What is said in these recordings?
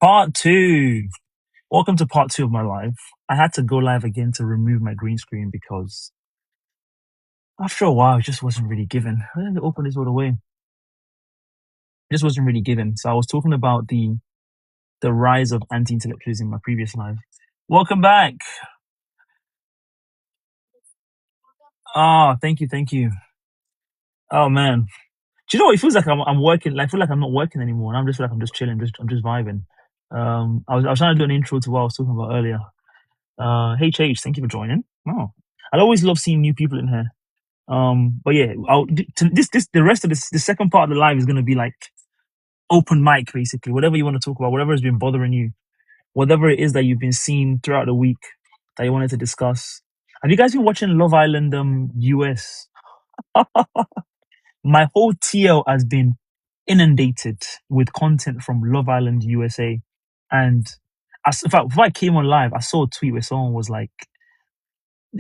Part two. Welcome to part two of my live. I had to go live again to remove my green screen because after a while it just wasn't really given. I had to open this all the way. It just wasn't really given. So I was talking about the rise of anti-intellectualism in my previous live. Welcome back. Ah, thank you, thank you. Oh man. Do you know what? It feels like I'm working. Like, I feel like I'm not working anymore, and I'm just like I'm just chilling. I'm just vibing. I was trying to do an intro to what I was talking about earlier. HH, thank you for joining. Oh, I always love seeing new people in here. But yeah, the rest of the second part of the live is gonna be like open mic, basically. Whatever you want to talk about, whatever has been bothering you, whatever it is that you've been seeing throughout the week that you wanted to discuss. Have you guys been watching Love Island US? My whole TL has been inundated with content from Love Island USA. And in fact, before I came on live, I saw a tweet where someone was like,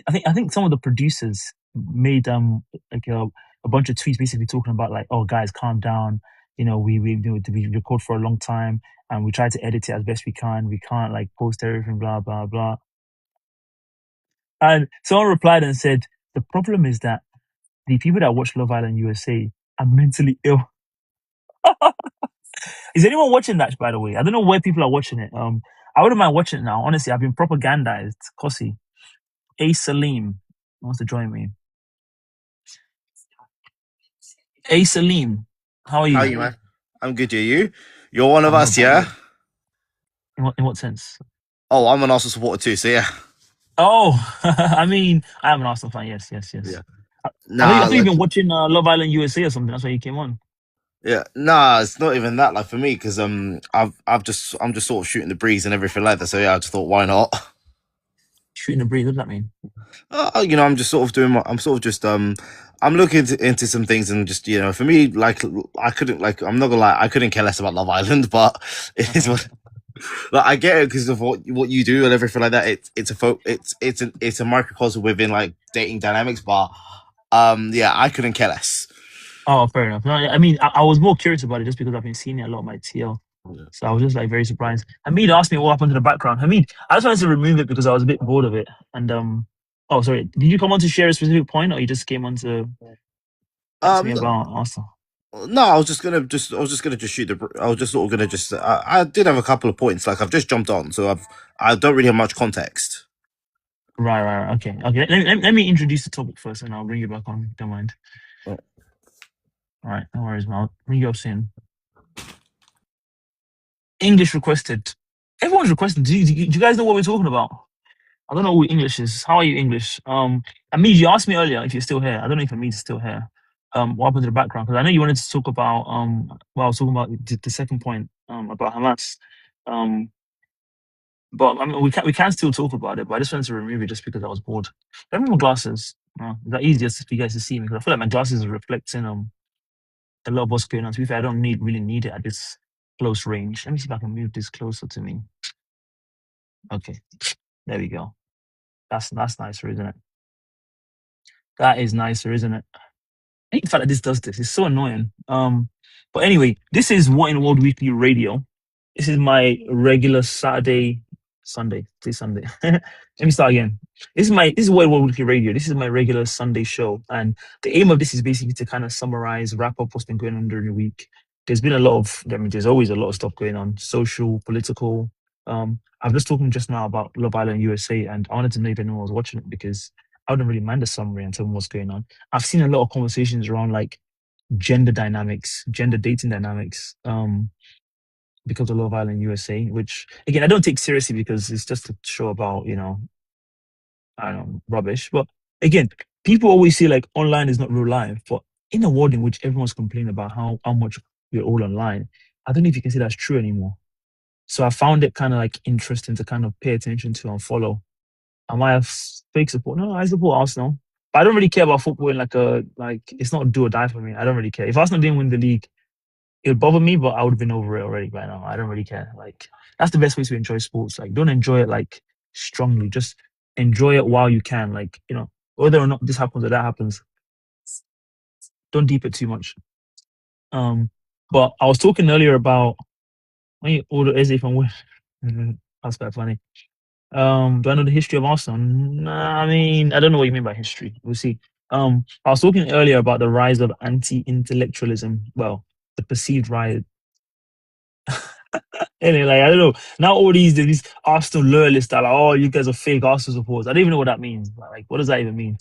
I think some of the producers made like a bunch of tweets basically talking about like, oh guys, calm down. You know, we record for a long time and we try to edit it as best we can. We can't like post everything, blah blah blah. And someone replied and said, the problem is that the people that watch Love Island USA are mentally ill. Is anyone watching that, by the way? I don't know where people are watching it. I wouldn't mind watching it now. Honestly, I've been propagandized. Kosi. A Salim wants to join me. A Salim, how are How you? are you, man? I'm good, you? You're one of I'm not us, bad. yeah? In what sense? Oh, I'm an Arsenal supporter too, so yeah. Oh, I mean, I am an Arsenal fan. Yes, yes, yes. Yeah. I, I Nah, thought you've like, been watching Love Island USA or something. That's why you came on. yeah, nah, it's not even that. Like for me, because I'm just sort of shooting the breeze and everything like that. So yeah, I just thought, why not? Shooting the breeze. What does that mean? I'm just sort of I'm sort of just I'm looking into some things and just for me, like I couldn't like I'm not gonna lie, I couldn't care less about Love Island, but it is Okay. what like I get it because of what you do and everything like that. It's a microcosm within like dating dynamics, but yeah, I couldn't care less. Oh, fair enough. No, I mean, I was more curious about it just because I've been seeing it a lot on my TL. Yeah. So I was just like very surprised. Hamid asked me what happened to the background. Hamid, I just wanted to remove it because I was a bit bored of it. And oh sorry, did you come on to share a specific point, or you just came on to ask me No, about Arsenal? no, I was just gonna just shoot I was just sort of gonna just I did have a couple of points. Like I've just jumped on, so I don't really have much context. Right. Okay. Let me introduce the topic first, and I'll bring you back on. Don't mind. Oh, All right, no worries, man. I'll bring you up soon. English requested. Everyone's requesting. Do you guys know what we're talking about? I don't know who English is. How are you, English? Amid, you asked me earlier if you're still here. I don't know if Amid's still here. What happened to the background? Because I know you wanted to talk about well, I was talking about the second point about Hamas. Um, but I mean, we can still talk about it. But I just wanted to remove it just because I was bored. I don't have my glasses. Is that easier for you guys to see me? Because I feel like my glasses are reflecting a lot of what's going on. To be fair, I don't really need it at this close range. Let me see if I can move this closer to me. Okay, there we go. That's nicer, isn't it? That is nicer, isn't it? I hate the fact that this does this. It's so annoying. But anyway, this is What in World Weekly Radio. This is my regular Sunday, say Sunday. Let me start again. This is What in World Weekly Radio. This is my regular Sunday show, and the aim of this is basically to kind of summarize, wrap up what's been going on during the week. There's been a lot of, I mean, there's always a lot of stuff going on, social, political. I've just talking just now about Love Island USA, and I wanted to know if anyone was watching it because I wouldn't really mind a summary and tell them what's going on. I've seen a lot of conversations around like gender dynamics, gender dating dynamics, because of Love Island USA, which again I don't take seriously because it's just a show about, I don't know, rubbish. But again, people always say like online is not real life, but in a world in which everyone's complaining about how much we're all online, I don't know if you can say that's true anymore. So I found it kind of like interesting to kind of pay attention to and follow. I might have fake support. No, I support Arsenal. But I don't really care about football in like it's not do or die for me. I don't really care. If Arsenal didn't win the league, it would bother me, but I would have been over it already by now. I don't really care. Like that's the best way to enjoy sports. Like don't enjoy it like strongly. Just enjoy it while you can. Like, whether or not this happens or that happens, don't deep it too much. Um, but I was talking earlier about When you order Eze from where? That's quite funny. Do I know the history of Arsenal? Nah, I mean, I don't know what you mean by history. We'll see. I was talking earlier about the rise of anti-intellectualism. Well, the perceived rise. Anyway, like I don't know. Now all these Arsenal loyalists are like, oh, you guys are fake Arsenal supporters. I don't even know what that means. Like, what does that even mean?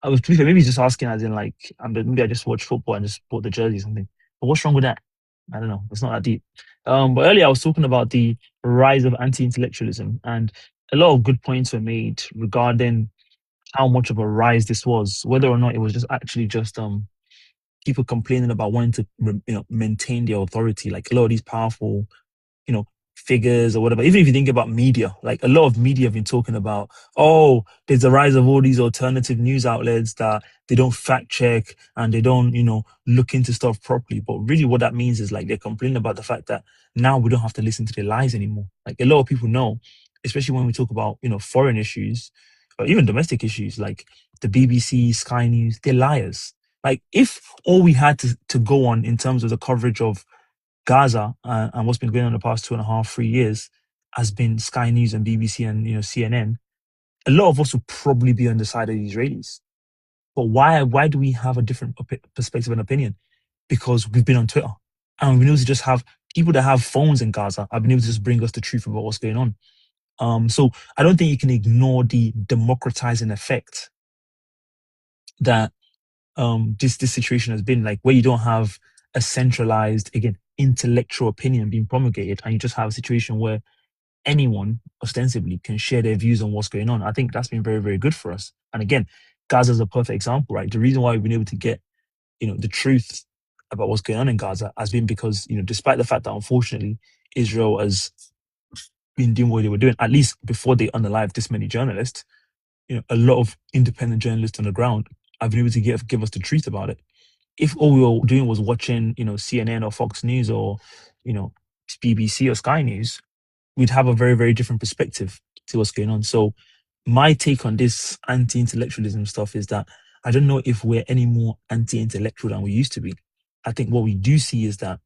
I was to be fair, maybe he's just asking as in like, maybe I just watch football and just bought the jersey or something. But what's wrong with that? I don't know. It's not that deep. But earlier I was talking about the rise of anti-intellectualism, and a lot of good points were made regarding how much of a rise this was, whether or not it was just actually just people complaining about wanting to maintain their authority. Like a lot of these powerful you know, figures or whatever. Even if you think about media, like a lot of media have been talking about, oh, there's a rise of all these alternative news outlets that they don't fact check and they don't, look into stuff properly. But really what that means is like they're complaining about the fact that now we don't have to listen to their lies anymore. Like a lot of people know, especially when we talk about, foreign issues or even domestic issues, like the BBC, Sky News, they're liars. Like if all we had to go on in terms of the coverage of Gaza and what's been going on the past 2.5, 3 years has been Sky News and BBC and CNN. A lot of us would probably be on the side of the Israelis. But why do we have a different perspective and opinion? Because we've been on Twitter and we've been able to just have people that have phones in Gaza have been able to just bring us the truth about what's going on. So I don't think you can ignore the democratizing effect that this situation has been like, where you don't have a centralized, again, intellectual opinion being promulgated, and you just have a situation where anyone ostensibly can share their views on what's going on. I think that's been very, very good for us. And again, Gaza is a perfect example, right? The reason why we've been able to get, the truth about what's going on in Gaza has been because, despite the fact that unfortunately Israel has been doing what they were doing, at least before they unalived this many journalists, a lot of independent journalists on the ground have been able to give us the truth about it. If all we were doing was watching, CNN or Fox News or, you know, BBC or Sky News, we'd have a very, very different perspective to what's going on. So my take on this anti-intellectualism stuff is that I don't know if we're any more anti-intellectual than we used to be. I think what we do see is that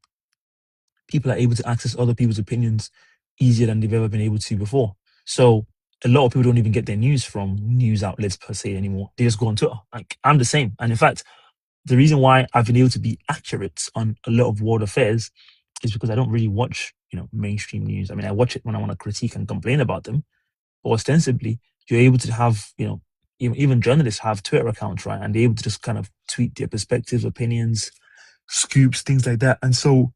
people are able to access other people's opinions easier than they've ever been able to before. So a lot of people don't even get their news from news outlets per se anymore. They just go on Twitter. Like I'm the same. And in fact, the reason why I've been able to be accurate on a lot of world affairs is because I don't really watch, mainstream news. I mean, I watch it when I want to critique and complain about them, but ostensibly, you're able to have, even journalists have Twitter accounts, right? And they're able to just kind of tweet their perspectives, opinions, scoops, things like that. And so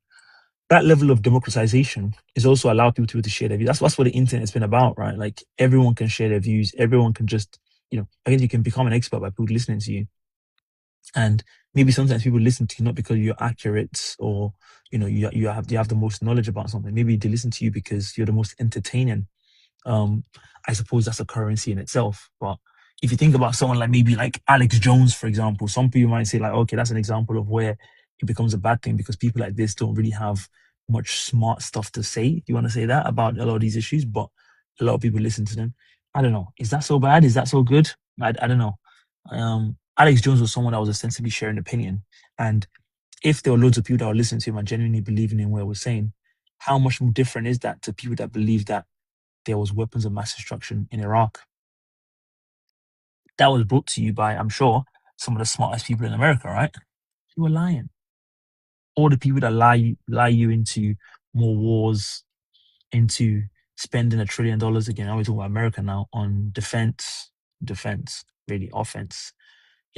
that level of democratization is also allow people to be able to share their views. That's what the internet's been about, right? Like everyone can share their views. Everyone can just, I think you can become an expert by people listening to you. And maybe sometimes people listen to you not because you're accurate or you have the most knowledge about something. Maybe they listen to you because you're the most entertaining. um, I suppose that's a currency in itself. But if you think about someone like maybe like Alex Jones, for example, some people might say like, okay, that's an example of where it becomes a bad thing because people like this don't really have much smart stuff to say. You want to say that about a lot of these issues, but a lot of people listen to them. I don't know. Is that so bad? Is that so good? I don't know. Alex Jones was someone that was ostensibly sharing opinion. And if there were loads of people that were listening to him and genuinely believing in what he was saying, how much more different is that to people that believe that there was weapons of mass destruction in Iraq? That was brought to you by, I'm sure, some of the smartest people in America, right? You were lying. All the people that lie you into more wars, into spending $1 trillion again. Now we're talking about America now on defense, really offense.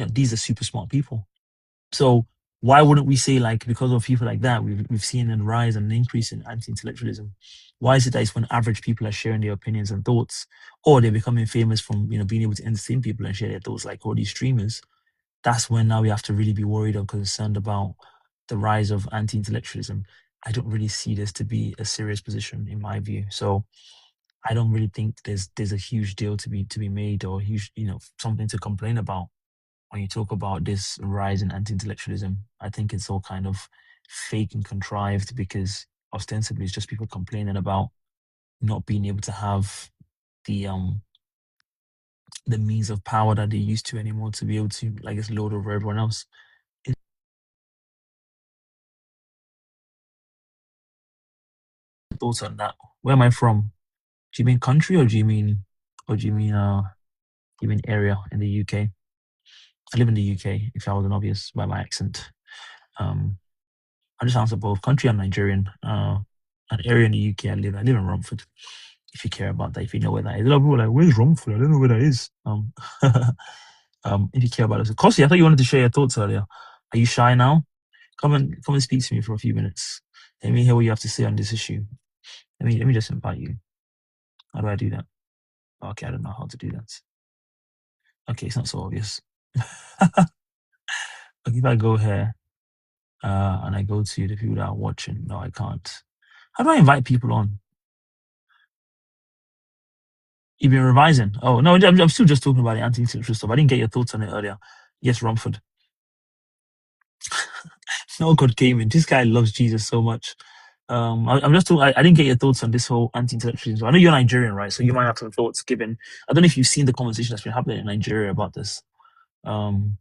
These are super smart people. So why wouldn't we say like because of people like that we've seen a rise and an increase in anti-intellectualism? Why is it that it's when average people are sharing their opinions and thoughts, or they're becoming famous from being able to entertain people and share their thoughts like all these streamers? That's when now we have to really be worried or concerned about the rise of anti-intellectualism. I don't really see this to be a serious position in my view. So I don't really think there's a huge deal to be made or huge something to complain about when you talk about this rise in anti-intellectualism. I think it's all kind of fake and contrived because ostensibly it's just people complaining about not being able to have the the means of power that they used to anymore to be able to like just lord over everyone else. thoughts on that. Where am I from? Do you mean country or do you mean area in the UK? I live in the UK, if I wasn't obvious by my accent. Um, I just answer both. Country, I'm Nigerian. An area in the UK I live in Romford. If you care about that, if you know where that is. A lot of people are like, where's Romford? I don't know where that is. If you care about it. Kosi, I thought you wanted to share your thoughts earlier. Are you shy now? Come and speak to me for a few minutes. Let me hear what you have to say on this issue. Let me just invite you. How do I do that? Okay, I don't know how to do that. Okay, it's not so obvious. Like if I go here, and I go to the people that are watching, no, I can't. How do I invite people on? You've been revising. Oh no, I'm still just talking about the anti-intellectual stuff. I didn't get your thoughts on it earlier. Yes, Romford. No God came in. This guy loves Jesus so much. I'm just I didn't get your thoughts on this whole anti-intellectualism. I know you're Nigerian, right? So you might have some thoughts given. I don't know if you've seen the conversation that's been happening in Nigeria about this. Um,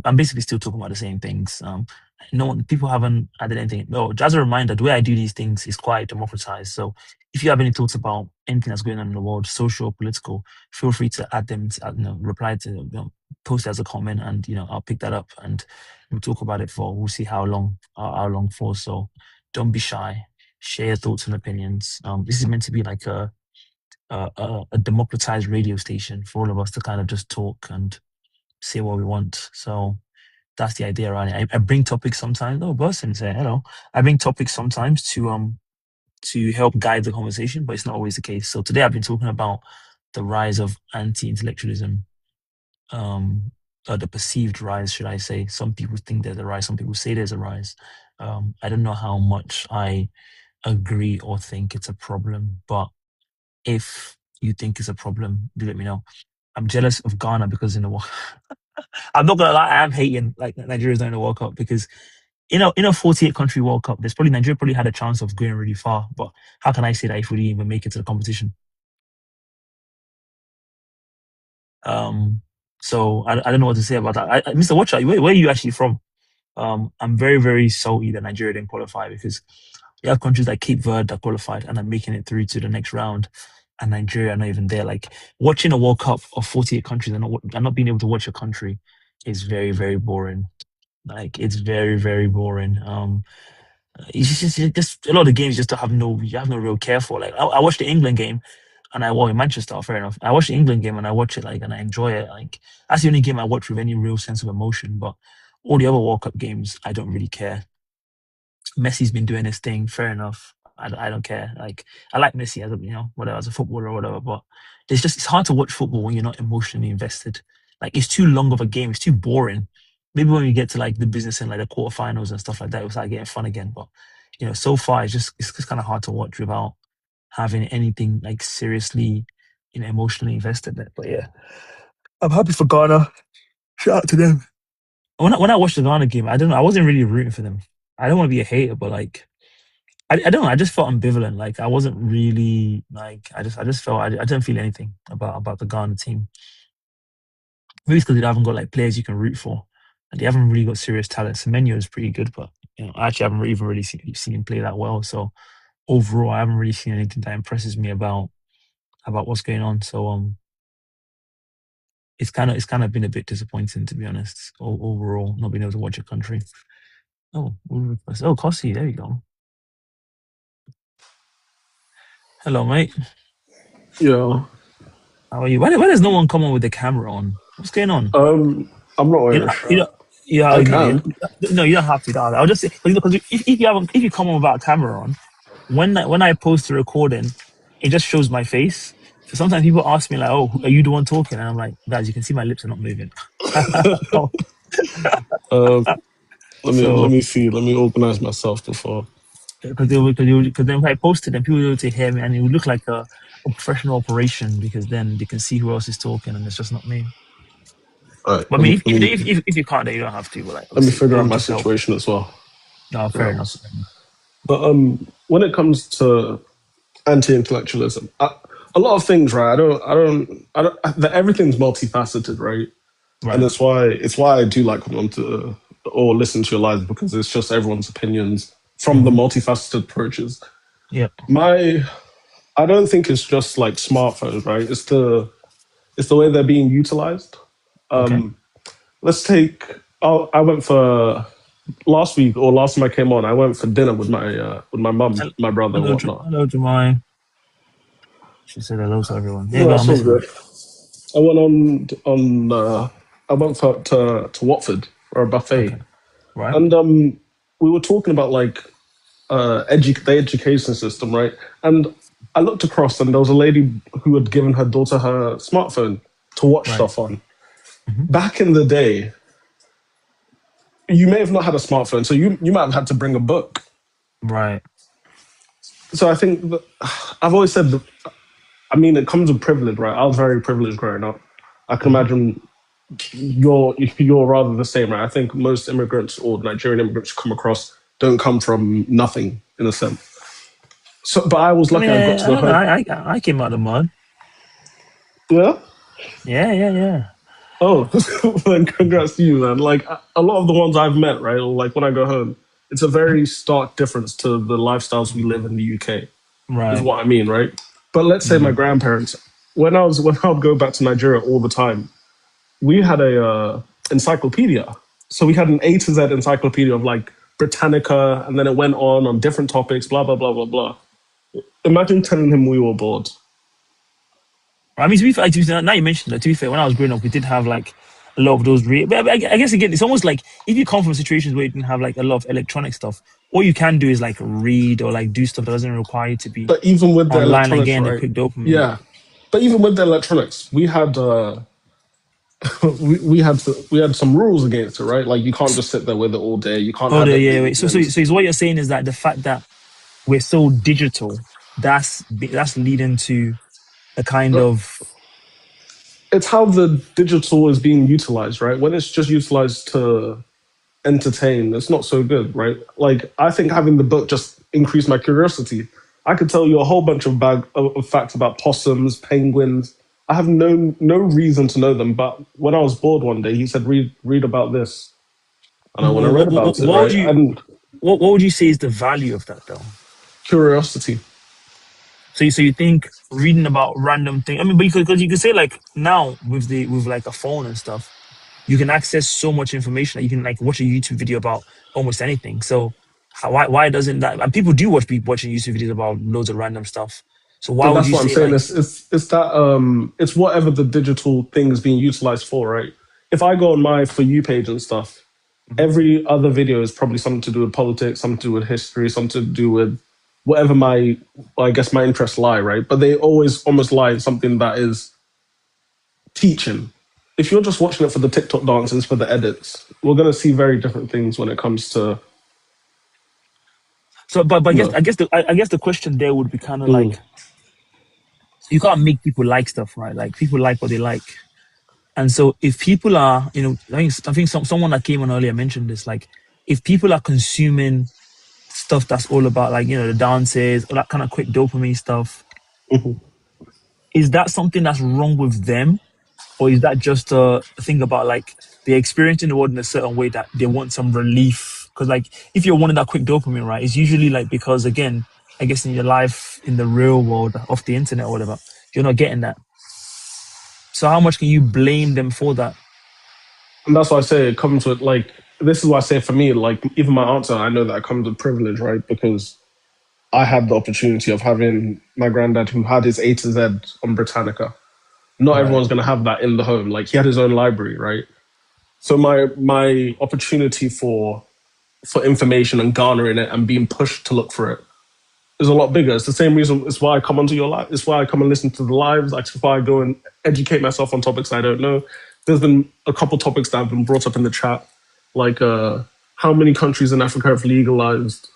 I'm basically still talking about the same things. No one, people haven't added anything. No, just a reminder, the way I do these things is quite democratized. So if you have any thoughts about anything that's going on in the world, social, political, feel free to add them, reply to, post as a comment, and I'll pick that up and we'll talk about it for. We'll see how long for. So don't be shy. Share your thoughts and opinions. This is meant to be like a democratized radio station for all of us to kind of just talk and say what we want. So that's the idea around it. I bring topics sometimes. Oh, Burson say hello. I bring topics sometimes to help guide the conversation, but it's not always the case. So today I've been talking about the rise of anti-intellectualism, the perceived rise, should I say? Some people think there's a rise. Some people say there's a rise. I don't know how much I agree or think it's a problem, but if you think it's a problem, do let me know. I'm jealous of Ghana because I'm not gonna lie, I am hating like Nigeria's not in the World Cup because in a 48 country World Cup, there's probably Nigeria probably had a chance of going really far. But how can I say that if we didn't even make it to the competition? Um, so I don't know what to say about that. Mr. Watcher, where are you actually from? I'm very, very salty that Nigeria didn't qualify because we have countries like Cape Verde that qualified and are making it through to the next round, and Nigeria are not even there. Like watching a World Cup of 48 countries and not being able to watch a country is very, very boring. Like it's very, very boring. It's just a lot of games just to have you have no real care for. Like I watched the England game and in Manchester, fair enough. I watched the England game and I watch it like and I enjoy it. Like that's the only game I watch with any real sense of emotion. But all the other World Cup games, I don't really care. Messi's been doing his thing, fair enough. I don't care. Like I like Messi as a whatever as a footballer or whatever, but it's hard to watch football when you're not emotionally invested. Like it's too long of a game. It's too boring. Maybe when we get to like the business and like the quarterfinals and stuff like that, it was like getting fun again. But so far it's just kind of hard to watch without having anything like seriously, emotionally invested in it. But yeah, I'm happy for Ghana. Shout out to them. When I watched the Ghana game, I don't know. I wasn't really rooting for them. I don't want to be a hater, but like I don't know. I just felt ambivalent. Like I wasn't really like I just felt I don't feel anything about the Ghana team. Maybe it's because they haven't got like players you can root for, and they haven't really got serious talent. Semenyo is pretty good, but I actually haven't even really seen him play that well. So overall, I haven't really seen anything that impresses me about what's going on. So it's kind of been a bit disappointing to be honest. Overall, not being able to watch a country. Oh, Kossi, there you go. Hello, mate. Yeah. How are you? Why does no one come on with the camera on? What's going on? I'm not You wearing a know, you shirt. know, yeah, I you can. no, you don't have to. I'll just say because if you come on without a camera on, when I post the recording, it just shows my face. So sometimes people ask me like, "Oh, are you the one talking?" And I'm like, "Guys, you can see my lips are not moving." Uh, let So me see. Let me organize myself before. because then if I post it, then people will be able to hear me, and it would look like a professional operation because then they can see who else is talking, and it's just not me. All right. But I mean, if you can't, then you don't have to. But like, Let me obviously, figure out it'll my just help. situation as well. No, fair enough. Yes. But when it comes to anti-intellectualism, a lot of things, right? That everything's multifaceted, right? And Right. it's why I do like coming on to or listen to your lives because it's just everyone's opinions from the Hmm. multifaceted approaches. Yeah. I don't think it's just like smartphones, right? It's the way they're being utilized. Okay. Let's take. Oh, I went for last week or last time I came on. I went for dinner with my mum, my brother, and whatnot. Hello, Jemai. She said hello to everyone. Yeah, No, go. that's I'm all listening. good. I went on. I went to Watford for a buffet, Okay. Right. and we were talking about like the education system, right? And I looked across, and there was a lady who had given her daughter her smartphone to watch Right. stuff on. Hmm. Back in the day, you may have not had a smartphone, so you might have had to bring a book. Right. So I think that, I've always said that, I mean, it comes with privilege, right? I was very privileged growing up. I can Hmm. imagine you're rather the same, right? I think most immigrants or Nigerian immigrants you come across don't come from nothing in a sense. So, but I was I mean, lucky I got to I go don't know. home. I came out of the mud. Yeah. Yeah, yeah, yeah. Oh, then congrats to you, man. Like a lot of the ones I've met, right? Or like when I go home, it's a very stark difference to the lifestyles we live in the UK. Is Right. what I mean, right? But let's say my Mm. grandparents, when I would go back to Nigeria all the time, we had a encyclopedia. So we had an A to Z encyclopedia of like Britannica, and then it went on different topics, blah blah blah blah blah. Imagine telling him we were bored. I mean, to be fair, now you mentioned that. To be fair, when I was growing up, we did have like a lot of those. But I guess again, it's almost like if you come from situations where you didn't have like a lot of electronic stuff, all you can do is like read or like do stuff that doesn't require you to be But even with the online and electronics, getting a right? quick dopamine. Yeah. But even with the electronics, we had some rules against it, right? Like you can't just sit there with it all day. You can't Oh, have it yeah, in wait. So what you're saying is that the fact that we're so digital, that's leading to a kind of it's how the digital is being utilized, right? When it's just utilized to entertain, it's not so good, right? Like I think having the book just increased my curiosity. I could tell you a whole bunch of facts about possums, penguins. I have no reason to know them, but when I was bored one day, he said, "Read about this," and I went and read about it, what would right? you And what would you say is the value of that though? curiosity. So you think reading about random things? I mean, because you could say like now with like a phone and stuff, you can access so much information that you can like watch a YouTube video about almost anything. So why doesn't that? And people do watch people watching YouTube videos about loads of random stuff. So why So would that's you what I'm say saying. like It's that it's whatever the digital thing is being utilized for, right? If I go on my For You page and stuff, mhm. every other video is probably something to do with politics, something to do with history, something to do with whatever I guess my interests lie, right? But they always almost lie in something that is teaching. If you're just watching it for the TikTok dances, for the edits, we're gonna see very different things when it comes to but you know. I guess the question there would be kind of Mm, like you can't make people like stuff, right? Like people like what they like. And so if people are, I think someone that came on earlier mentioned this, like if people are consuming stuff that's all about like, the dances, all that kind of quick dopamine stuff, mhm. is that something that's wrong with them? Or is that just a thing about like they're experiencing the world in a certain way that they want some relief? Because like if you're wanting that quick dopamine, right, it's usually like because again, I guess in your life in the real world, off the internet or whatever, you're not getting that. So how much can you blame them for that? And that's why I say it comes with like this is why I say for me, like even my answer, I know that it comes with privilege, right? Because I had the opportunity of having my granddad who had his A to Z on Britannica. Not Right. everyone's gonna have that in the home. Like he had his own library, right? So my opportunity for information and garnering it and being pushed to look for it is a lot bigger. It's the same reason. It's why I come onto your live. It's why I come and listen to the lives. Like, it's why I go and educate myself on topics I don't know. There's been a couple topics that have been brought up in the chat, like how many countries in Africa have legalized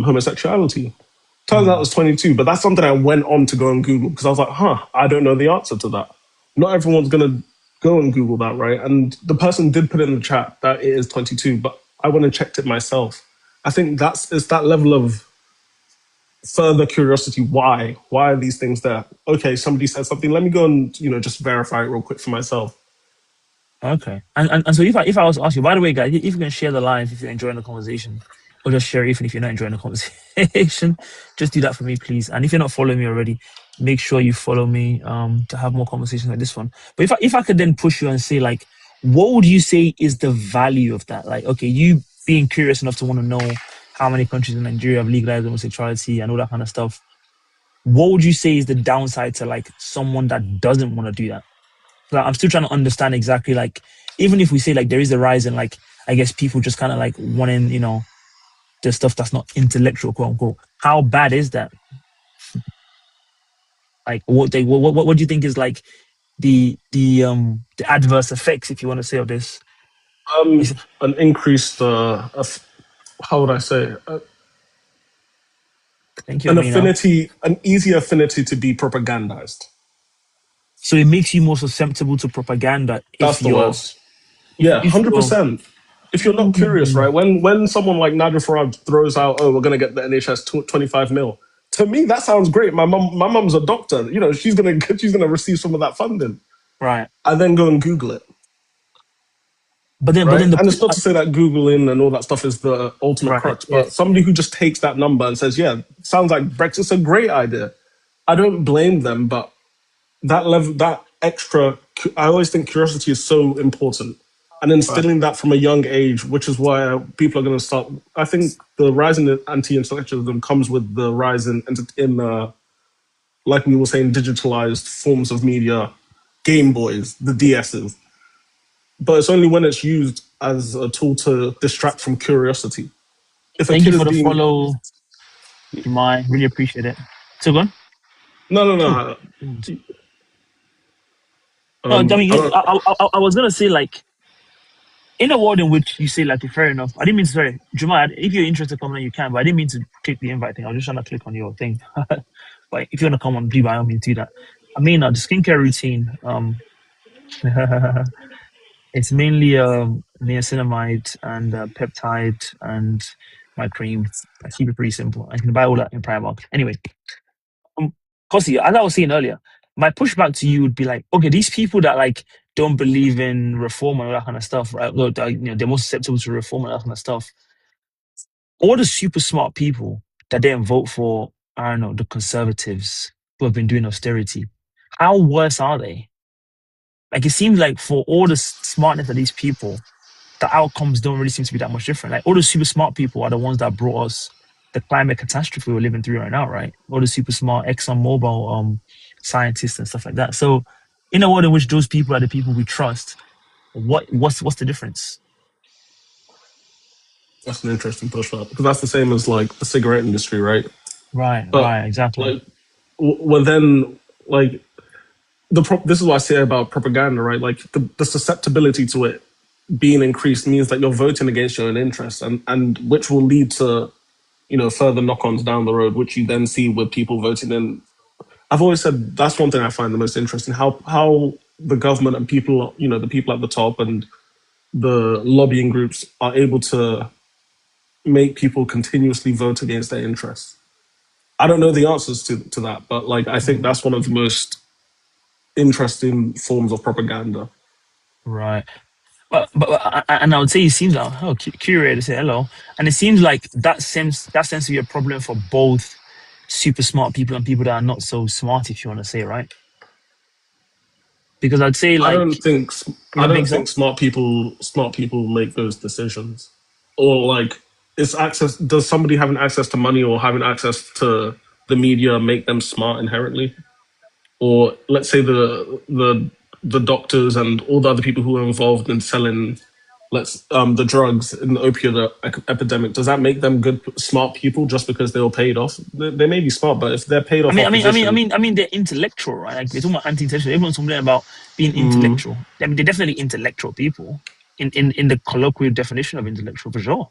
homosexuality. Turns out Mm. it's 22, but that's something I went on to go and Google because I was like, I don't know the answer to that. Not everyone's gonna go and Google that, right? And the person did put in the chat that it is 22, but I went and checked it myself. I think it's that level of further curiosity. Why are these things there? Okay, somebody said something, let me go and just verify it real quick for myself. Okay. And so if I was to ask you, by the way, guys, if you can share the live, if you're enjoying the conversation, or just share it even if you're not enjoying the conversation. Just do that for me, please. And if you're not following me already, make sure you follow me to have more conversations like this one. But if I could then push you and say like, what would you say is the value of that? Like, okay, you being curious enough to want to know how many countries in Nigeria have legalized homosexuality and all that kind of stuff. What would you say is the downside to like someone that doesn't want to do that? So I'm still trying to understand exactly like, even if we say like there is a rise in like, I guess people just kind of like wanting, the stuff that's not intellectual, quote unquote. How bad is that? Like, what do you think is like the adverse effects, if you want to say, of this? Is An increased, how would I say, thank you, an Amina. affinity, an easy affinity to be propagandized. So it makes you more susceptible to propaganda That's if the you're words. Yeah, if you're 100%. If you're not curious, right? When someone like Nigel Farage throws out, "Oh, we're gonna get the NHS 25 mil," to me that sounds great. My mum's a doctor. She's gonna receive some of that funding. right, I then go and Google it, but then right? the And it's not to say that Googling and all that stuff is the ultimate right, crux, yeah, but somebody who just takes that number and says, "Yeah, sounds like Brexit's a great idea," I don't blame them, but that level, that extra, I always think curiosity is so important. And right. instilling that from a young age, which is why people are going to start. I think the rise in anti-intellectualism comes with the rise in like we were saying, digitalized forms of media, Game Boys, the DSs. But it's only when it's used as a tool to distract from curiosity. If a Thank you kid for is the being follow, my really appreciate it. So go on. no, no, Oh, no, no, I I mean, don't. I was gonna say like in a world in which you say like fair enough. I didn't mean to sorry, Jamal. If you're interested, come on, you can. But I didn't mean to click the invite thing. I was just trying to click on your thing. But if you want to come on, please by all means do that. I mean, the skincare routine. It's mainly niacinamide and peptide and my cream. I keep it pretty simple. I can buy all that in Primark. Anyway, Kosi, as I was saying earlier, my pushback to you would be like, okay, these people that like don't believe in reform and all that kind of stuff, right? Well, they're more susceptible to reform and all that kind of stuff. All the super smart people that didn't vote for, I don't know, the conservatives who have been doing austerity, how worse are they? Like it seems like for all the smartness of these people, the outcomes don't really seem to be that much different. Like all the super smart people are the ones that brought us the climate catastrophe we're living through right now, right? All the super smart ExxonMobil scientists and stuff like that. So in a world in which those people are the people we trust, what's the difference? That's an interesting pushback because that's the same as like the cigarette industry, right? Right, But right, exactly. like, well, then like this is what I say about propaganda, right? Like the susceptibility to it being increased means that you're voting against your own interests, and which will lead to further knock-ons down the road, which you then see with people voting in. I've always said that's one thing I find the most interesting: how the government and people, the people at the top and the lobbying groups are able to make people continuously vote against their interests. I don't know the answers to that, but like I think that's one of the most interesting forms of propaganda. Right. And I would say it seems like curator say hello, and it seems like that seems to be a problem for both super smart people and people that are not so smart, if you want to say right. Because I'd say I like don't think you don't think so? smart people make those decisions, or like is access. Does somebody having access to money or having access to the media make them smart inherently? Or let's say the doctors and all the other people who are involved in selling the drugs in the opioid epidemic, does that make them good smart people just because they were paid off? They may be smart, but if they're paid I off mean, I mean, I mean, I opposition, mean, I mean, they're intellectual, right? Like we're talking about anti-intellectual. Everyone's talking about being intellectual. I mean, they're definitely intellectual people in the colloquial definition of intellectual for sure.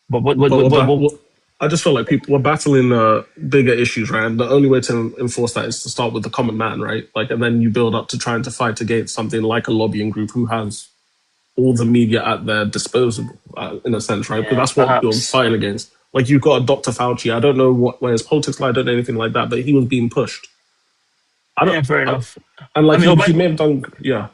But but I just feel like people were battling bigger issues, right? And the only way to enforce that is to start with the common man, right? Like, and then you build up to trying to fight against something like a lobbying group who has all the media at their disposal, in a sense, right? Because yeah, that's what you're perhaps. fighting against. Like you've got a Dr. Fauci. I don't know where his politics lie. I don't know anything like that, but he was being pushed. I don't. Yeah, fair enough. And I like mean, he may have done, yeah.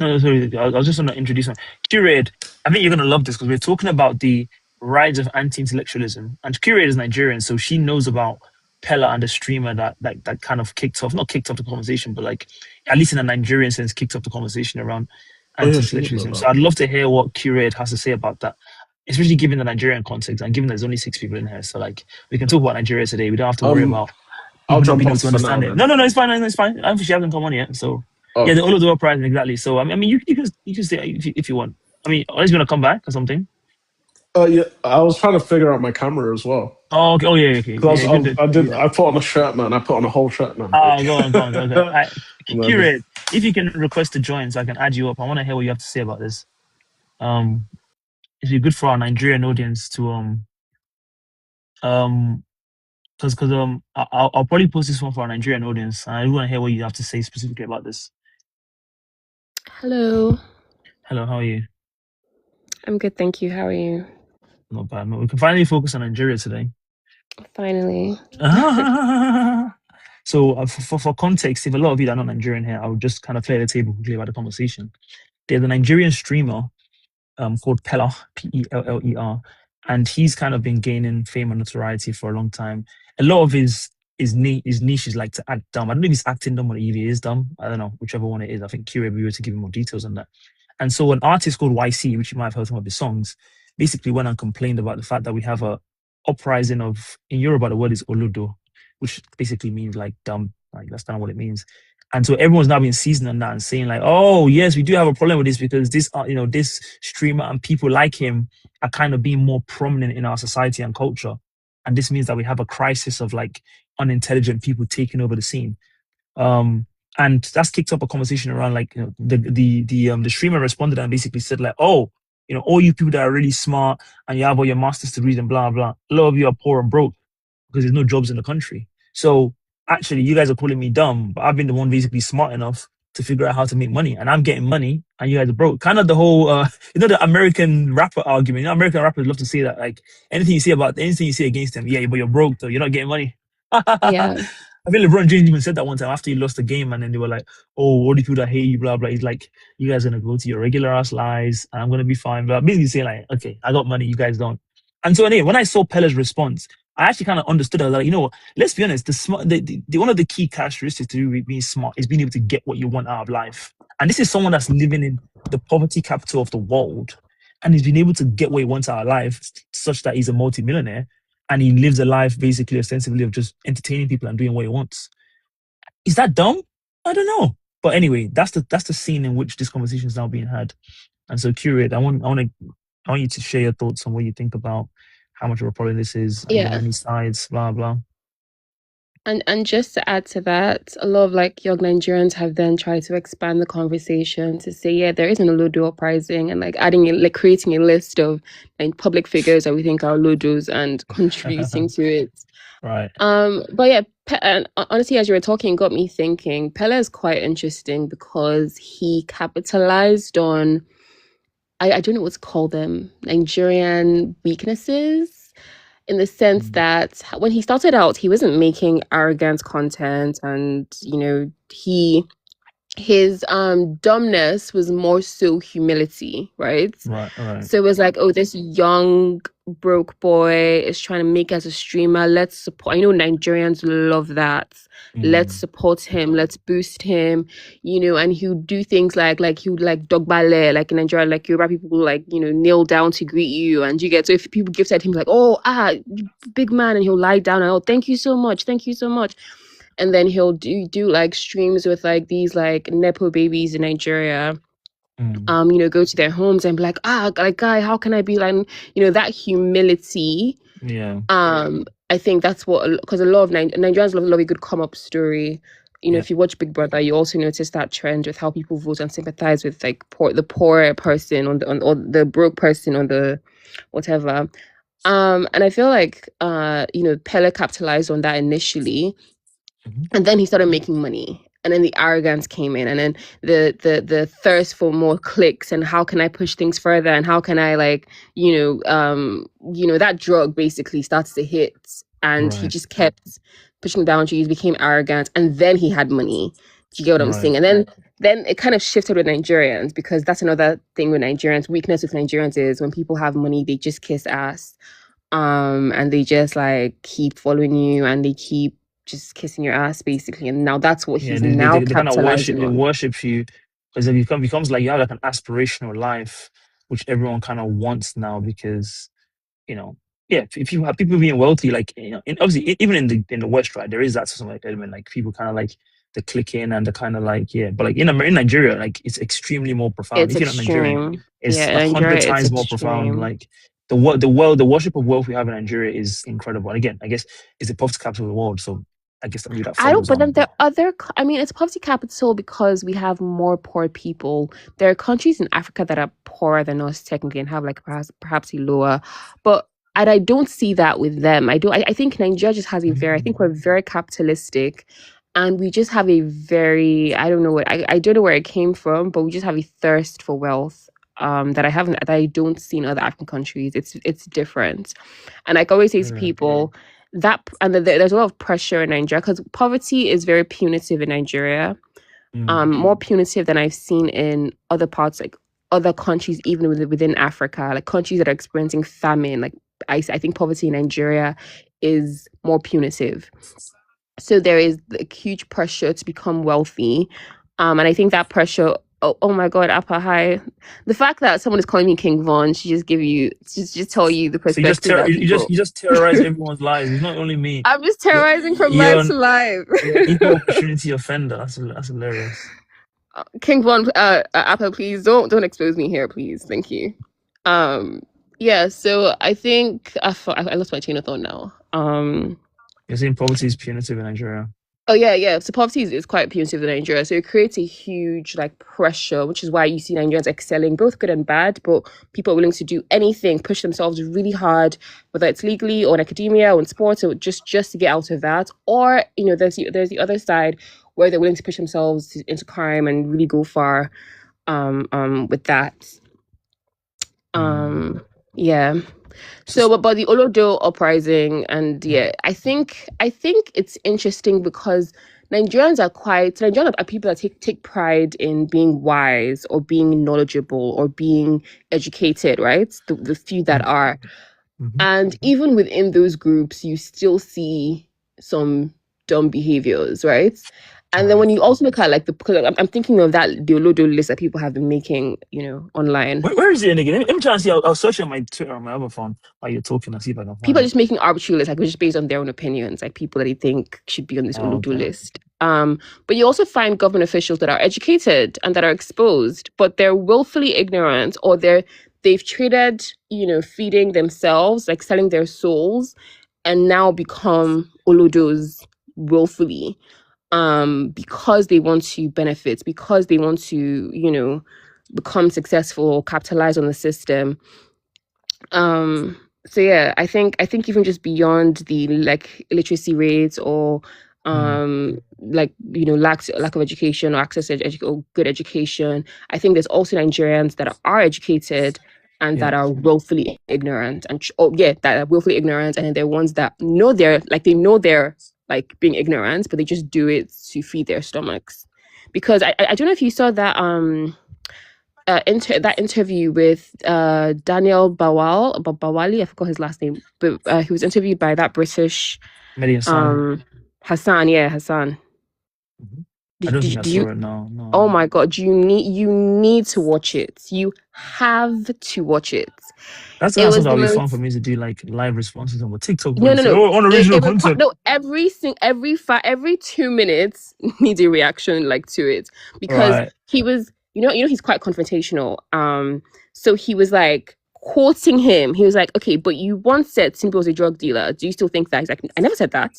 No, sorry, I was just going to introduce one. Curated, I think you're going to love this because we're talking about the rise of anti-intellectualism. And Curated is Nigerian, so she knows about Pella and the streamer that kind of kicked off, not kicked off the conversation, but like, at least in a Nigerian sense, kicked off the conversation around Oh yeah, she would know anti-intellectualism. So I'd love to hear what Curated has to say about that, especially given the Nigerian context and given there's only 6 people in here. So, like, we can talk about Nigeria today. We don't have to that. worry about I'll people not jump being able off to for now understand it. No, then. no, no, it's fine. It's fine. I she hasn't come on yet. So, yeah, the Okay. olodo uprising, exactly. So, I mean, you can stay if you want. I mean, are you gonna come back or something? Yeah, I was trying to figure out my camera as well. Oh, okay. Oh, yeah, okay. Yeah, Because you're going to do that. I put on a shirt, man. I put on a whole shirt, man. Ah, Like, go on, go on. Okay. and then, Curate, if you can request to join, so I can add you up. I want to hear what you have to say about this. Um, it'd be good for our Nigerian audience to um because I'll probably post this one for our Nigerian audience, and I want to hear what you have to say specifically about this. Hello. Hello, how are you? I'm good, thank you. How are you? Not bad. No, we can finally focus on Nigeria today. Finally. So for context, if a lot of you that are not Nigerian here, I will just kind of clear the table quickly about the conversation. There's a Nigerian streamer called Peller, Peller, and he's kind of been gaining fame and notoriety for a long time. A lot of his niche is like to act dumb. I don't know if he's acting dumb or if he is dumb. I don't know, whichever one it is. I think Kira will be able to give him more details on that. And so an artist called YC, which you might have heard some of his songs, basically went and complained about the fact that we have a uprising of, in Yoruba the word is olodo, which basically means like dumb. Like that's kind of what it means. And so everyone's now been seizing on that and saying like, oh yes, we do have a problem with this because this, this streamer and people like him are kind of being more prominent in our society and culture, and this means that we have a crisis of like unintelligent people taking over the scene. Um, and that's kicked up a conversation around like the streamer responded and basically said like, oh, all you people that are really smart and you have all your masters degrees and blah blah, a lot of you are poor and broke because there's no jobs in the country. So actually, you guys are calling me dumb, but I've been the one basically smart enough to figure out how to make money, and I'm getting money, and you guys are broke. Kind of the whole, the American rapper argument. American rappers love to say that, like anything you say against them, yeah, but you're broke though, you're not getting money. Yeah. I think LeBron James even said that one time after he lost the game, and then they were like, "Oh, all the people that hate you, blah blah." He's like, "You guys are gonna go to your regular ass lives, and I'm gonna be fine." But basically saying like, "Okay, I got money, you guys don't." And so anyway, when I saw Pella's response, I actually kind of understood. I was like, let's be honest. The one of the key characteristics to do with being smart is being able to get what you want out of life. And this is someone that's living in the poverty capital of the world, and he's been able to get what he wants out of life, such that he's a multimillionaire and he lives a life basically ostensibly of just entertaining people and doing what he wants. Is that dumb? I don't know. But anyway, that's the scene in which this conversation is now being had. And so, Curate, I want you to share your thoughts on what you think about how much of a problem this is, and if there's Yeah. any sides, blah blah. And just to add to that, a lot of like young Nigerians have then tried to expand the conversation to say, yeah, there is an Olodo uprising, and like creating a list of like public figures that we think are Olodos and contributing to it. Right. But yeah, and honestly, as you were talking, it got me thinking. Pele is quite interesting because he capitalized on I don't know what to call them, Nigerian weaknesses, in the sense that when he started out, he wasn't making arrogant content, and his dumbness was more so humility, right? Right. So it was like, oh, this young broke boy is trying to make as a streamer. Let's support. I know Nigerians love that. Let's support him. Let's boost him. And he would do things like he would like dog ballet, like in Nigeria, like Yoruba people will like kneel down to greet you, and you get so if people gifted him like, oh big man, and he'll lie down and, oh, thank you so much, and then he'll do like streams with like these like nepo babies in Nigeria. Go to their homes and be like, like, guy, how can I be like, that humility. Yeah. I think that's what, because a lot of Nigerians love a good come up story. If you watch Big Brother, you also notice that trend with how people vote and sympathize with like the poor person or the broke person on the whatever. And I feel like Pele capitalized on that initially, and then he started making money, and then the arrogance came in, and then the thirst for more clicks and how can I push things further, and how can I like that drug basically starts to hit, and he just kept pushing boundaries, became arrogant, and then he had money. Do you get what I'm saying? And then Then it kind of shifted with Nigerians, because that's another thing with Nigerians. Weakness with Nigerians is when people have money, they just kiss ass. And they just like keep following you, and they keep just kissing your ass basically. And now that's what Yeah, he's they, now they, they kind of capitalizing they on. worship you because it becomes like you have like an aspirational life, which everyone kind of wants now because you know, yeah, if you have people being wealthy, like obviously even in the West, right, there is that sort of like element, like people kind of like the clicking and the kind of like yeah, but like in Nigeria, like it's extremely more profound. It's If you're not Nigerian, extreme. it's Yeah, a in hundred Nigeria, it's times more profound. extreme. Like the worship of wealth we have in Nigeria is incredible. And again, I guess it's the poverty capital of the world, so I guess maybe that I don't, follows but on. then there are I mean, it's poverty capital because we have more poor people. There are countries in Africa that are poorer than us technically and have like perhaps a lower, but and I don't see that with them. I think Nigeria just has a very, I think we're very capitalistic, and we just have a very, I don't know what, I don't know where it came from, but we just have a thirst for wealth. That I don't see in other African countries. It's different. And I always say to people that, and there's a lot of pressure in Nigeria because poverty is very punitive in Nigeria, more punitive than I've seen in other parts, like other countries, even within Africa, like countries that are experiencing famine. Like I think poverty in Nigeria is more punitive. So there is a huge pressure to become wealthy, and I think that pressure. Oh my God, Appa, hi. The fact that someone is calling me King Von should just tell you the So you just perspective that people. you just terrorize everyone's lives. It's not only me. I'm just terrorizing from You're life to life. you're an equal opportunity offender. That's hilarious. King Von, Appa, please don't expose me here, please. Thank you. Yeah. So I think I lost my chain of thought now. You're saying poverty is punitive in Nigeria. Oh yeah. So poverty is quite punitive in Nigeria. So it creates a huge like pressure, which is why you see Nigerians excelling, both good and bad. But people are willing to do anything, push themselves really hard, whether it's legally or in academia or in sports, or just to get out of that. Or there's the other side where they're willing to push themselves into crime and really go far, with that. Yeah. So about the olodo uprising, and yeah, I think it's interesting because Nigerians are people that take pride in being wise or being knowledgeable or being educated, right? The few that are. And even within those groups, you still see some dumb behaviors, right? And then when you also look at like because I'm thinking of that the olodo list that people have been making, online. Where is it again? Let me try and see. I'll search on my Twitter on my other phone while you're talking and see if I can People find are it. just making arbitrary lists, like just based on their own opinions, like people that they think should be on this olodo Okay. list. But you also find government officials that are educated and that are exposed, but they're willfully ignorant, or they've traded, feeding themselves, like selling their souls, and now become olodos willfully, because they want to benefit, because they want to, become successful or capitalize on the system. So yeah, I think even just beyond the like illiteracy rates or like lack of education or access to or good education, I think there's also Nigerians that are educated and that are willfully ignorant, and that are willfully ignorant, and then there are ones that know they're like being ignorant, but they just do it to feed their stomachs. Because I don't know if you saw that that interview with Daniel Bawali, I forgot his last name, but he was interviewed by that British Mehdi Hassan. Hassan. I don't think I Do saw you? it. No. Oh my God! You need to watch it. You have to watch it. That's It something was the that'll be fun most. for me to do, like live responses on TikTok. No, But no, say, no. oh, on original content. No, every 2 minutes needs a reaction like to it, because Right. he was, he's quite confrontational. So he was like quoting him. He was like, "Okay, but you once said Simba was a drug dealer. Do you still think that?" He's like, "I never said that."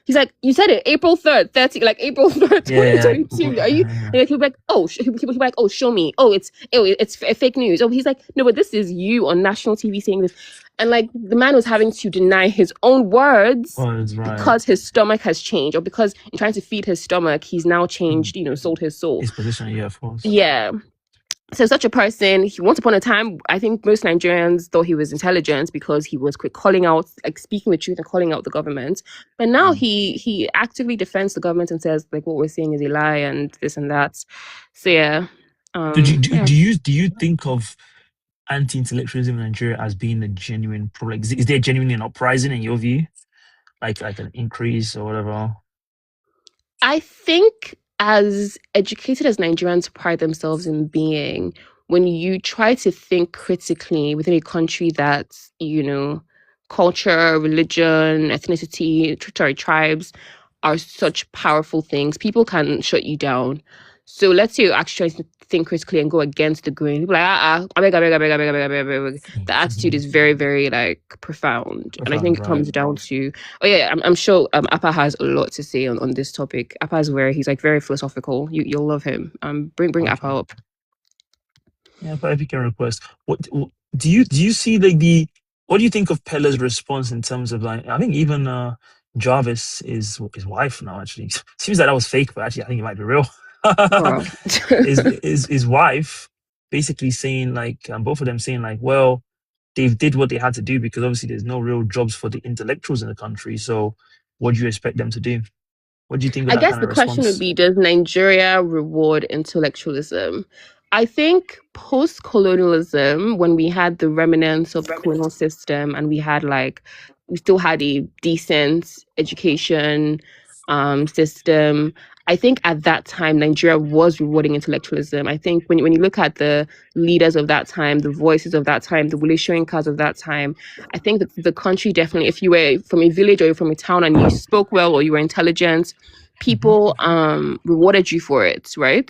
He's like, "You said it April 3rd, 30, like April 3rd, Yeah. 2022. Are you?" And like, he'll be like, "Oh, he'll be like, oh, show me. Oh, it's fake news." Oh, he's like, "No, but this is you on national TV saying this." And like the man was having to deny his own words Right. because his stomach has changed, or because in trying to feed his stomach, he's now changed, sold his soul. His position, yeah, of course. Yeah. So such a person, once upon a time, I think most Nigerians thought he was intelligent because he was quick calling out, like speaking the truth and calling out the government. But now he actively defends the government and says like what we're seeing is a lie and this and that. So yeah, So yeah. do you think of anti-intellectualism in Nigeria as being a genuine problem? Is there genuinely an uprising in your view, like an increase or whatever? I think as educated as Nigerians pride themselves in being, when you try to think critically within a country that, culture, religion, ethnicity, tribes are such powerful things, people can shut you down. So let's say you actually try to think critically and go against the grain. People are like, I beg. The attitude is very, very like profound. And I Profound, think it right? comes down to, oh yeah, I'm sure Appa has a lot to say on this topic. Appa's where he's like very philosophical. You'll love him. Bring Appa Okay. up. Yeah, but if you can request, do you see like what do you think of Pella's response in terms of like I think even Jarvis is his wife now actually seems like that was fake, but actually I think it might be real. Wow. Is his wife basically saying like both of them saying like, well, they did what they had to do because obviously there's no real jobs for the intellectuals in the country, so what do you expect them to do? What do you think of I that guess kind the of question would response? be, does Nigeria reward intellectualism? I think post-colonialism, when we had the remnants of the colonial system and we still had a decent education system, I think at that time Nigeria was rewarding intellectualism. I think when you look at the leaders of that time, the voices of that time, the Wole Soyinkas of that time, I think that the country definitely, if you were from a village or you're from a town and you spoke well or you were intelligent, people rewarded you for it, right?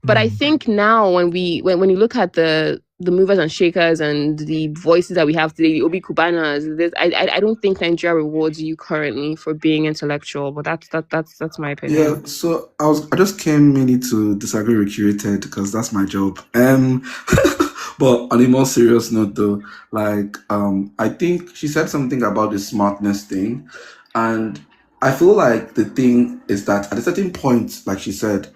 But I think now when you look at the movers and shakers and the voices that we have today, the Obi Kubanas, I don't think Nigeria rewards you currently for being intellectual. But that's my Yeah, opinion. so I just came mainly to disagree with curated because that's my job. But on a more serious note though, like I think she said something about the smartness thing, and I feel like the thing is that at a certain point, like she said,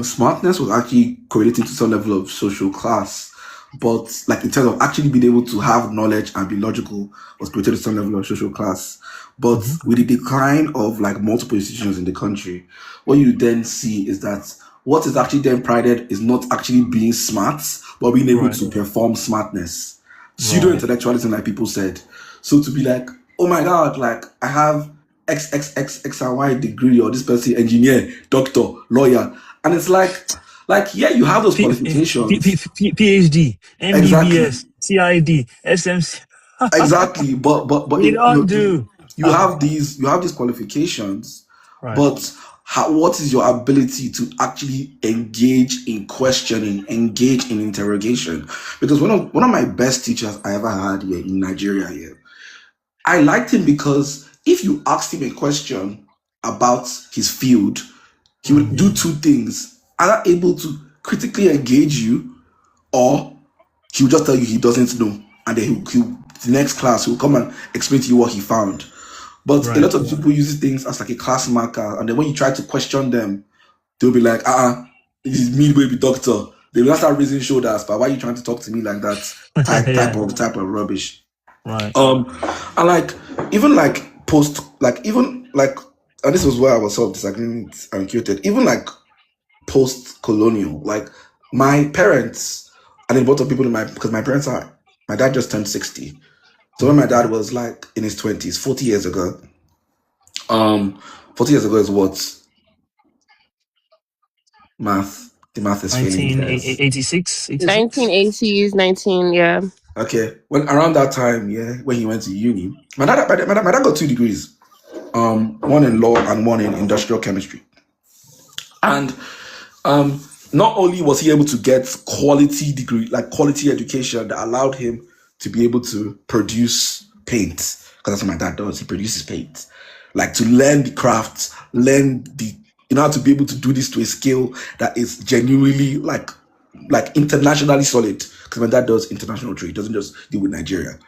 smartness was actually correlating to some level of social class, but like in terms of actually being able to have knowledge and be logical was created to some level of social class. But with the decline of like multiple institutions in the country, what you then see is that what is actually then prided is not actually being smart, but being able Right, to perform smartness. Pseudo right. intellectualism, like people said. So to be like, oh my god, like I have X and Y degree, or this person engineer, doctor, lawyer, and it's like yeah, you have those qualifications PhD, exactly, MBBS, CID, SMC. exactly, but We don't do. you have these qualifications, Right. but what is your ability to actually engage in questioning, engage in interrogation? Because one of my best teachers I ever had here in Nigeria here, I liked him because if you asked him a question about his field, he would do two things: either able to critically engage you, or he will just tell you he doesn't know, and then the next class he'll come and explain to you what he found. But a Right. lot of people use things as like a class marker, and then when you try to question them, they'll be like, it is me, baby doctor. They will start raising shoulders, but why are you trying to talk to me like that? Yeah. Type of rubbish. Right. And like even like post like even like and this was where I was sort of disagreeing and curated, even like post-colonial, like my parents, and then both of people in because my dad just turned 60. So when my dad was like in his 20s, 40 years ago, 40 years ago is what math, the math is failing me, guys. 1986, 86. 1980s, 19 yeah. Okay, when around that time, yeah, when he went to uni, my dad got 2 degrees, one in law and one in industrial chemistry. And not only was he able to get quality degree, like quality education that allowed him to be able to produce paint, because that's what my dad does. He produces paint, like to learn the craft, learn the how to be able to do this to a scale that is genuinely like internationally solid. Because my dad does international trade, doesn't just deal with Nigeria.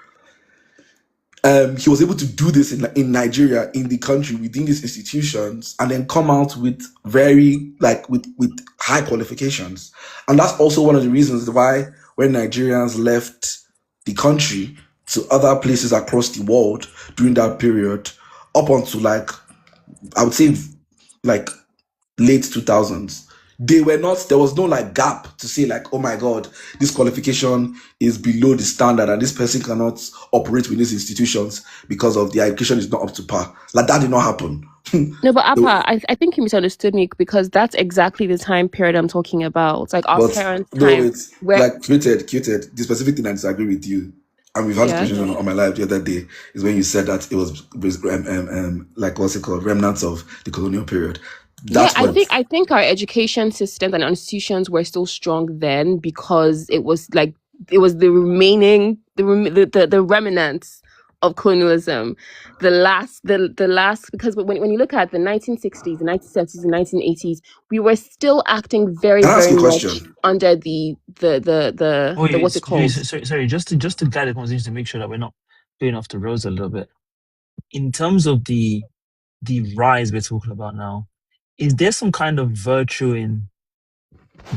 he was able to do this in Nigeria, in the country, within these institutions, and then come out with very with high qualifications. And that's also one of the reasons why when Nigerians left the country to other places across the world during that period, up until I would say like late 2000s, there was no gap to say oh my god, this qualification is below the standard and this person cannot operate with these institutions because of their education is not up to par. That did not happen. No, but Appa, I think you misunderstood me, because that's exactly the time period I'm talking about. It's like our But parents' no, time, it's where quoted. The specific thing I disagree with you, and we've had this yeah. conversation on my live the other day, is when you said that it was what's it called, remnants of the colonial period. Yeah, That's what. I think our education systems and institutions were still strong then, because it was the remaining the remnants of colonialism, the last because when you look at the 1960s, the 1970s, the 1980s, we were still acting very, Can I ask very you a much question? under the Oh, yeah, what's it called? sorry, just to guide the conversation to make sure that we're not going off the roads a little bit. In terms of the rise we're talking about now, is there some kind of virtue in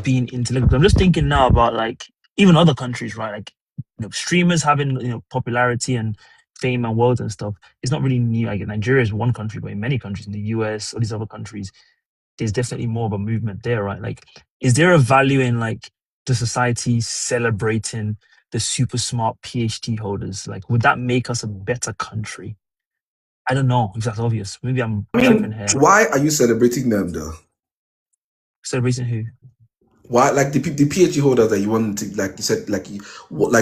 being intellectual? I'm just thinking now about even other countries, right? Streamers having popularity and fame and wealth and stuff. It's not really new. Like Nigeria is one country, but in many countries, in the US, all these other countries, there's definitely more of a movement there, right? Is there a value in the society celebrating the super smart PhD holders? Would that make us a better country? I don't know if that's obvious. Maybe I'm I tripping mean, here. why are you celebrating them though? Celebrating who? Why, the PhD holders that you want to, you said, what?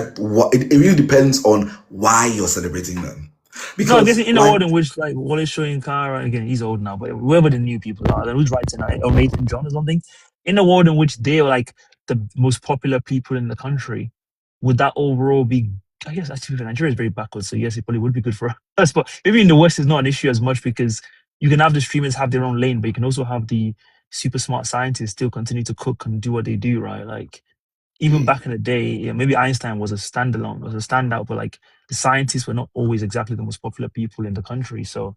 It really depends on why you're celebrating them, No, I'm guessing because in a world in which Wale Soyinka, again, he's old now, but whoever the new people are, who's writing or Nathan John or something, in a world in which they are the most popular people in the country, would that overall be? I guess actually Nigeria is very backwards, so yes, it probably would be good for us. But maybe in the West, it's not an issue as much, because you can have the streamers have their own lane, but you can also have the super smart scientists still continue to cook and do what they do, right? Even back in the day, yeah, maybe Einstein was a standout, but the scientists were not always exactly the most popular people in the country. So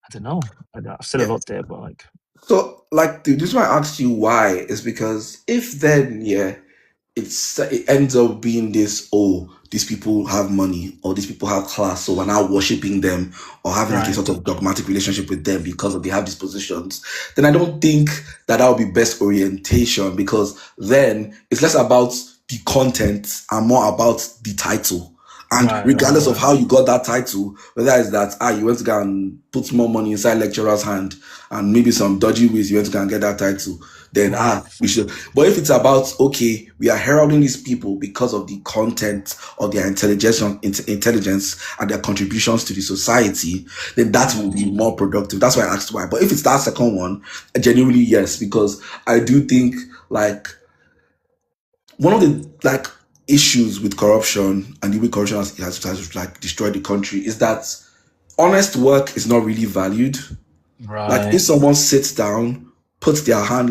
I don't know. I've said a yeah. lot there, but So the reason why I asked you why is because if then it ends up being this, oh, these people have money or these people have class, so we're now worshiping them or having a right, sort of dogmatic relationship with them because they have these positions, then I don't think that would be best orientation, because then it's less about the content and more about the title. And regardless of right. how you got that title, whether it's that you went to go and put more money inside lecturer's hand and maybe some dodgy ways you went to go and get that title, then Right. we should. But if it's about, okay, we are heralding these people because of the content of their intelligence and their contributions to the society, then that will be more productive. That's why I asked why. But if it's that second one, genuinely yes, because I do think one of the issues with corruption and the way corruption has destroyed the country is that honest work is not really valued. If someone sits down, puts their hand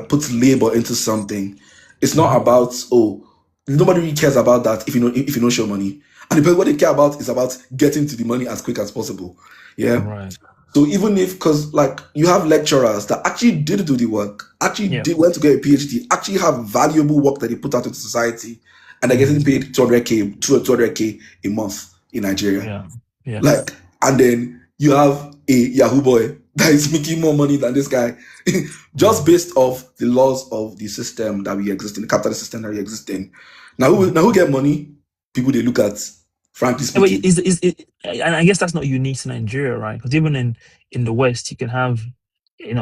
puts labor into something, it's not about, oh, nobody really cares about that if you don't show money. And what they care about is about getting to the money as quick as possible. Yeah. Right. So even if, because you have lecturers that actually did do the work, went to get a PhD, actually have valuable work that they put out into society, and they're getting paid 200K a month in Nigeria. Yeah. Yes. And then you have a Yahoo boy that is making more money than this guy, just based off the laws of the system that we exist in, the capitalist system that we exist in. Now who get money? People they look at, frankly But speaking. and I guess that's not unique to Nigeria, right? Because even in the West, you can have, a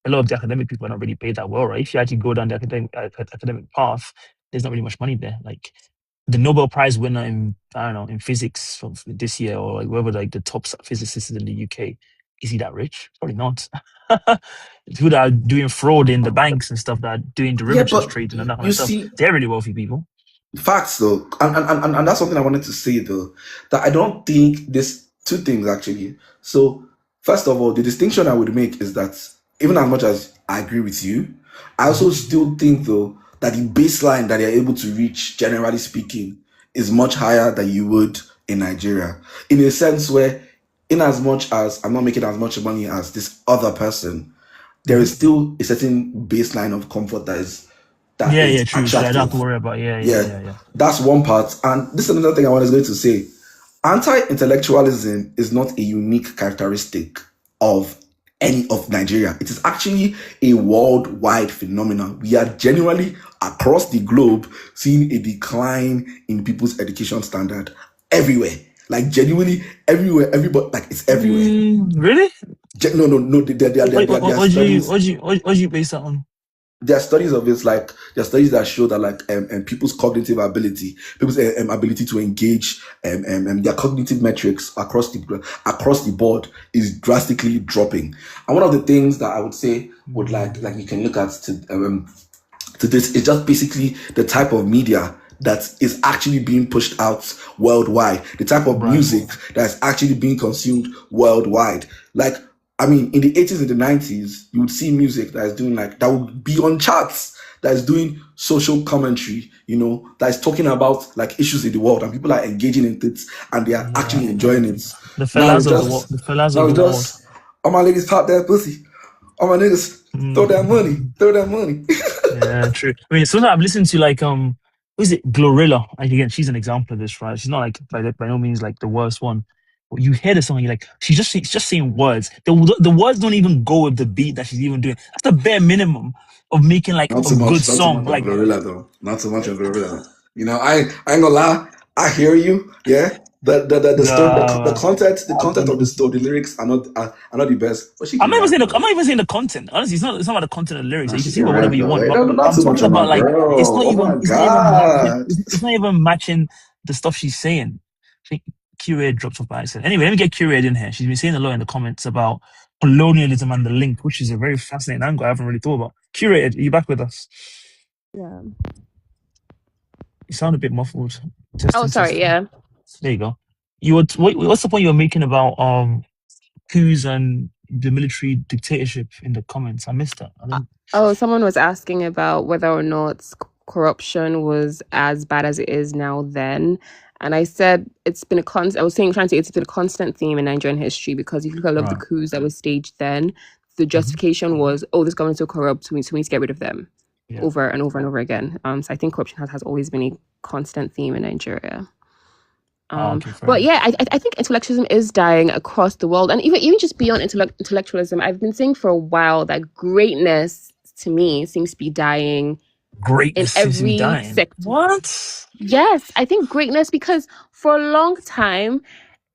lot of the academic people are not really paid that well, right? If you actually go down the academic path, there's not really much money there. The Nobel Prize winner in, I don't know, in physics from this year, or whoever the top physicist is in the UK, is he that rich? Probably not. People that are doing fraud in the banks and stuff, that are doing Yeah, derivatives but trading and that kind you of stuff, see, they're really wealthy people. facts though, and that's something I wanted to say though, that I don't think this two things actually. So first of all, the distinction I would make is that even as much as I agree with you, I also still think though that the baseline that they're able to reach, generally speaking, is much higher than you would in Nigeria, in a sense where, in as much as I'm not making as much money as this other person, there is still a certain baseline of comfort that Yeah, is true. I don't have attractive. to worry about. Yeah, Yeah. that's one part. And this is another thing I was going to say. Anti-intellectualism is not a unique characteristic of any of Nigeria. It is actually a worldwide phenomenon. We are generally across the globe seeing a decline in people's education standard everywhere. Like genuinely everywhere, everybody, like it's everywhere. Really? No. There are studies. What do you base that on? There are studies of this, like there are studies that show that like people's cognitive ability, people's ability to engage, their cognitive metrics across the board is drastically dropping. And one of the things that I would say would like you can look at to this is just basically the type of media that is actually being pushed out worldwide, the type of music that is actually being consumed worldwide. Like, I mean, in the 80s and the 90s, you would see music that is doing like, that would be on charts, that is doing social commentary, that is talking about like issues in the world, and people are engaging in it and they are actually enjoying it. The fellas of the world. The fellas of the world. All my ladies pop that pussy. All my niggas throw that money. Yeah, true. I mean, sometimes I've listened to like who is it, Glorilla? And again, she's an example of this, right? She's not like by no means like the worst one. But you hear the song, you're like, she's just saying words. The words don't even go with the beat that she's even doing. That's the bare minimum of making like Not a too much, good song. not Like, too much on Glorilla though. Not too much on Glorilla. I ain't gonna lie. I hear you. Yeah. The content of the story, the lyrics are not the best. But I'm not even saying the content. Honestly, it's not about the content of the lyrics. Nah, You can she say can whatever rap you though. want, Hey, but not I'm too much talking on my about like girl. Oh my god. it's not even matching the stuff she's saying. I think Curated dropped off by accident. Anyway, let me get Curated in here. She's been saying a lot in the comments about colonialism and the link, which is a very fascinating angle I haven't really thought about. Curated, are you back with us? Yeah. You sound a bit muffled. Oh, sorry. Yeah. There you go. What's the point you were making about coups and the military dictatorship in the comments? I missed that. Oh, someone was asking about whether or not corruption was as bad as it is now then. And I said it's been I was trying to say it's been a constant theme in Nigerian history, because if you look at a lot of the coups that were staged then, the justification was, oh, this government is so corrupt, so we need to get rid of them over and over and over again. So I think corruption has always been a constant theme in Nigeria. But yeah, I think intellectualism is dying across the world, and even just beyond intellectualism. I've been saying for a while that greatness, to me, seems to be dying. Greatness in every sector. What? Yes, I think greatness, because for a long time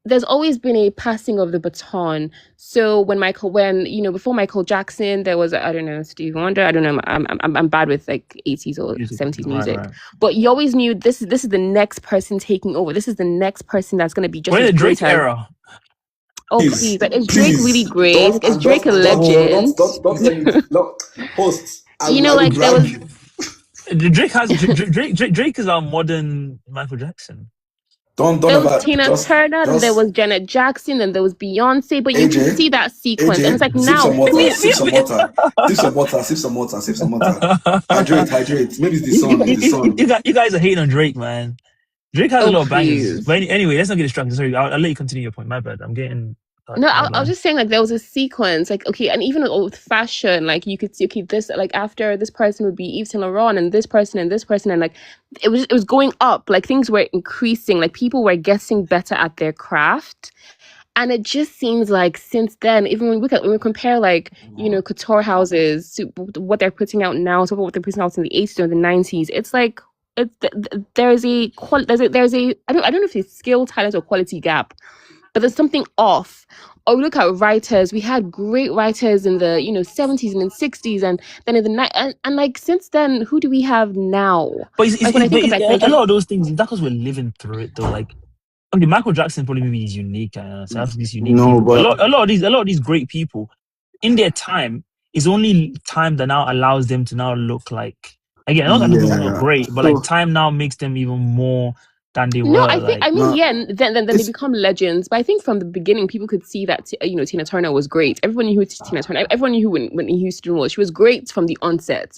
there's always been a passing of the baton. So before Michael Jackson, there was, I don't know, Stevie Wonder. I don't know. I'm bad with like 80s or 70s music. Right. But you always knew this is the next person taking over. This is the next person that's going to be just as Drake era. Oh, please. Like, is Drake really great? Is Drake a legend? Don't say it. No, hosts. Like there was... Drake is our modern Michael Jackson. There was Tina Turner, then there was Janet Jackson, then there was Beyonce, but you can see that sequence, and it's like now. Sip some water. Hydrate. Maybe it's the song. You guys are hating on Drake, man. Drake has a lot of bangers. But anyway, let's not get distracted. Sorry, I'll let you continue your point. My bad. I'm getting... No, I was just saying, like, there was a sequence, like, okay, and even with fashion, like, you could see, okay, this, like, after this person would be Yves Saint Laurent, and this person, and like, it was going up, like, things were increasing, like, people were getting better at their craft, and it just seems like since then, even when we compare, like, couture houses to what they're putting out now, to what they're putting out in the 80s or the 90s, it's like, there's a I don't know if it's skill, talent, or quality gap, but there's something off. Or we look at writers. We had great writers in the 70s and in 60s, and then in the night, and like since then, who do we have now? But a lot of those things, that's because we're living through it, though. Like, okay, Michael Jackson probably maybe is unique. So have these unique people. But a lot of these great people, in their time, is only time that now allows them to now look like, again, not that people are great, but like time now makes them even more than they No, were. I think, Like, I mean, No, yeah, then they it's become legends. But I think from the beginning, people could see that Tina Turner was great. Everyone knew who Tina Turner. Everyone knew who Whitney Houston was. She was great from the onset.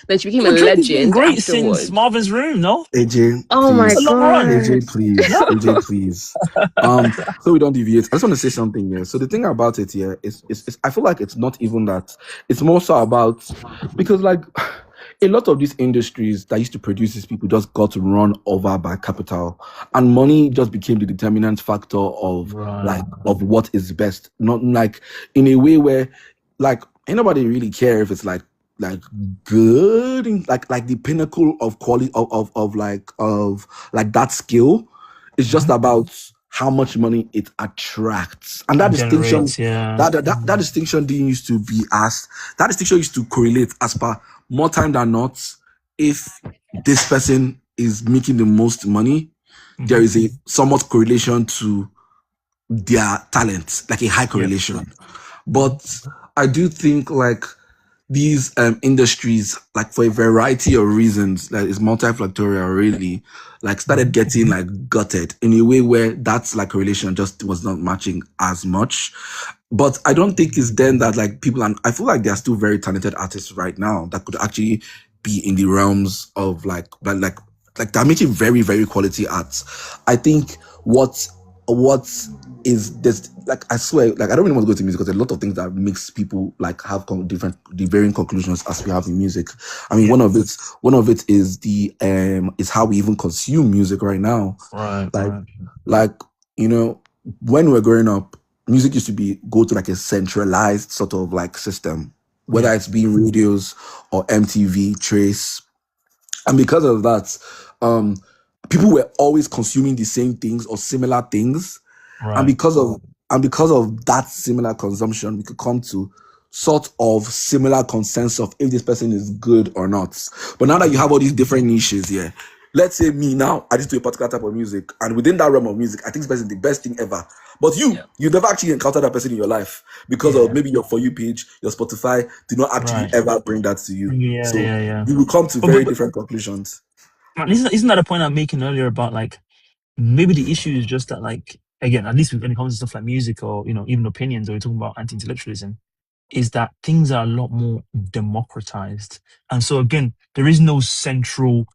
Then she became a but Drake has been legend great since afterwards. Marvin's Room, no? AJ, Oh my A please. long run. god! AJ, please. No? AJ, please. So we don't deviate. I just want to say something here. So the thing about it here is I feel like it's not even that. It's more so about because like a lot of these industries that used to produce these people just got run over by capital, and money just became the determinant factor of Right. of what is best. Not like in a way where like anybody really care if it's like good like the pinnacle of quality of like that skill. It's just about how much money it attracts, and that It distinction generates, yeah. that distinction didn't used to be as that distinction used to correlate as per more time than not. If this person is making the most money, there is a somewhat correlation to their talent, like a high correlation. But I do think like these industries, like for a variety of reasons, that is multifactorial, really, like started getting like gutted in a way where that's like correlation just was not matching as much. But I don't think it's then that like people, and I feel like there are still very talented artists right now that could actually be in the realms of like they're making very very quality arts. I think what is this, like I swear, like I don't really want to go to music because there's a lot of things that makes people like have the varying conclusions as we have in music. I mean, one of it is the is how we even consume music right now. Right. Like Right. like when we're growing up, music used to be go to like a centralized sort of like system, whether it's being radios or MTV, Trace, and because of that, people were always consuming the same things or similar things, and Right. because of that similar consumption, we could come to sort of similar consensus of if this person is good or not. But now that you have all these different niches here, let's say me now, I just do a particular type of music, and within that realm of music, I think this person is the best thing ever. But you never actually encountered that person in your life because of maybe your For You page, your Spotify did not actually Right. ever bring that to you. Yeah. So Yeah. you will come to But, very but different conclusions. man, isn't that a point I'm making earlier about like maybe the issue is just that like again, at least when it comes to stuff like music or even opinions, or we're talking about anti-intellectualism, is that things are a lot more democratized. And so again, there is no central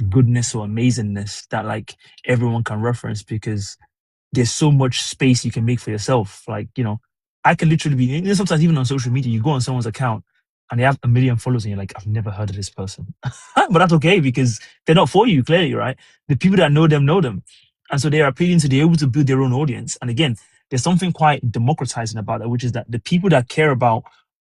goodness or amazingness that like everyone can reference because there's so much space you can make for yourself. Like, I can literally be, sometimes even on social media, you go on someone's account and they have a million followers and you're like, I've never heard of this person. But that's okay because they're not for you, clearly, right? The people that know them know them. And so they're appealing to, they're able to build their own audience. And again, there's something quite democratizing about that, which is that the people that care about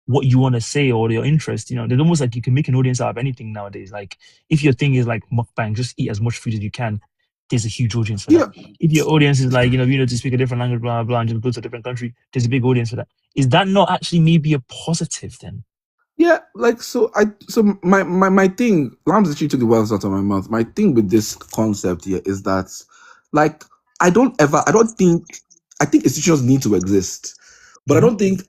what you want to say or your interest, they're almost like you can make an audience out of anything nowadays. Like if your thing is like mukbang, just eat as much food as you can, there's a huge audience for that. Yeah. If your audience is like, to speak a different language, blah, blah, blah, and just go to a different country, there's a big audience for that. Is that not actually maybe a positive then? Yeah, like my thing, Lambs actually took the words out of my mouth. My thing with this concept here is that like I think institutions need to exist. But I think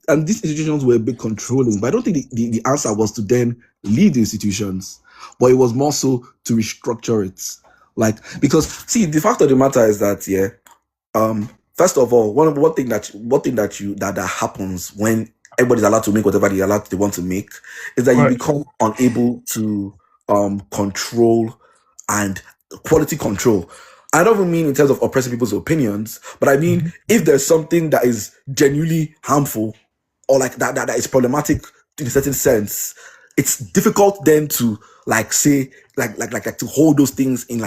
and these institutions were a bit controlling, but I don't think the answer was to then leave the institutions, but it was more so to restructure it. Like, because see, the fact of the matter is that, first of all, one thing that happens when everybody's allowed to make whatever they want to make is that you Right. become unable to control and quality control. I don't even mean in terms of oppressing people's opinions, but I mean if there's something that is genuinely harmful or like that is problematic in a certain sense, it's difficult then to like say like to hold those things in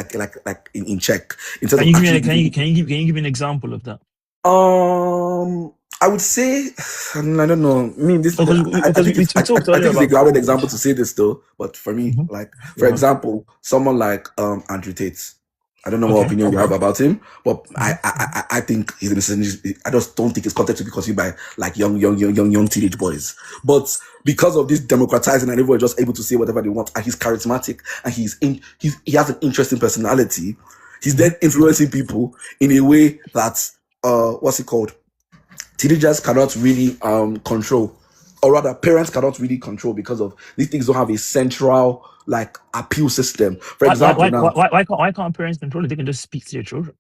in check in terms Can of you give me actually. can you give me an example of that? I would say, I don't know. I mean, this. Because I think we it's. talked I earlier think it's a about grounded example to say this though. But for me, like for yeah. example, someone like Andrew Tate. I don't know what Okay. opinion you have about him, but I think he's I just don't think his content should be consumed by like young teenage boys. But because of this democratizing and everyone just able to say whatever they want, and he's charismatic and he has an interesting personality, he's then influencing people in a way that what's it called? Teenagers cannot really control. or rather parents cannot really control because of these things don't have a central like appeal system. For example, now why can't parents control it? They can just speak to their children.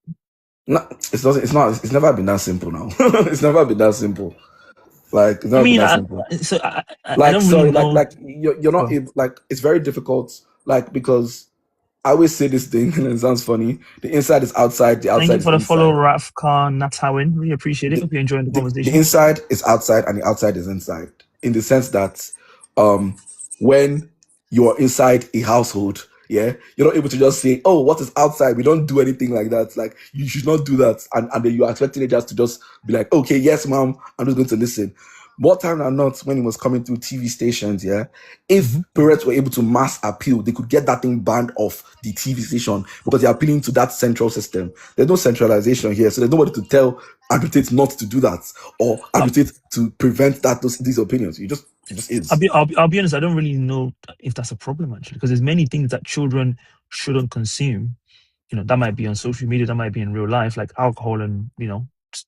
no, it's never been that simple now. It's never been that simple. Like it's I never been mean, that simple. I Like don't really sorry, know. you're not Well, able, like it's very difficult. Like because I always say this thing and it sounds funny. The inside is outside, the thank outside you is for the follow, inside. Rafka Natawin. Really appreciate it. The, Hope you're enjoying the the conversation. inside is outside and the outside is inside. In the sense that um when you're inside a household, yeah, you're not able to just say, oh, what is outside? We don't do anything like that. Like you should not do that. And then you are expecting it just to just be like, okay, yes, mom, I'm just going to listen. More time than not, when it was coming through TV stations, yeah, if Mhm. parents were able to mass appeal, they could get that thing banned off the TV station because they're appealing to that central system. There's no centralization here, so there's nobody to tell advocates not to do that or Uh, advocates to prevent these opinions. It just I'll is. be, I'll be, I'll be honest. I don't really know if that's a problem actually, because there's many things that children shouldn't consume. That might be on social media, that might be in real life, like alcohol and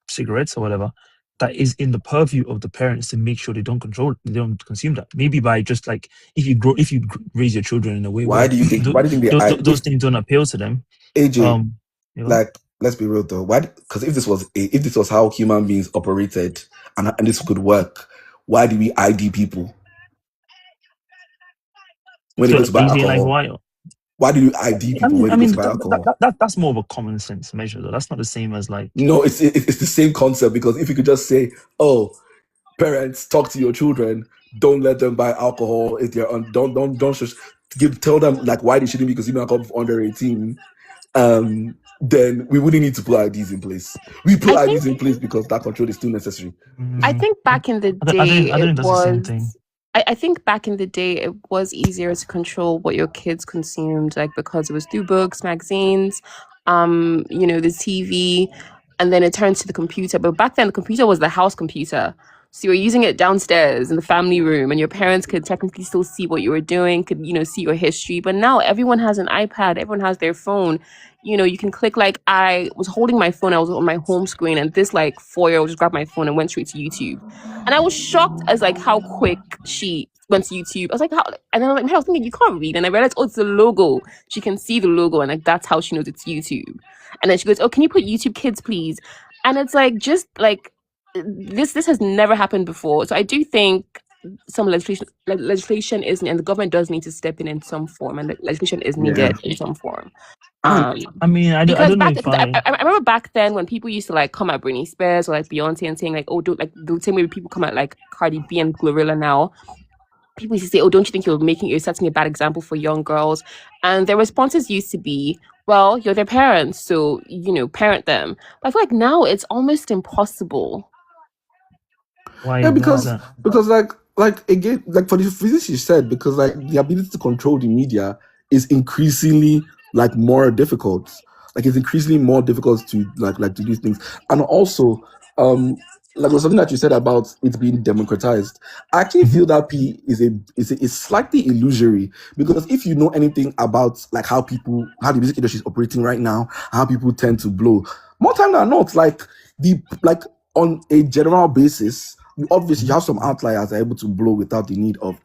cigarettes or whatever. That is in the purview of the parents to make sure they don't consume that. Maybe by just like if you raise your children in a way Why where do you think? Why do you think those things don't appeal to them. AJ? Um, you know, Like, let's be real though. Why? Because if this was how human beings operated and this could work, why do we ID people when they so go to are buy you saying like alcohol? why? Why do you ID I people mean, when I they go mean to buy alcohol? that's more of a common sense measure though. That's not the same as like No, it's the same concept because if you could just say, "Oh, parents, talk to your children. Don't let them buy alcohol if they're on. Don't just tell them like why they shouldn't be consuming alcohol if under 18." Then we wouldn't need to put IDs in place. We put I think IDs in place because that control is still necessary. I mm, think I, back in the I day don't it think that's the same thing. was I think back in the day it was easier to control what your kids consumed, like because it was through books, magazines, the TV, and then it turned to the computer. But back then the computer was the house computer. So you were using it downstairs in the family room and your parents could technically still see what you were doing, could, see your history. But now everyone has an iPad, everyone has their phone. You can click like I was holding my phone, I was on my home screen, and this like 4-year-old just grabbed my phone and went straight to YouTube. And I was shocked as like how quick she went to YouTube. I was like, how? And then I was thinking, you can't read. And I realized, oh, it's the logo. She can see the logo, and like that's how she knows it's YouTube. And then she goes, oh, can you put YouTube Kids, please? And it's like just like this has never happened before. So I do think some legislation is, and the government does need to step in some form, and legislation is Yeah, needed in some form. and I mean, I Because don't know if I. I remember back then when people used to like come at Britney Spears or like Beyonce and saying like, oh, don't like the same way people come at like Cardi B and Glorilla now. People used to say, oh, don't you think you're setting a bad example for young girls? And their responses used to be, well, you're their parents, so parent them. But I feel like now it's almost impossible. Why yeah, is that? because like again, like for the reasons you said, because like the ability to control the media is increasingly like more difficult. Like it's increasingly more difficult to like to do things, and also like was something that you said about it being democratized. I actually Mhm. feel that P is slightly illusory because if you know anything about like how the music industry is operating right now, how people tend to blow, more time than not, like on a general basis, you obviously Mhm. have some outliers that are able to blow without the need of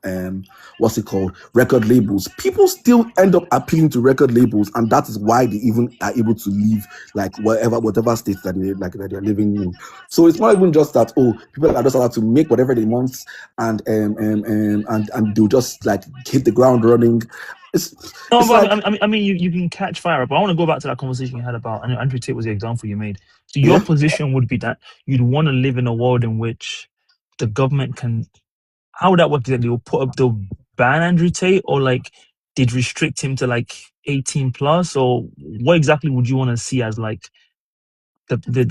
what's it called, record labels. People still end up appealing to record labels, and that is why they even are able to leave like whatever state that they're living in. So it's not even just that people are just allowed to make whatever they want and they'll just like hit the ground running. It's No, it's but like I mean, you can catch fire. But I want to go back to that conversation you had about, and Andrew Tate was the example you made. So your yeah. position would be that you'd want to live in a world in which the government can. How would that work? They'll ban Andrew Tate, or like they'd restrict him to like 18 plus, or what exactly would you want to see as like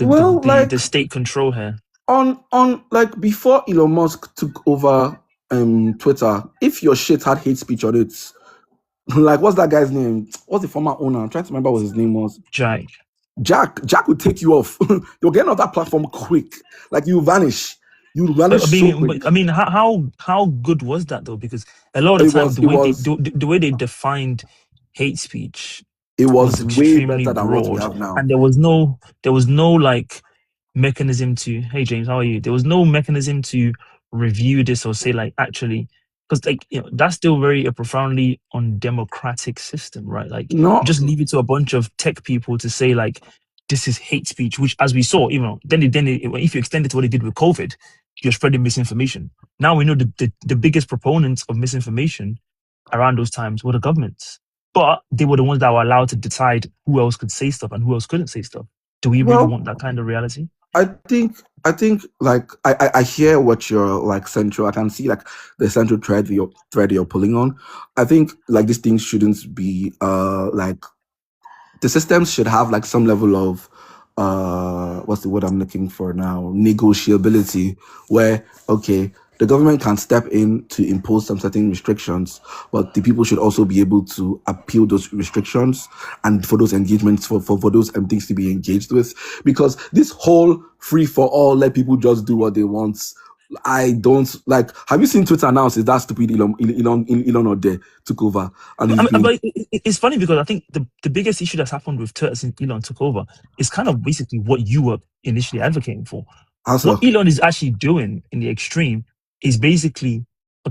Well, the state control here? on like before Elon Musk took over Twitter, if your shit had hate speech on it, like what's that guy's name? What's the former owner? I'm trying to remember what his name was. Jack. Jack would take you off. You'll get on that platform quick. Like you vanish. You vanish so quick. I mean, how good was that though? Because a lot of It the time, was it was the way they defined hate speech it was was way extremely better than what we broad, have now. and there was no like mechanism to. Hey James, how are you? There was no mechanism to review this or say like actually, because like that's still very a profoundly undemocratic system, right? Like you No, just leave it to a bunch of tech people to say like this is hate speech, which as we saw, if you extend it to what they did with COVID, you're spreading misinformation. Now we know the biggest proponents of misinformation around those times were the governments, but they were the ones that were allowed to decide who else could say stuff and who else couldn't say stuff. Do we really want well, that kind of reality? I think like I hear what you're like central. I can see like the central thread you're pulling on. I think like these things shouldn't be like the systems should have like some level of what's the word I'm looking for now, negotiability, where okay, the government can step in to impose some certain restrictions, but the people should also be able to appeal those restrictions and for those engagements, for those things to be engaged with. Because this whole free for all, let people just do what they want, I don't like. Have you seen Twitter announce that stupid Elon Ode took over and he's been But it's funny because I think the biggest issue that's happened with Twitter since Elon took over is kind of basically what you were initially advocating for. What also Elon is actually doing in the extreme is basically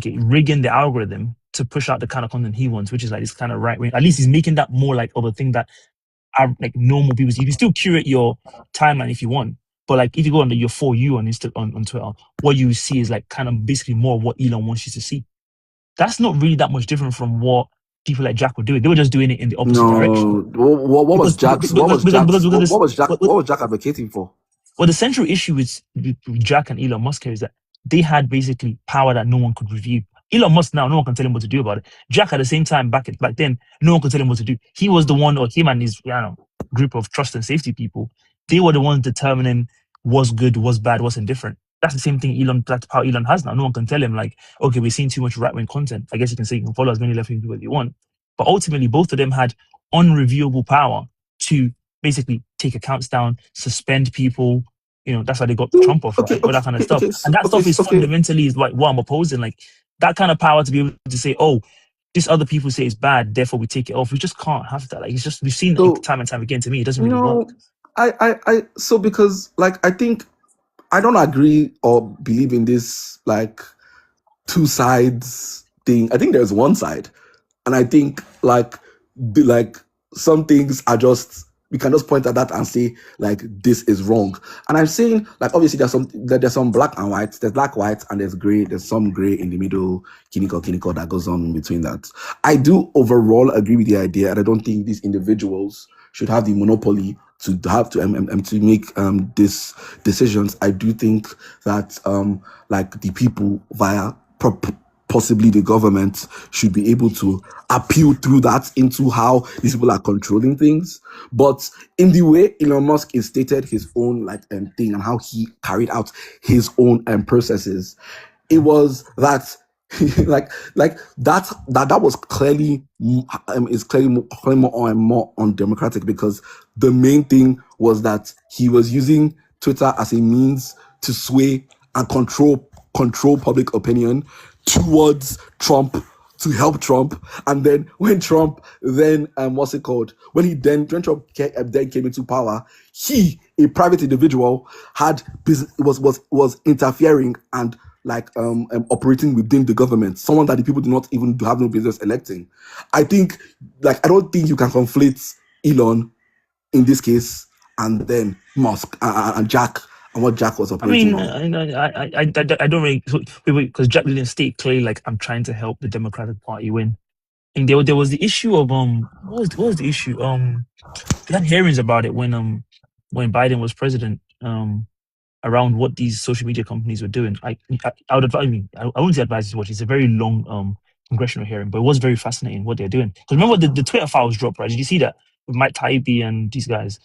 rigging the algorithm to push out the kind of content he wants, which is like this kind of right wing. At least he's making that more like of a thing that are like normal people. You can still curate your timeline if you want, but like if you go on your For You on on Twitter, what you see is like kind of basically more of what Elon wants you to see. That's not really that much different from what people like Jack were doing. They were just doing it in the opposite direction. no. What was Because Jack's? What was Jack advocating for? well, the central issue with Jack and Elon Musk here is that they had basically power that no one could review. Elon Musk now, no one can tell him what to do about it. Jack at the same time, back then, no one could tell him what to do. He was the one, or him and his group of trust and safety people, they were the ones determining what's good, what's bad, what's indifferent. That's the same thing that's the power Elon has now. No one can tell him like, okay, we're seeing too much right-wing content. I guess you can say you can follow as many left-wing people as you want. But ultimately, both of them had unreviewable power to basically take accounts down, suspend people. That's why they got Trump off, right? All that kind of stuff. And that stuff is fundamentally is like what I'm opposing. Like that kind of power to be able to say, oh, this other people say it's bad, therefore we take it off. We just can't have that. Like it's just we've seen it time and time again. To me, it doesn't really work. So because like I think I don't agree or believe in this like two sides thing. I think there's one side, and I think like some things are just we can just point at that and say like this is wrong. And I'm saying like obviously there's some black and white, there's black, white, and there's gray. There's some gray in the middle, kiniko that goes on in between that. I do overall agree with the idea, and I don't think these individuals should have the monopoly to have to make these decisions. I do think that like the people via possibly the government should be able to appeal through that into how these people are controlling things. But in the way Elon Musk stated his own like thing and how he carried out his own processes, it was that like that was clearly clearly more undemocratic, because the main thing was that he was using Twitter as a means to sway and control public opinion towards Trump, to help Trump. And then when Trump then when Trump then came into power, he, a private individual, was interfering and like operating within the government, someone that the people do not even have no business electing. I don't think you can conflate Elon in this case and then Musk and Jack and what Jack was operating on. I don't really because Jack didn't state clearly like I'm trying to help the Democratic Party win. And there was the issue of what was the issue? They had hearings about it when Biden was president around what these social media companies were doing. I would advise I wouldn't say advise you to watch. It's a very long congressional hearing, but it was very fascinating what they're doing. Because remember the Twitter files dropped, right? Did you see that with Mike Taibbi and these guys?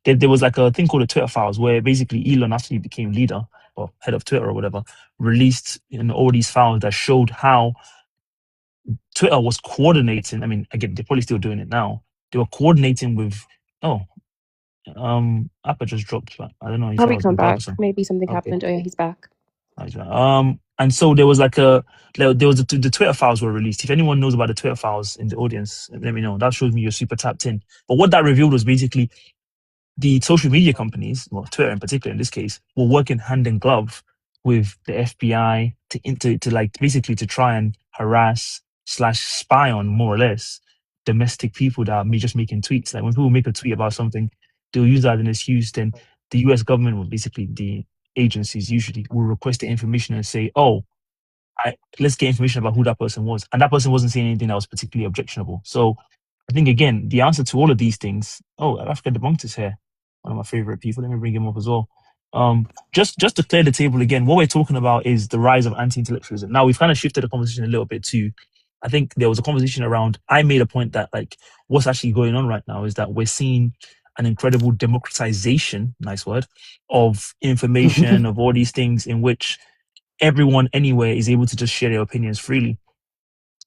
There was like a thing called the Twitter files where basically Elon, after he became leader or head of Twitter or whatever, released all these files that showed how Twitter was coordinating. I mean, again, they're probably still doing it now. They were coordinating with Appa just dropped, but I don't know. Probably come back. Maybe something happened. Oh yeah, he's back. And so there was like there was the Twitter files were released. If anyone knows about the Twitter files in the audience, let me know. That shows me you're super tapped in. But what that revealed was basically the social media companies, well, Twitter in particular in this case, were working hand in glove with the FBI, to like basically to try and harass slash spy on, more or less, domestic people that are just making tweets. Like when people make a tweet about something, they'll use that as an excuse. Then the U.S. government will basically, the agencies usually will request the information and say, "Oh, let's get information about who that person was," and that person wasn't saying anything that was particularly objectionable. So I think again, the answer to all of these things. Oh, Africa Debunked is here, one of my favorite people. Let me bring him up as well. Just to clear the table again, what we're talking about is the rise of anti-intellectualism. Now we've kind of shifted the conversation a little bit to, I think there was a conversation around, I made a point that like what's actually going on right now is that we're seeing an incredible democratization, nice word, of information, of all these things in which everyone anywhere is able to just share their opinions freely.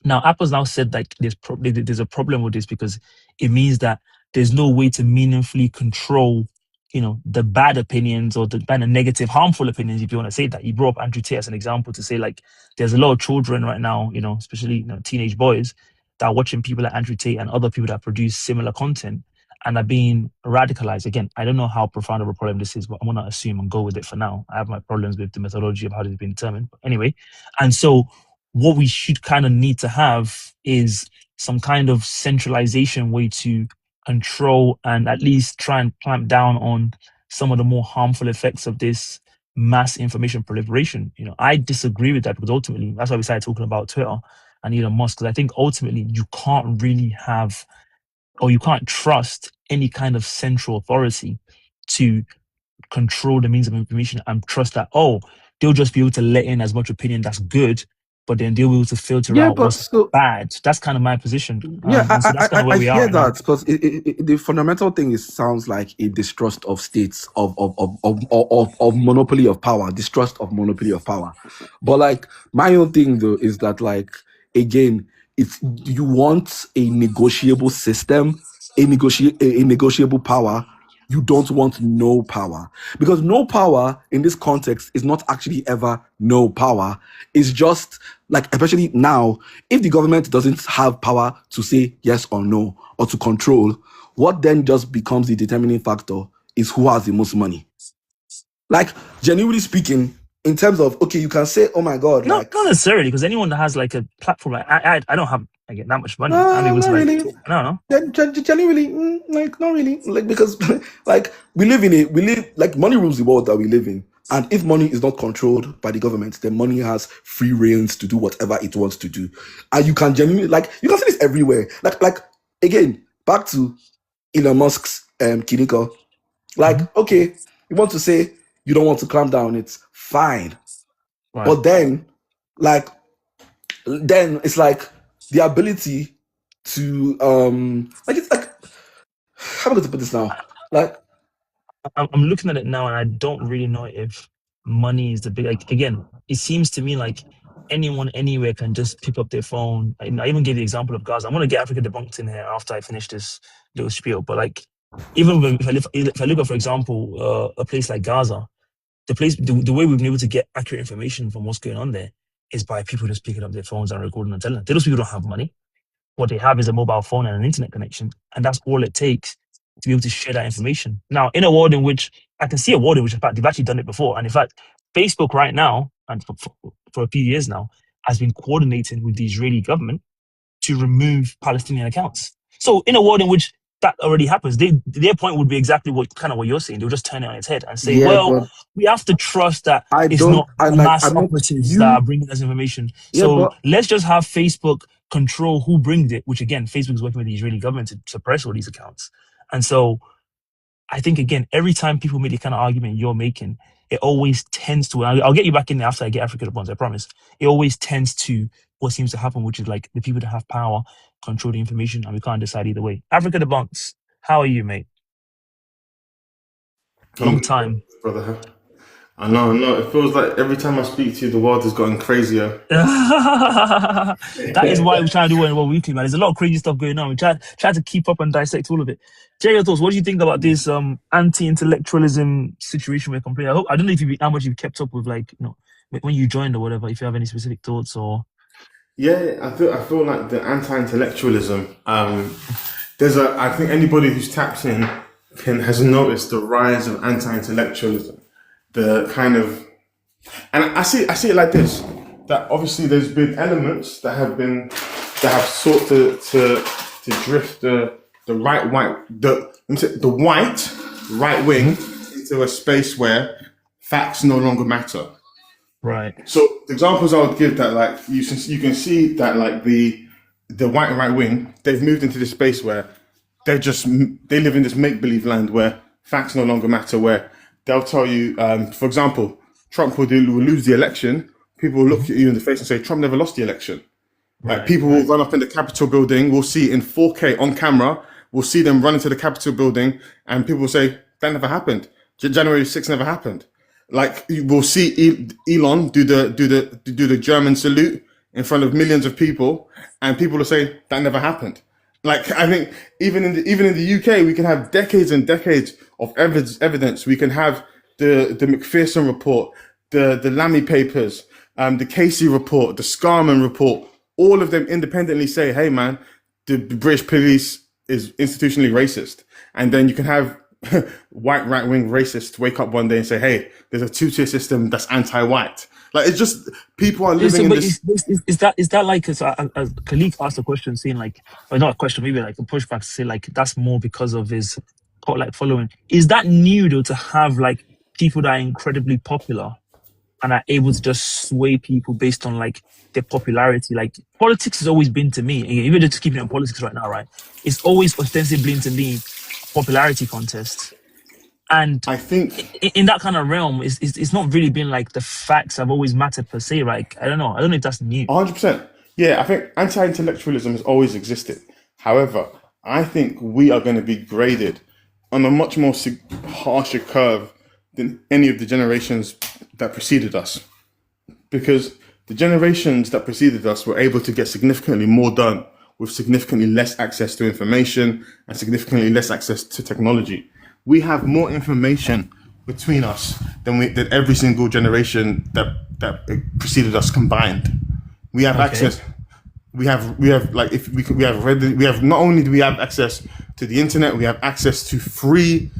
Now, Apple's now said that there's a problem with this because it means that there's no way to meaningfully control, the bad opinions or the kind of negative, harmful opinions, if you want to say that. You brought up Andrew Tate as an example to say like there's a lot of children right now, especially teenage boys that are watching people like Andrew Tate and other people that produce similar content and are being radicalized. Again, I don't know how profound of a problem this is, but I'm gonna assume and go with it for now. I have my problems with the methodology of how this has been determined. But anyway, and so what we should kind of need to have is some kind of centralization way to control and at least try and clamp down on some of the more harmful effects of this mass information proliferation. I disagree with that because ultimately that's why we started talking about Twitter and Elon Musk, because I think ultimately you can't really have, or you can't trust any kind of central authority to control the means of information and trust that, they'll just be able to let in as much opinion that's good, but then they'll be able to filter Yeah, out but what's so bad. That's kind of my position. yeah, And so that's kind of where I we are hear right now. that because the fundamental thing is sounds like a distrust of states of monopoly of power, distrust of monopoly of power. But like my own thing though is that like again, if you want a negotiable system, a negotiable power, you don't want no power because no power in this context is not actually ever no power. It's just like, especially now, if the government doesn't have power to say yes or no or to control, what then just becomes the determining factor is who has the most money. Like, genuinely speaking, in terms of, okay, you can say, oh my God, Not like, necessarily, because anyone that has like a platform, like I don't have that much money. I'm able to not like really. talk. I don't know. Genuinely, like, not really. Like, because, like, like, money rules the world that we live in. And if money is not controlled by the government, then money has free reins to do whatever it wants to do. And you can genuinely, like, you can see this everywhere. Like, again, back to Elon Musk's Kiniko. Mhm. Like, okay, you want to say you don't want to clamp down, it's fine. Right. But then, like, then it's like the ability to like it's like how am I going to put this now? Like I'm looking at it now, and I don't really know if money is the big. Like again, it seems to me like anyone anywhere can just pick up their phone. I even gave the example of Gaza. I'm gonna get Africa Debunked in here after I finish this little spiel. But like, even if I look at, for example, a place like Gaza, the way we've been able to get accurate information from what's going on there is by people just picking up their phones and recording and telling them. Those people don't have money. What they have is a mobile phone and an internet connection, and that's all it takes to be able to share that information. Now, in a world in which I can see a world in which, in fact, they've actually done it before, and in fact, Facebook right now, and for a few years now, has been coordinating with the Israeli government to remove Palestinian accounts. So, in a world in which that already happens, their point would be exactly what you're saying. They'll just turn it on its head and say, yeah, "Well, but we have to trust that I it's don't not I like mass I'm not operatives that are you bringing us information. yeah, So but let's just have Facebook control who brings it." Which again, Facebook is working with the Israeli government to suppress all these accounts. And so I think again, every time people make the kind of argument you're making, it always tends to. I'll get you back in there after I get Africa Bonds, I promise. It always tends to what seems to happen, which is like the people that have power control the information, and we can't decide either way. Africa the Bonds, how are you, mate? I'm Long good, time. brother. I know. It feels like every time I speak to you, the world is getting crazier. That is why we're trying to do it in one weekly, man. There's a lot of crazy stuff going on. We try to keep up and dissect all of it. Jay, your thoughts. What do you think about this anti-intellectualism situation we're complaining? I don't know if how much you've kept up with, like, when you joined or whatever. If you have any specific thoughts or Yeah, I feel like the anti-intellectualism. I think anybody who's tapped in has noticed the rise of anti-intellectualism. The kind of, and I see it like this. that obviously there's been elements that have sought to drift the white right wing into a space where facts no longer matter. Right. So the examples I would give that like you can see that like the white right wing, they've moved into this space where they live in this make believe land where facts no longer matter, where they'll tell you, for example, Trump will lose the election. People will look at you in the face and say Trump never lost the election. Like people will run up in the Capitol building. We'll see in 4K on camera. We'll see them run into the Capitol building, and people will say that never happened. January 6th never happened. Like we'll see Elon do the German salute in front of millions of people, and people will say that never happened. Like I think even in the UK, we can have decades and decades of evidence. We can have the McPherson report, the Lammy papers, the Casey report, the Scarman report. All of them independently say, "Hey, man, the British police is institutionally racist," and then you can have white right-wing racists wake up one day and say, "Hey, there's a two-tier system that's anti-white." Like it's just people are living in this. Is that like a colleague asked a question saying like, or not a question, maybe like a pushback to say like that's more because of his like following. Is that new though to have like people that are incredibly popular and are able to just sway people based on like their popularity? Like politics has always been to me, even just keeping on politics right now, right? It's always ostensibly to me popularity contest. And I think in that kind of realm, it's not really been like the facts have always mattered per se, right? I don't know if that's new. 100%. Yeah, I think anti-intellectualism has always existed. However, I think we are going to be graded on a much more harsher curve than any of the generations that preceded us. Because the generations that preceded us were able to get significantly more done with significantly less access to information and significantly less access to technology. We have more information between us than every single generation that preceded us combined. We have access. We have like if we have not only do we have access to the internet, we have access to free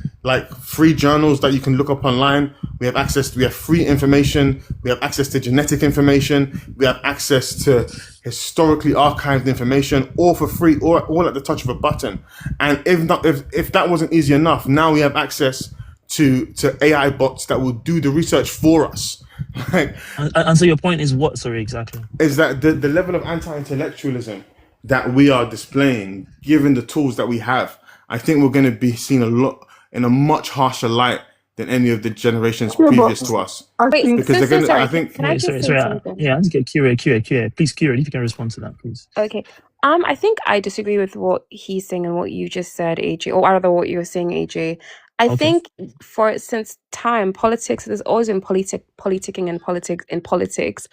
journals that you can look up online. We have free information. We have access to genetic information. We have access to historically archived information, all for free, or all at the touch of a button. And if that wasn't easy enough, now we have access to AI bots that will do the research for us. And so your point is what? Sorry, exactly. Is that the level of anti-intellectualism that we are displaying, given the tools that we have, I think we're going to be seen in a much harsher light than any of the generations previous to us. Wait, Because they're going to, I think. Can I just say something? Yeah, let's get Kyria. Please, Kyria, if you can respond to that, please. Okay. I think I disagree with what he's saying and what you just said, AJ, or rather what you were saying, AJ. I think since time, politics, there's always been politicking and politics.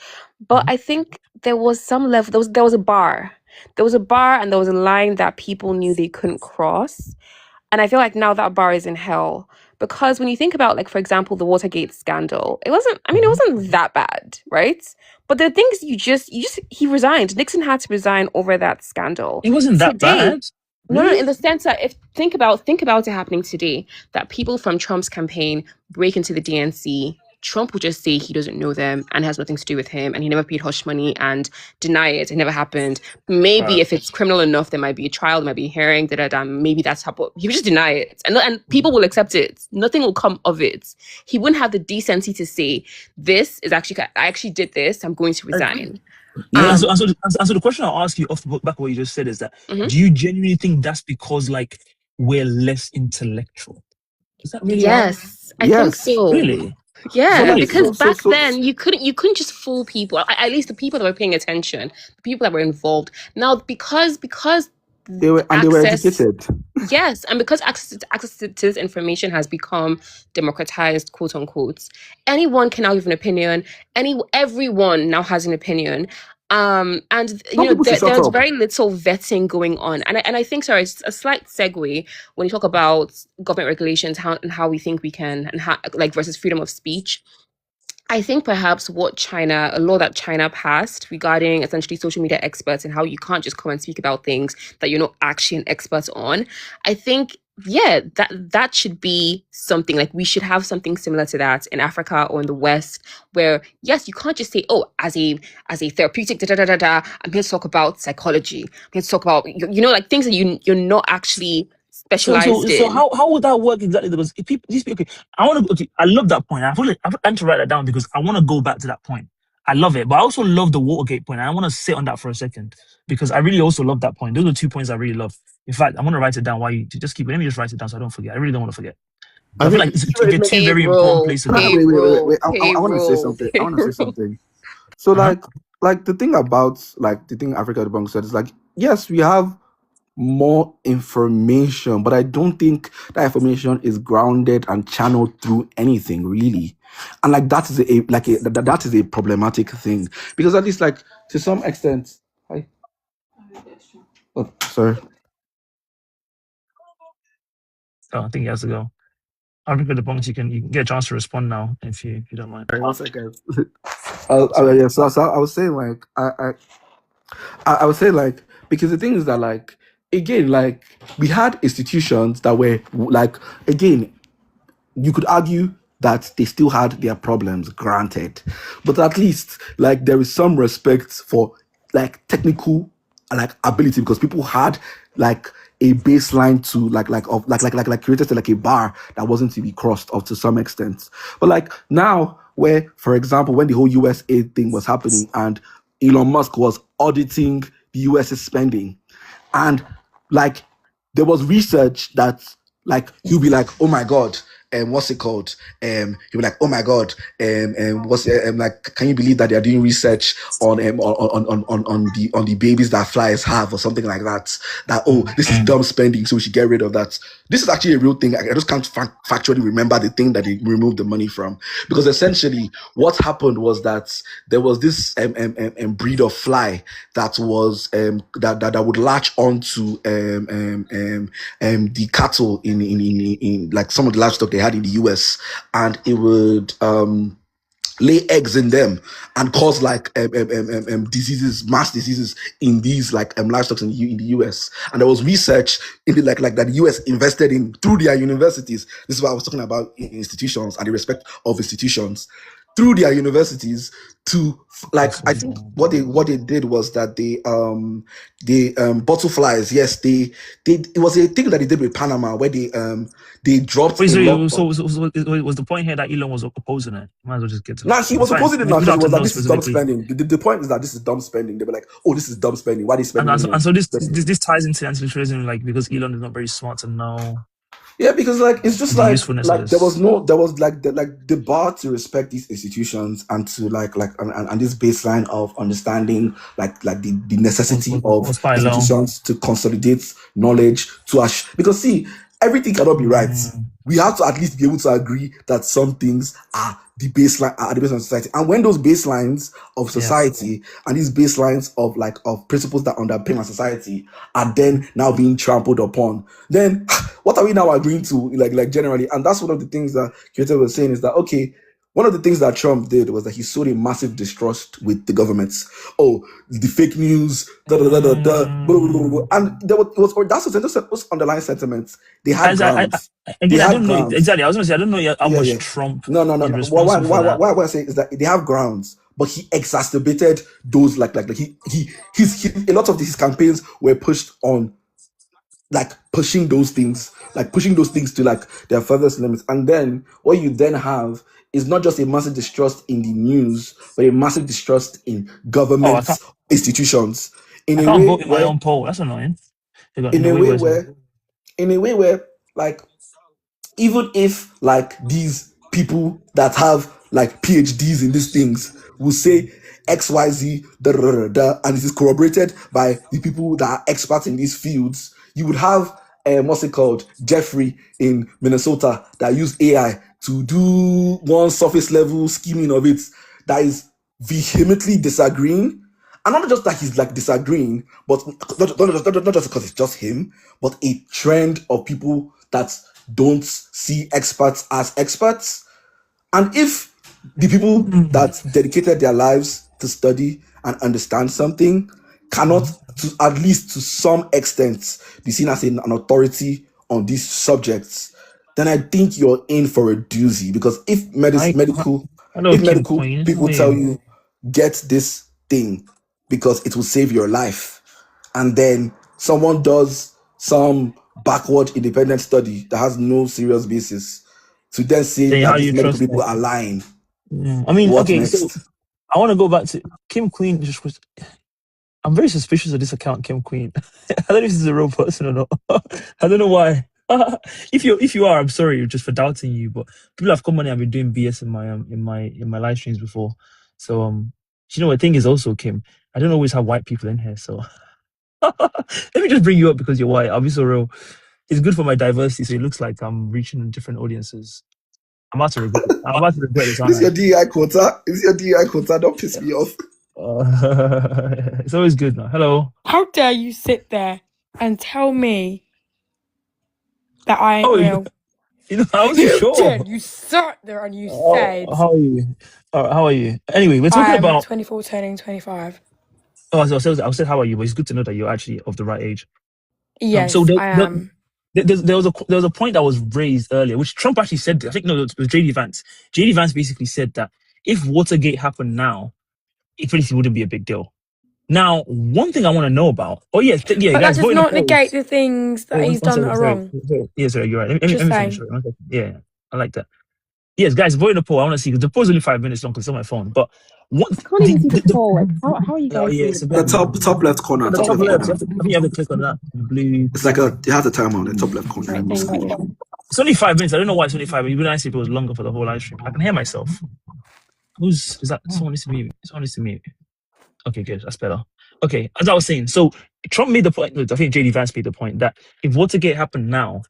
But I think there was some level, there was a bar. There was a bar and there was a line that people knew they couldn't cross. And I feel like now that bar is in hell. Because when you think about, like, for example, the Watergate scandal, it wasn't that bad, right? But the things he resigned. Nixon had to resign over that scandal. It wasn't that bad. No, in the sense that think about it happening today, that people from Trump's campaign break into the DNC, Trump will just say he doesn't know them and has nothing to do with him, and he never paid hush money and deny it. It never happened. Maybe if it's criminal enough, there might be a trial, there might be a hearing, maybe that's how, but he would just deny it. And people will accept it. Nothing will come of it. He wouldn't have the decency to say, I actually did this, I'm going to resign. Yeah, so the question I'll ask you off the back of what you just said is that, do you genuinely think that's because like we're less intellectual? Is that really? Yes, I think so. Really? Yeah, because back then you couldn't just fool people. At least the people that were paying attention, the people that were involved. Now because they were educated. Yes, and because access to this information has become democratized, quote unquote, anyone can now give an opinion. Everyone now has an opinion. And there's very little vetting going on. And I think, sorry, it's a slight segue when you talk about government regulations, how we think we can, and how, like, versus freedom of speech. I think perhaps a law that China passed regarding essentially social media experts and how you can't just come and speak about things that you're not actually an expert on. I think yeah, that should be something. Like, we should have something similar to that in Africa or in the West, where yes, you can't just say, oh, as a therapeutic I'm going to talk about psychology, I'm going to talk about like things that you're not actually specialized So in. how would that work exactly? Because if people, these people, okay, I love that point. I to write that down because I want to go back to that point. I love it, but I also love the Watergate point. And I want to sit on that for a second because I really also love that point. Those are 2 points I really love. In fact, I want to write it down. Why you just keep it? Let me just write it down so I don't forget. I really don't want to forget. I I feel like think they're two very important Payroll, places to go. Wait. I want to say payroll, something. I want to say payroll. something. So Uh-huh. like the thing about like the thing Africa the Bank said is like, yes, we have more information, but I don't think that information is grounded and channeled through anything really. And like that is that is a problematic thing. Because at least like to some extent, oh sorry. Oh, I think he has to go. Africa the Bunks, you can get a chance to respond now if you don't mind. Sorry, 1 second. Sorry. Yeah, so I was saying like I would say like because the thing is that like again like we had institutions that were like again you could argue that they still had their problems, granted, but at least like there is some respect for like technical like ability because people had like a baseline to like created to like a bar that wasn't to be crossed up to some extent. But like now, where for example, when the whole USA thing was happening and Elon Musk was auditing the US's spending, and like there was research that like he'll be like, oh my god, what's it called? He'll be like, oh my god, what's like, can you believe that they're doing research on on the babies that flies have or something like that? That oh, this is dumb spending, so we should get rid of that. This is actually a real thing. I just can't factually remember the thing that they removed the money from because essentially what happened was that there was this breed of fly that was that would latch onto the cattle in like some of the livestock they had in the US, and it would lay eggs in them and cause like diseases, mass diseases in these like livestock in the US. And there was research in the like that the US invested in through their universities. This is what I was talking about in institutions and the respect of institutions through their universities to like I think what they did was that they bottle flies, yes, they it was a thing that they did with Panama where they dropped Wait, a lot of, was the point here that Elon was opposing it? Might as well just get to now that. he It's was fine. opposing it We now don't because have it to was like know this is dumb specifically. spending. The point is that this is dumb spending. They were like, oh, this is dumb spending. Why are they spending money And on this ties into anti-intellectualism, like because Elon is not very smart to know yeah, because like it's just the usefulness of like there was this. no there was like the bar to respect these institutions and to and this baseline of understanding like the necessity of Was quite low. institutions to consolidate knowledge to because see everything cannot be right. We have to at least be able to agree that some things are the baseline of society, and when those baselines of society and these baselines of like of principles that underpin our society are then now being trampled upon, then what are we now agreeing to like generally? And that's one of the things that Kyoto was saying is that okay, one of the things that Trump did was that he sowed a massive distrust with the governments. Oh, the fake news, and there was that's underlying sentiments. They had grounds. They Again, I had don't know grounds. exactly. I was gonna say I don't know how Yeah, much yeah. Trump No. is Why responsible for that. I say is that they have grounds, but he exacerbated those like a lot of his campaigns were pushed on like pushing those things to like their furthest limits. And then what you then have is not just a massive distrust in the news, but a massive distrust in Oh, governments, institutions, in I a can't way vote in my where, own poll. That's annoying. in In a a way way where where, in a way where, like, even if like these people that have like PhDs in these things will say XYZ and it is corroborated by the people that are experts in these fields, you would have what's it called? Jeffrey in Minnesota that used AI to do one surface level scheming of it that is vehemently disagreeing. And not just that he's like disagreeing, but not just because it's just him, but a trend of people that don't see experts as experts. And if the people that dedicated their lives to study and understand something cannot, to at least to some extent, be seen as an authority on these subjects, then I think you're in for a doozy. Because if Hi, hello, Kim medical Queen. How people are tell you? you get this thing because it will save your life, and then someone does some backward independent study that has no serious basis to then say Then that how do these you medical trust people them? are lying, I mean, what okay, so next? I want to go back to Kim Queen. I'm very suspicious of this account, Kim Queen. I don't know if this is a real person or not. I don't know why. If you are, I'm sorry just for doubting you. But people have come on and I've been doing BS in my live streams before. So you know what thing is also Kim. I don't always have white people in here, so let me just bring you up because you're white. I'll be so real. It's good for my diversity, so it looks like I'm reaching different audiences. I'm about to regret it. I'm about to regret this, aren't This is your I? DEI quota. This is your DEI quota. Don't piss me off. It's always good now. Hello. How dare you sit there and tell me that I ain't Oh, real? I wasn't You sure. did. You sat there and you Oh, said, how are you? How are you? Anyway, we're talking I'm about. 24 turning 25. Oh, I said how are you, but it's good to know that you're actually of the right age. So Yes, I am. there was a point that was raised earlier, which Trump actually said. I think no, it was JD Vance. JD Vance basically said that if Watergate happened now, it really wouldn't be a big deal. Now, one thing I want to know about. Oh yes, yeah, But that guys, does vote in the not negate polls. the things that Wait, he's one done that second, are sorry. wrong. Yeah, sorry, you're right. Let Just me finish. saying. Sorry, 1 second. Yeah, I like that. Yes, guys, vote in the poll. I want to see because the poll's only 5 minutes long because it's on my phone. But what I can't even see the poll. Like, how are you oh guys yeah, seeing it's the a The bit poll? top left corner, at the top top left left. corner. I think you have to click on that blue It's like thing. it has a timer on the top left corner. Right, You must thank click. you. It's only 5 minutes. I don't know why it's only 5 minutes. It'd be nice if it was longer for the whole live stream. I can hear myself. Is that? Someone needs to mute. Someone needs to mute. Okay, good. That's better. Okay, as I was saying, so Trump made the point. I think JD Vance made the point that if Watergate happened now,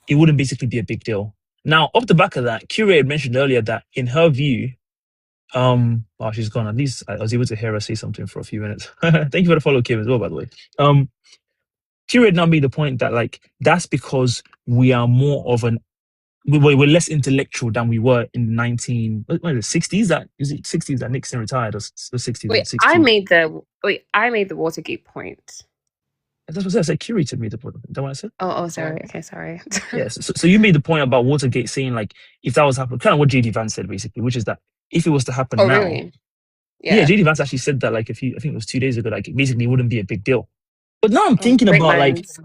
it wouldn't basically be a big deal. Now, off the back of that, Curie had mentioned earlier that in her view, well, she's gone. At least I was able to hear her say something for a few minutes. Thank you for the follow, Kim, as well, by the way. Curie had now made the point that like that's because we are more of an we're less intellectual than we were in the 60s. That is it 60s that Nixon retired, or the 60s or Wait, 60s. I made the Watergate point. That's what I said. Curie to me the point. Is that what I said? Sorry. Okay, sorry. Yes. So you made the point about Watergate saying like if that was happening, kind of what JD Vance said basically, which is that if it was to happen Oh, now, really? yeah, Yeah. JD Vance actually said that like I think it was 2 days ago, like it basically wouldn't be a big deal. But now I'm thinking Great about like, minds.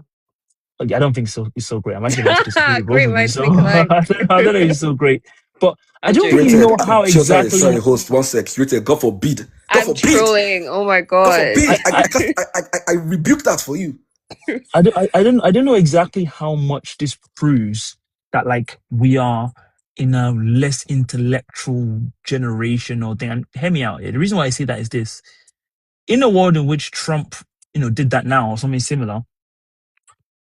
I don't think so. It's so great. I'm actually about to disagree with both Great of you. minds So think alike. I don't know if it's so great, but I I'm don't really joking. know Rated. how Sorry, exactly. host. 1 sec. Rated. God forbid. God I'm forbid. trolling. Oh my God god. forbid. I, I rebuke that for you. I don't know exactly how much this proves that like we are in a less intellectual generation or thing. And hear me out here. The reason why I say that is this: in a world in which Trump, did that now or something similar,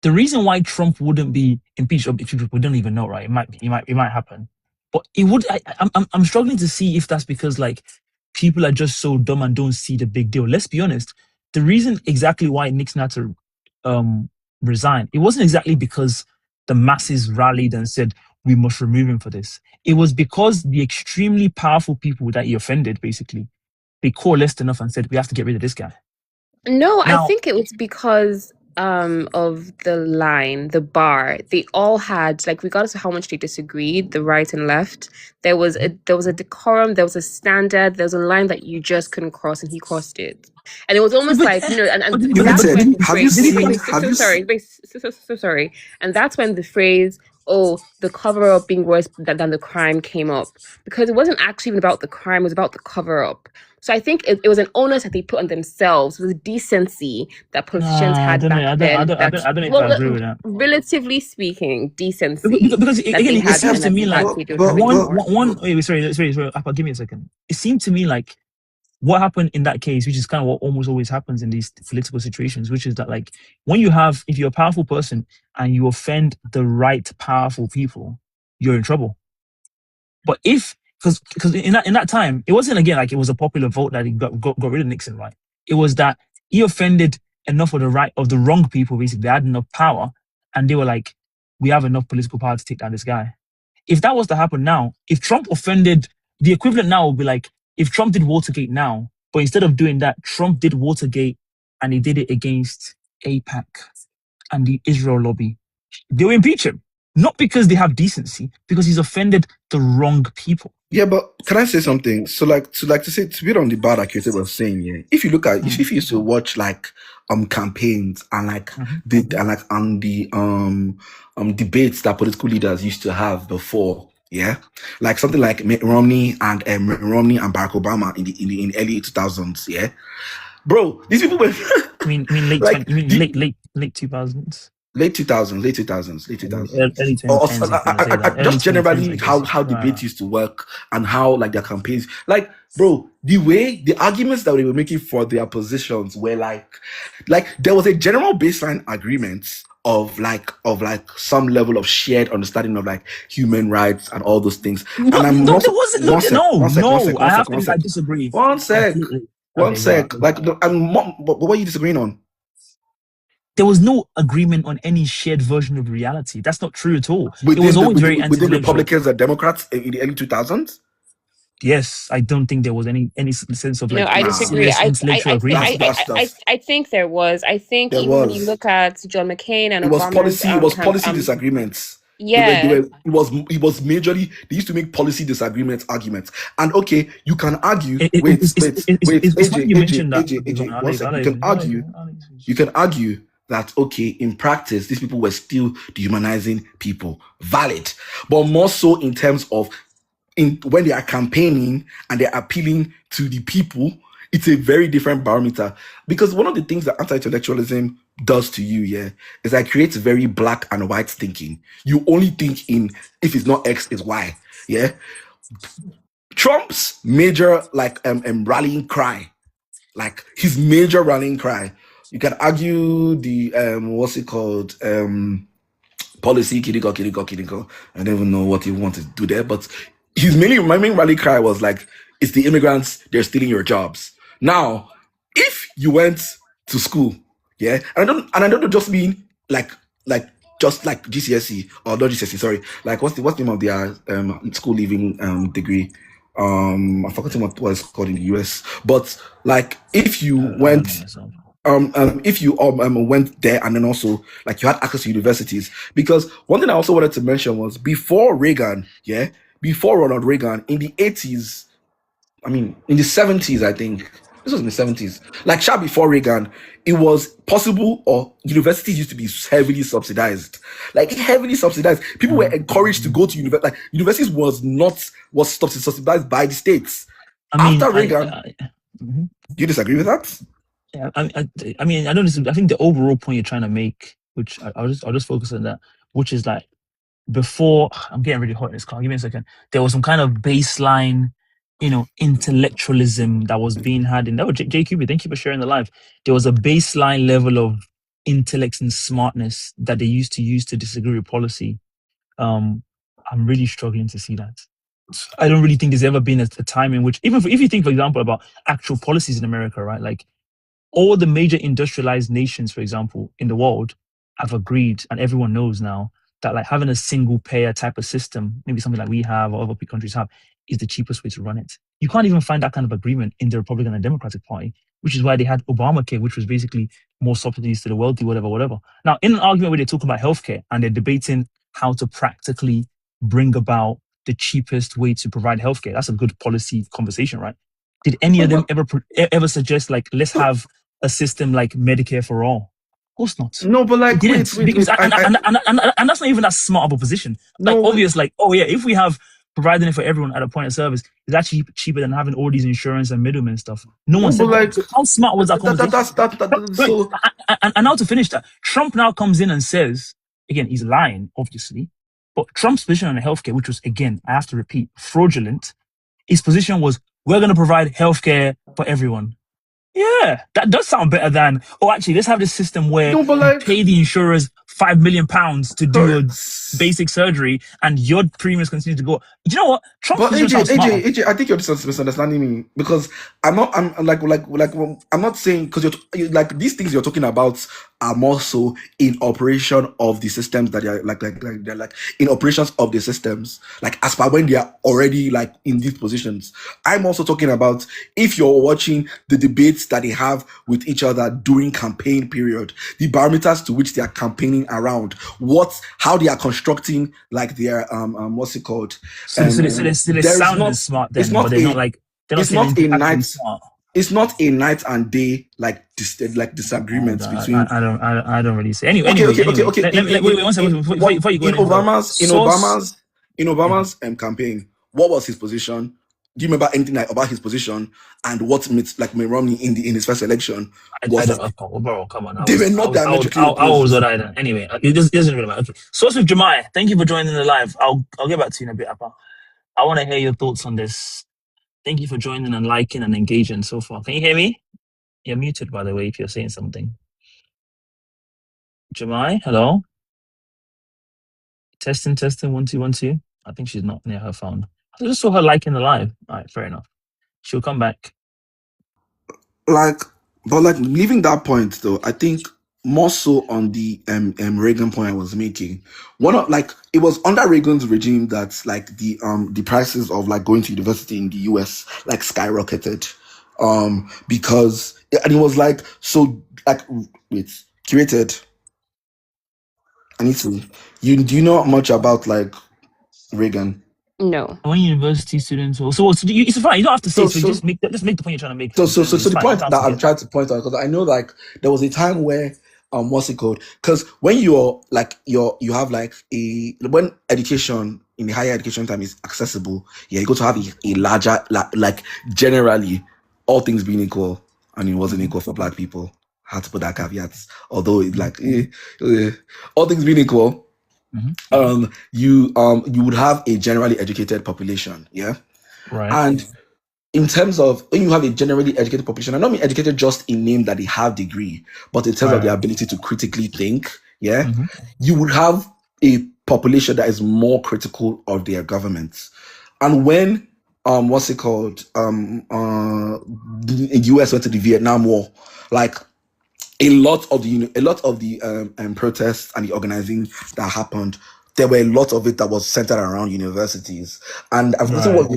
the reason why Trump wouldn't be impeached, or we don't even know, right? It might happen, but it would. I'm struggling to see if that's because like people are just so dumb and don't see the big deal. Let's be honest. The reason exactly why Nixon had to resign, it wasn't exactly because the masses rallied and said we must remove him for this. It was because the extremely powerful people that he offended, basically, they coalesced enough and said we have to get rid of this guy. No, I Now, think it was because of the bar. They all had, like, regardless of how much they disagreed, the right and left, there was a decorum, there was a standard, there was a line that you just couldn't cross, and he crossed it. And it was almost but, like, but, and but, that's but, Rated. when the Have you phrase, wait, wait, seen? wait, Have you? so sorry. And that's when the phrase, oh, the cover up being worse than the crime came up. Because it wasn't actually even about the crime, it was about the cover up. So I think it was an onus that they put on themselves. It was decency that politicians nah, I had don't know. back then. I don't know if I agree with that. Relatively speaking, decency Because that they again, it had Yeah, seems then to that me they like can't say don't have anymore. wait, sorry, Appa, give me a second. It seemed to me like what happened in that case, which is kind of what almost always happens in these political situations, which is that like if you're a powerful person and you offend the right powerful people, you're in trouble. But because in that time, it wasn't again like it was a popular vote that he got rid of Nixon, right? It was that he offended enough of the wrong people, basically. They had enough power, and they were like, we have enough political power to take down this guy. If that was to happen now, if Trump offended, the equivalent now would be like if Trump did Watergate now, but instead of doing that, Trump did Watergate and he did it against APAC and the Israel lobby. They will impeach him. Not because they have decency, because he's offended the wrong people. Yeah, but can I say something? So, to say to be on the bad accused was saying, yeah. If you look at, if you used to watch like campaigns and like the debates that political leaders used to have before, yeah, like something like Mitt Romney and Barack Obama in the early 2000s, yeah, bro, these people were. I mean late Like, late 2000s. Late 2000s. Early Or 2010s, if you want to say that. Early just 2010s, I generally guess. how debates used to work and how like their campaigns, like, bro, the arguments that they were making for their positions were like there was a general baseline agreement of some level of shared understanding of like human rights and all those things. And I'm No, not. there wasn't. No, I have to. I disagree. One sec. Like, but what are you disagreeing on? There was no agreement on any shared version of reality. That's not true at all. It was always very within anti-intellectual. Republicans and Democrats in the early 2000s. Yes, I don't think there was any sense of like. No, I disagree. I think there was. I think there even was. when you look at John McCain and it was Obama's, policy. It was policy disagreements. Yeah, it was majorly. They used to make policy disagreements arguments. And okay, you can argue. Wait, AJ, one second. You can argue that okay, in practice, these people were still dehumanizing people. Valid, but more so in terms of when they are campaigning and they're appealing to the people, it's a very different barometer. Because one of the things that anti-intellectualism does to you, yeah, is that it creates very black and white thinking. You only think in if it's not X, it's Y. Yeah. Trump's major rallying cry, like his major rallying cry, you can argue the what's it called? Policy Kiriko. I don't even know what he wanted to do there, but my main rally cry was like, it's the immigrants, they're stealing your jobs. Now, if you went to school, yeah, and I don't just mean like just like GCSE or not GCSE, sorry, like what's the name of their school leaving degree? I forgot what it's called in the US, but like if you went. If you went there and then also like you had access to universities, because one thing I also wanted to mention was before Ronald Reagan in the 80s, in the 70s, I think this was in the 70s, like before Reagan, it was possible, or universities used to be heavily subsidized. People were encouraged to go to university. Like universities was subsidized by the states. After Reagan, do you disagree with that? Yeah, I mean, I don't. I think the overall point you're trying to make, which I'll just focus on that, which is like before. I'm getting really hot in this car. Give me a second. There was some kind of baseline, intellectualism that was being had in. Oh, JQB, thank you for sharing the live. There was a baseline level of intellect and smartness that they used to use to disagree with policy. I'm really struggling to see that. I don't really think there's ever been a time in which, even if you think, for example, about actual policies in America, right, like. All the major industrialized nations, for example, in the world have agreed, and everyone knows now, that like having a single payer type of system, maybe something like we have or other countries have, is the cheapest way to run it. You can't even find that kind of agreement in the Republican and Democratic Party, which is why they had Obamacare, which was basically more subsidies to the wealthy, whatever. Now, in an argument where they talk about healthcare and they're debating how to practically bring about the cheapest way to provide healthcare, that's a good policy conversation, right? Did any of them ever suggest like let's have a system like Medicare for all? Of course not. No, but like and that's not even that smart of a position. Like obvious, like if we have providing it for everyone at a point of service, it's actually cheaper than having all these insurance and middlemen stuff. No one said that. So how smart was that conversation? And now to finish that, Trump now comes in and says, again, he's lying, obviously, but Trump's position on healthcare, which was, again, I have to repeat, fraudulent, his position was, we're going to provide healthcare for everyone. Yeah, that does sound better than, actually, let's have this system where you pay the insurers £5 million to do a basic surgery and your premiums continue to go. You know what? But AJ, I think you're just misunderstanding me, because I'm not saying, because you're like these things you're talking about are more so in operation of the systems that are like they're like in operations of the systems, like as per when they are already like in these positions. I'm also talking about if you're watching the debates that they have with each other during campaign period, the barometers to which they are campaigning around, how they are constructing like their what's it called? So they There is sound not smart it's then, but not a they're not it's saying not anything a actually night smart. it's not a night and day like I, disagreements between. I don't really say. Anyway, Okay, anyway, okay, okay, anyway. okay. Wait one second before you go any further. Source. In Mhm. Obama's campaign, what was his position? Do you remember anything like about his position and what Mitt Romney in his first election I was? don't. Oh, bro, come on. They were not diametrically I was opposed. what I done. Anyway, it doesn't really matter. Okay. Source with Jemai. Thank you for joining the live. I'll get back to you in a bit, Appa. I want to hear your thoughts on this. Thank you for joining and liking and engaging so far. Can you hear me? You're muted, by the way, if you're saying something. Jemai, hello. Testing, 1 2 1 2. I think she's not near her phone. I just saw her liking the live. All right, fair enough. She'll come back. Like, but like leaving that point though, I think more so on the Reagan point I was making. One of like it was under Reagan's regime that like the prices of like going to university in the US like skyrocketed. Because and it was like so like wait, curated. I need to do you know much about like Reagan? No. When university students, it's fine. You don't have to say. So So so just make the point you're trying to make. So It's the fine. You point don't have that to I'm get. trying to point out, because I know like there was a time where what's it called? Because when you're like you have like when education in the higher education time is accessible, yeah, you go to have a larger like generally all things being equal, and it wasn't equal for black people. I had to put that caveat, although it's like all things being equal, you would have a generally educated population, yeah, Right. and in terms of when you have a generally educated population, I don't mean educated just in name that they have degree, but in terms of their Right. ability to critically think, yeah, Mm-hmm. you would have a population that is more critical of their governments. And when what's it called? The US went to the Vietnam War, like a lot of the protests and the organizing that happened, there were a lot of it that was centered around universities. And I've forgotten Right. what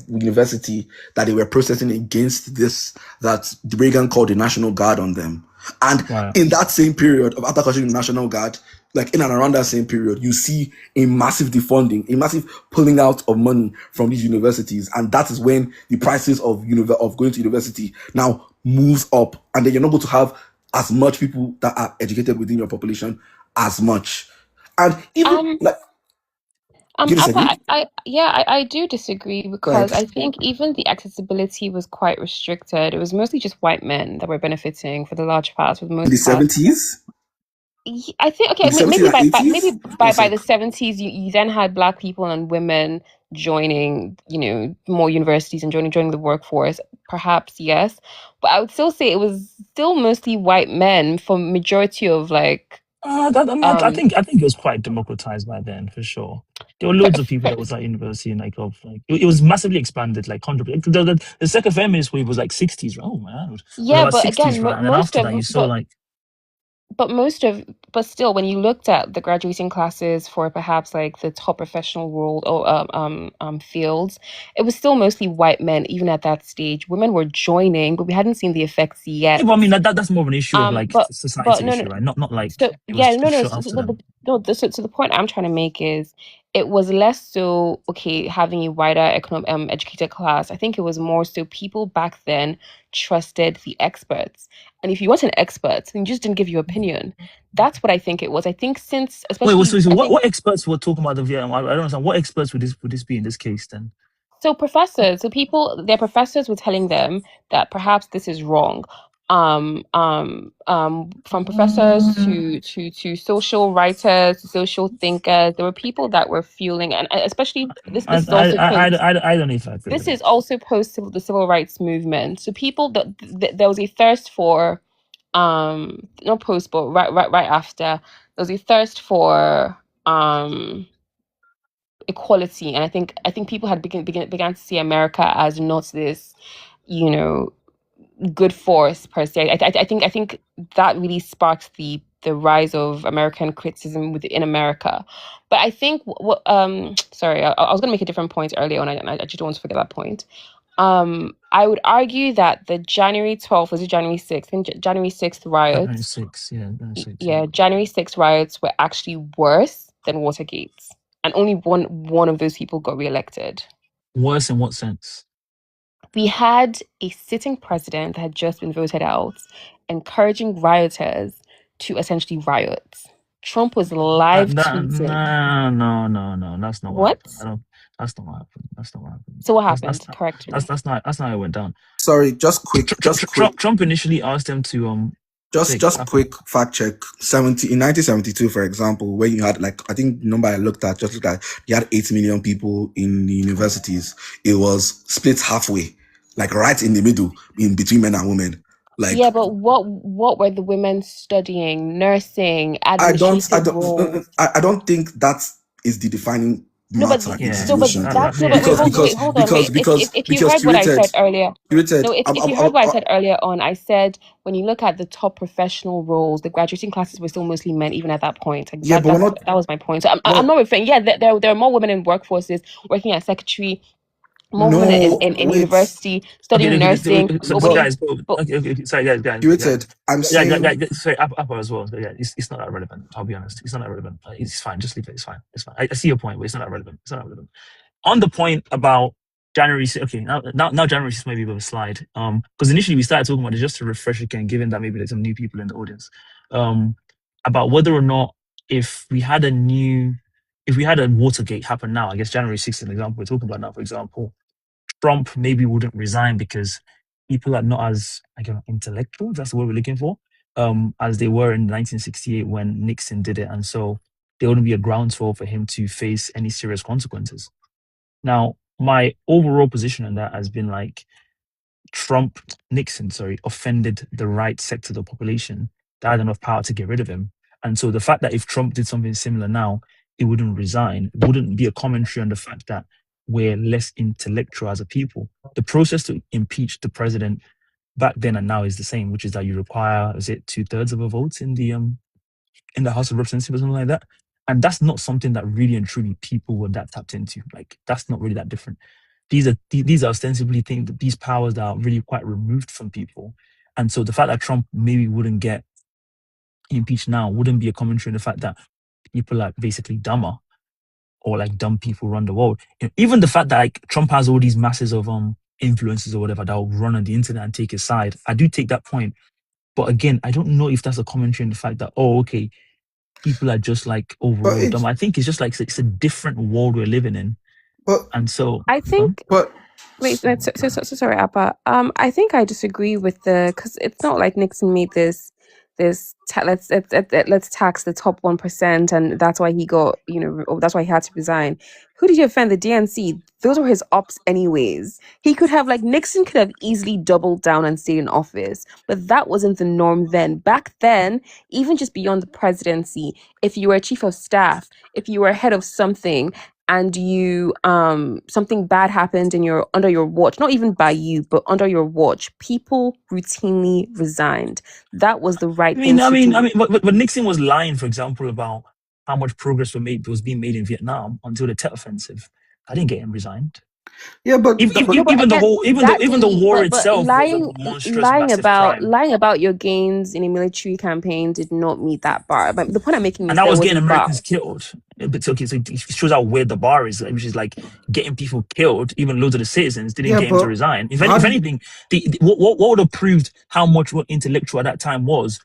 university that they were protesting against this, that Reagan called the National Guard on them. And Right. in that same period of after questioning the National Guard, like in and around that same period, you see a massive defunding, a massive pulling out of money from these universities, and that is when the prices of going to university now moves up, and then you're not going to have as much people that are educated within your population as much, and even like do you disagree? I do disagree Like because I think even the accessibility was quite restricted. It was mostly just white men that were benefiting for the large parts, for the in the most part. 70s, I think in okay, the 70s maybe and 80s. One by sec. the 70s, you then had black people and women joining, more universities and joining the workforce. Perhaps yes, but I would still say it was still mostly white men for majority of like I think it was quite democratized by then, for sure. There were loads of people that was at university and it was massively expanded, like 100. The second feminist wave was like 60s, right? Oh man, it was yeah, about but 60s, again, right? And then after that, you saw like but most of but still when you looked at the graduating classes for perhaps like the top professional world or fields, it was still mostly white men even at that stage. Women were joining, but we hadn't seen the effects yeah, yet. but I mean that's more of an issue of like But societal no, no. issue, right? Not like So it was yeah, no, no. shot after them. So the point I'm trying to make is it was less so okay having a wider economic educated class. I think it was more so people back then trusted the experts, and if you weren't an expert, then you just didn't give your opinion. That's what I think it was. I think since Wait, especially so I what think experts were talking about the Vietnam? I don't understand. What experts would this be in this case then? so professors, so people, their professors were telling them that perhaps this is wrong. From professors to social writers, to social thinkers, there were people that were fueling, and especially this. I This is also I post. I, I, I don't know if I agree This with is that. also post the civil rights movement. So people that there was a thirst for, not post, but right after, there was a thirst for equality, and I think people had began to see America as not this, you know, good force per se. I think that really sparked the rise of American criticism within America. But I think sorry, I was going to make a different point earlier on, and I just don't want to forget that point. I would argue that the January 12th, was it January 6th? I think January 6th riots. January 6th, yeah. January 6th, yeah, January 6th riots were actually worse than Watergate. And only one of those people got reelected. Worse in what sense? We had a sitting president that had just been voted out, encouraging rioters to essentially riot. Trump was live tweeting. No, that's not What? happened. That's not what happened. That's not what happened. So what happened? Correct me. That's not how it went down. Sorry, just quick. Trump initially asked them to Just quick fact check. In 1972, for example, when you had I think the number I looked at, you had 8 million people in the universities. It was split halfway, right in the middle, in between men and women. Yeah, but what were the women studying? Nursing, administrative roles? I don't think that is the defining matter. Hold on. If you heard what I said earlier, if you heard what I said earlier on, I said when you look at the top professional roles, the graduating classes were still mostly men, even at that point. That was my point. So I'm not referring. Yeah, there are more women in workforces working as secretary. More women in university studying nursing. Sorry, guys. I'm saying, sorry, Appa as well. Yeah, it's not that relevant. I'll be honest. It's not that relevant. It's fine. Just leave it. It's fine. I see your point, but it's not that relevant. It's not that relevant. On the point about January, okay, now January 6th might be a bit of a slide. Because initially we started talking about it just to refresh again, given that maybe there's some new people in the audience. About whether or not if we had a Watergate happen now, I guess January 6th is an example we're talking about now, for example, Trump maybe wouldn't resign because people are not as intellectual, that's the word we're looking for, as they were in 1968 when Nixon did it. And so there wouldn't be a groundswell for him to face any serious consequences. Now, my overall position on that has been Nixon offended the right sector of the population that had enough power to get rid of him. And so the fact that if Trump did something similar now, he wouldn't resign, wouldn't be a commentary on the fact that we're less intellectual as a people. The process to impeach the president back then and now is the same, which is that you require, 2/3 of a vote in the House of Representatives or something like that. And that's not something that really and truly people were that tapped into. That's not really that different. These are ostensibly these powers that are really quite removed from people. And so the fact that Trump maybe wouldn't get impeached now wouldn't be a commentary on the fact that people are basically dumber, or dumb people run the world. Even the fact that Trump has all these masses of influencers or whatever that will run on the internet and take his side, I do take that point. But again, I don't know if that's a commentary on the fact that, okay, people are just overall dumb. I think it's just it's a different world we're living in. And so I think wait, sorry, Appa. I think I disagree with because it's not like Nixon made let's tax the top 1%, and that's why he got, that's why he had to resign. Who did he offend? The DNC. Those were his ops anyways. He could have Nixon could have easily doubled down and stayed in office, but that wasn't the norm then. Back then, even just beyond the presidency, if you were a chief of staff, if you were head of something, and you something bad happened under your watch, not even by you, but under your watch, people routinely resigned. That was the right thing to do. But Nixon was lying, for example, about how much progress was being made in Vietnam until the Tet Offensive. I didn't get him resigned. Yeah, but even the war itself was a monstrous, massive crime. Lying about your gains in a military campaign did not meet that bar. But the point I'm making, and that was getting Americans killed. But okay, so it shows how where the bar is, which is getting people killed. Even loads of the citizens didn't get him to resign. If anything, what would have proved how much intellectual at that time was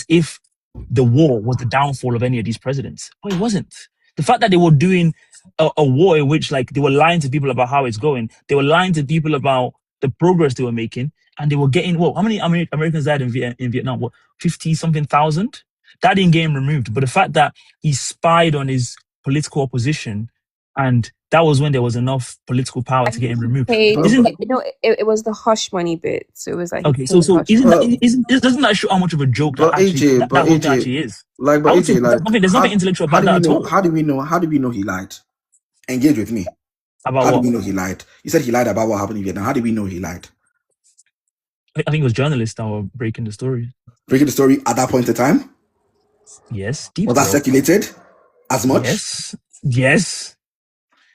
if the war was the downfall of any of these presidents. But it wasn't. The fact that they were doing a war in which they were lying to people about how it's going, they were lying to people about the progress they were making, and they were getting how many Americans died in Vietnam? 50-something thousand? That didn't get him removed. But the fact that he spied on his political opposition, and that was when there was enough political power to get him removed. It was the hush money bit. So it was okay. So doesn't that show how much of a joke that actually is? There's nothing intellectual about that at all. How do we know he lied? Engage with me. About how do we know he lied? You said he lied about what happened in Vietnam. How do we know he lied? I think it was journalists that were breaking the story. Breaking the story at that point in time? Yes, deep Was that throat. circulated as much? Yes.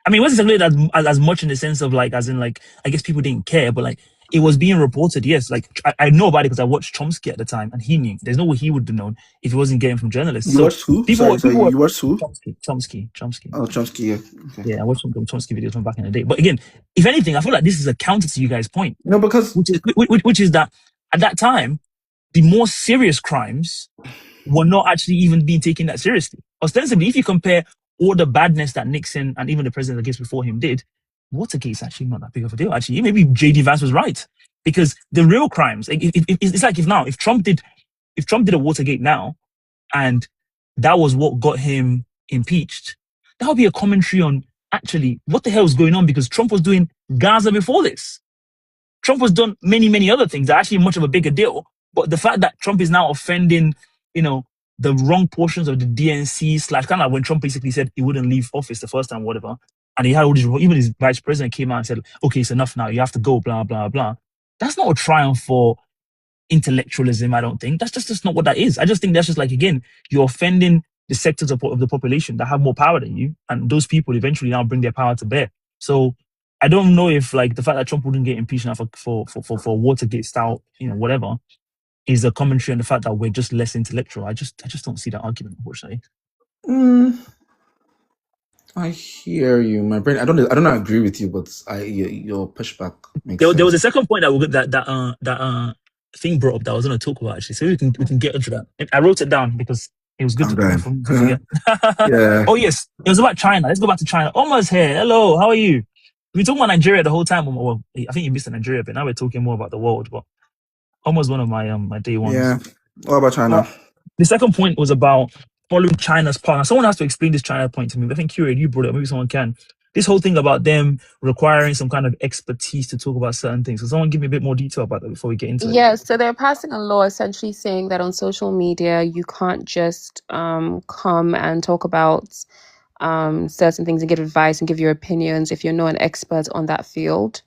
I mean, it wasn't circulated as much in the sense of like, as in like, I guess people didn't care, but like, it was being reported. Yes, like I know about it because I watched Chomsky at the time, and he knew. There's no way he would have known if he wasn't getting from journalists. You So watched who? people were You watched who? Chomsky. Oh, Chomsky. Yeah. Okay. Yeah, I watched some Chomsky videos from back in the day. But again, if anything, I feel like this is a counter to you guys' point, No, because which is that at that time, the more serious crimes were not actually even being taken that seriously. Ostensibly, if you compare all the badness that Nixon and even the president, I guess, before him did, Watergate's actually not that big of a deal. Actually, maybe J.D. Vance was right, because the real crimes, it's like if Trump did a Watergate now, and that was what got him impeached, that would be a commentary on actually what the hell is going on, because Trump was doing Gaza before this. Trump has done many, many other things that are actually much of a bigger deal. But the fact that Trump is now offending, the wrong portions of the DNC slash, kind of like when Trump basically said he wouldn't leave office the first time, whatever. And he had all these, even his vice president came out and said, okay, it's enough now. You have to go, blah, blah, blah. That's not a triumph for intellectualism, I don't think. That's just not what that is. I just think that's just like, again, you're offending the sectors of the population that have more power than you. And those people eventually now bring their power to bear. So I don't know if like the fact that Trump wouldn't get impeached now for Watergate style, whatever, is a commentary on the fact that we're just less intellectual. I just don't see that argument, unfortunately. I hear you, my brain. I don't agree with you, but your pushback makes sense. There was a second point that thing brought up that I was going to talk about, actually. So we can get into that. I wrote it down because it was good to forget. Yeah. Oh yes, it was about China. Let's go back to China. Almost here. Hello, how are you? We talking about Nigeria the whole time. Well, I think you missed the Nigeria bit. Now we're talking more about the world. But almost one of my my day ones. Yeah. What about China? The second point was about following China's path. Now, someone has to explain this China point to me. I think Kira, you brought it up. Maybe someone can. This whole thing about them requiring some kind of expertise to talk about certain things. So someone give me a bit more detail about that before we get into it. Yeah, so they're passing a law essentially saying that on social media you can't just come and talk about certain things and give advice and give your opinions if you're not an expert on that field.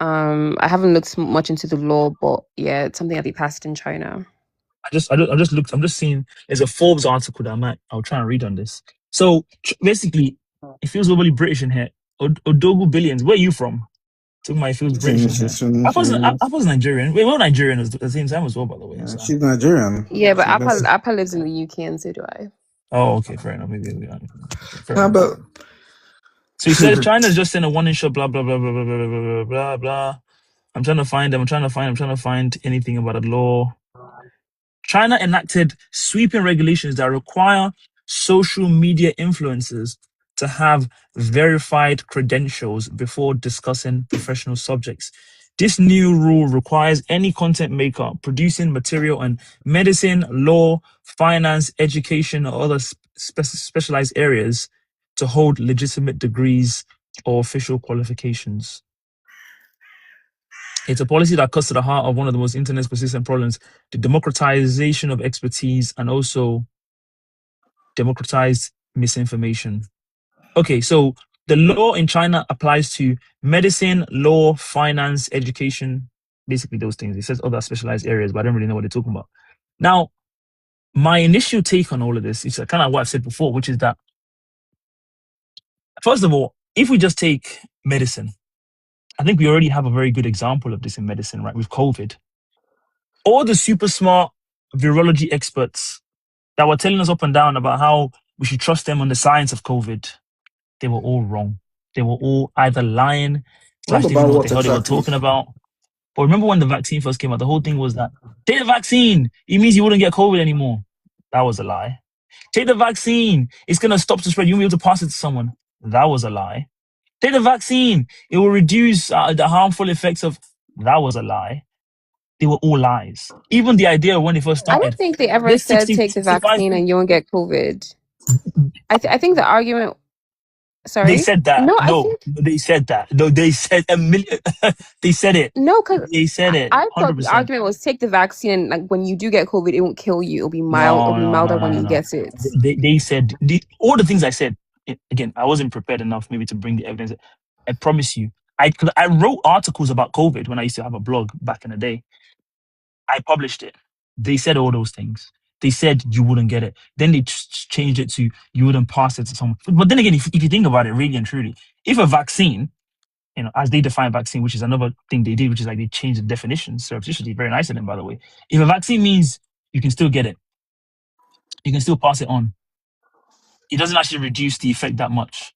I haven't looked much into the law, but yeah, it's something that they passed in China. I just looked. I'm just seeing. There's a Forbes article that I'll try and read on this. So basically, it feels overly British in here. Odogu Billions. Where are you from? Took my feels British. I was Nigerian. We're Nigerian at the same time as well, by the way. Yeah, so. She's Nigerian. Yeah, but Appa lives in the UK, and so do I. Oh, okay, fair enough. Maybe we are. But so you said China's just in a one-inch shot. Blah blah blah blah blah blah blah blah blah. I'm trying to find anything about the law. China enacted sweeping regulations that require social media influencers to have verified credentials before discussing professional subjects. This new rule requires any content maker producing material on medicine, law, finance, education, or other specialized areas to hold legitimate degrees or official qualifications. It's a policy that cuts to the heart of one of the most internet-persistent problems, the democratization of expertise and also democratized misinformation. Okay, so the law in China applies to medicine, law, finance, education, basically those things. It says other specialized areas, but I don't really know what they're talking about. Now, my initial take on all of this is kind of what I've said before, which is that, first of all, if we just take medicine, I think we already have a very good example of this in medicine, right? With COVID. All the super smart virology experts that were telling us up and down about how we should trust them on the science of COVID, they were all wrong. They were all either lying, / didn't know what the hell they were talking about. But remember when the vaccine first came out, the whole thing was that, take the vaccine, it means you wouldn't get COVID anymore. That was a lie. Take the vaccine, it's going to stop the spread. You won't be able to pass it to someone. That was a lie. Take the vaccine, it will reduce the harmful effects of... That was a lie. They were all lies. Even the idea when they first started. I don't think they ever said take the vaccine and you won't get COVID. I think the argument... Sorry? They said that. No, they said that. No, they said a million. They said it. No, because they said it. I thought the argument was take the vaccine and like when you do get COVID, it won't kill you. It'll be mild. It'll be milder when you get it. They said all the things I said. Again, I wasn't prepared enough maybe to bring the evidence. I promise you. I wrote articles about COVID when I used to have a blog back in the day. I published it. They said all those things. They said you wouldn't get it. Then they changed it to you wouldn't pass it to someone. But then again, if you think about it really and truly, if a vaccine, as they define vaccine, which is another thing they did, which is like they changed the definition surreptitiously, very nice of them, by the way. If a vaccine means you can still get it, you can still pass it on, it doesn't actually reduce the effect that much.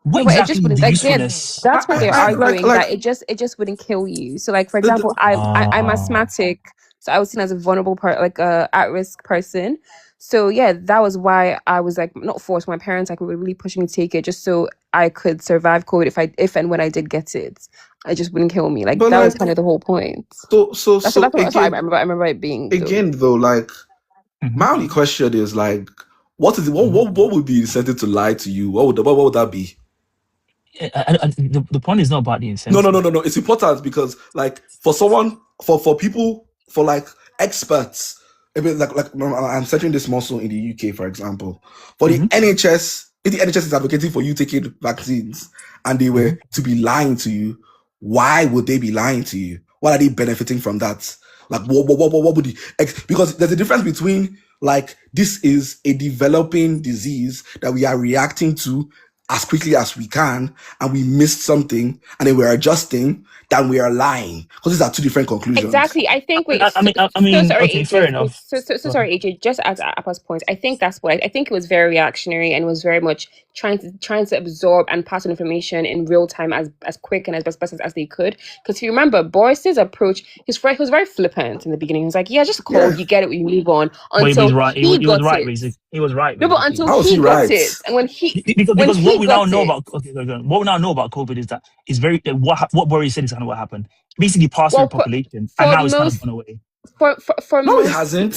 What No, but it just exactly is wouldn't the like yeah, usefulness? that's what they're Like arguing, that it just wouldn't kill you. So like for example, I'm Ah, asthmatic, so I was seen as a vulnerable like a at-risk person. So yeah, that was why I was like not forced. My parents like were really pushing me to take it just so I could survive COVID if and when I did get it. It just wouldn't kill me. Like but that was like kind of the whole point. so That's what I remember it being though. again though, like mhm. my only question is like, what is it? What would be the incentive to lie to you? What would that be? The point is not about the No, no, no, incentive. no, no. It's important because, like, for someone, for people, for like experts, I mean, like I'm searching this muscle in the UK, for example, for the Hmm. NHS. If the NHS is advocating for you taking vaccines and they Hmm. were to be lying to you, why would they be lying to you? What are they benefiting from that? Like, what would because there's a difference between like this is a developing disease that we are reacting to as quickly as we can, and we missed something, and then we're adjusting, then we are lying. Because these are two different conclusions. Exactly. I think wait. I So mean, sorry, okay, fair AJ. enough. So Go ahead. sorry, AJ. Just as Appa's point, I think that's what I think it was very reactionary and was very much trying to absorb and pass on information in real time as quick and as best as they could. Because if you remember, Boris's approach, he was very flippant in the beginning. He was like, "Yeah, just Yeah. cold. You get it. You move on." But he was Until right. he He was got right, it. basically. He was right, No, but basically. until How is he he got right? it, and when Because what he we now got know it, about what we now know about COVID is that it's very what Boris said is kind of what happened. Basically, passed through well, the population, and for now it's kind of most gone away. for No, it most hasn't.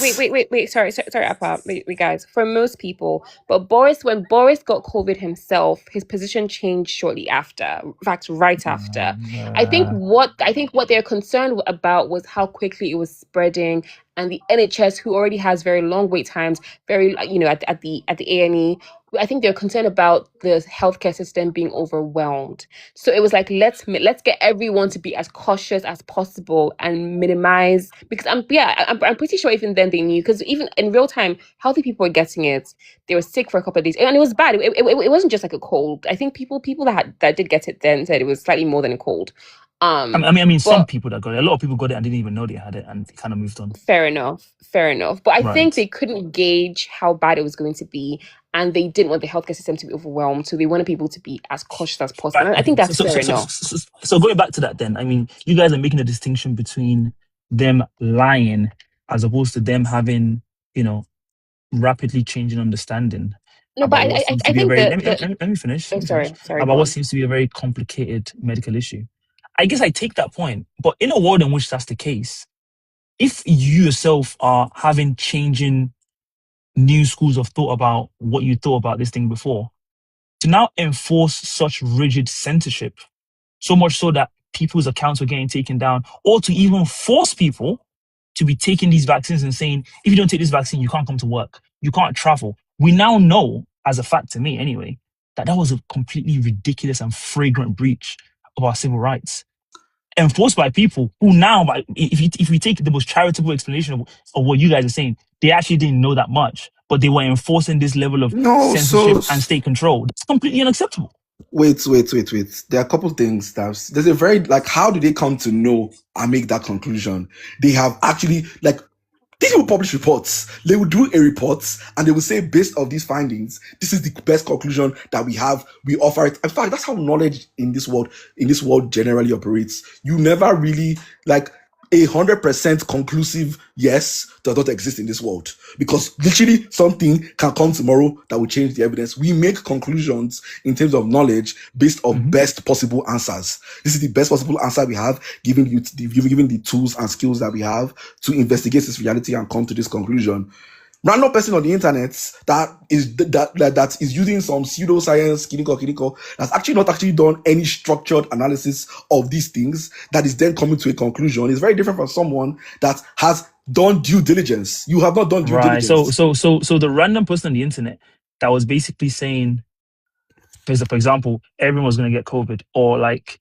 wait, sorry Appa, wait guys, for most people, but when Boris got COVID himself, his position changed shortly after, in fact right after. Uh, I think what they're concerned about was how quickly it was spreading, and the NHS, who already has very long wait times, very at the A&E, I think they're concerned about the healthcare system being overwhelmed. So it was like let's get everyone to be as cautious as possible and minimize, because I'm pretty sure even then they knew, because even in real time healthy people were getting it. They were sick for a couple of days and it was bad. It wasn't just like a cold. I think people that did get it then said it was slightly more than a cold. some But people that got it, a lot of people got it and didn't even know they had it, and they kind of moved on. fair enough, fair enough. But I think Right. they couldn't gauge how bad it was going to be, and they didn't want the healthcare system to be overwhelmed, so they wanted people to be as cautious as possible. Right. And I think Okay. that's fair enough. So going back to that, then, I mean, you guys are making a distinction between them lying as opposed to them having, rapidly changing understanding No, but about what seems to I be a think very the let me finish. oh, Let me finish sorry, go about what on. seems to be a very complicated medical issue. I guess I take that point, but in a world in which that's the case, if you yourself are having changing new schools of thought about what you thought about this thing before, to now enforce such rigid censorship, so much so that people's accounts were getting taken down, or to even force people to be taking these vaccines and saying, if you don't take this vaccine, you can't come to work, you can't travel. We now know, as a fact to me anyway, that was a completely ridiculous and flagrant breach of our civil rights, enforced by people who now, if we take the most charitable explanation of what you guys are saying, they actually didn't know that much, but they were enforcing this level of No, censorship and state control. That's completely unacceptable. wait. There are a couple things there's a very like, how do they come to know and make that conclusion? They have actually like, these will publish reports. They will do a report and they will say, based on these findings, this is the best conclusion that we have. We offer it. In fact, that's how knowledge in this world generally operates. You never really like 100% conclusive yes does not exist in this world, because literally something can come tomorrow that will change the evidence. We make conclusions in terms of knowledge based on Mhm. best possible answers. This is the best possible answer we have, given the tools and skills that we have to investigate this reality and come to this conclusion. Random person on the internet that is using some pseudoscience, clinical, that's actually not actually done any structured analysis of these things, that is then coming to a conclusion, is very different from someone that has done due diligence. You have not done due Right. So diligence. so the random person on the internet that was basically saying, for example, everyone was going to get COVID, or like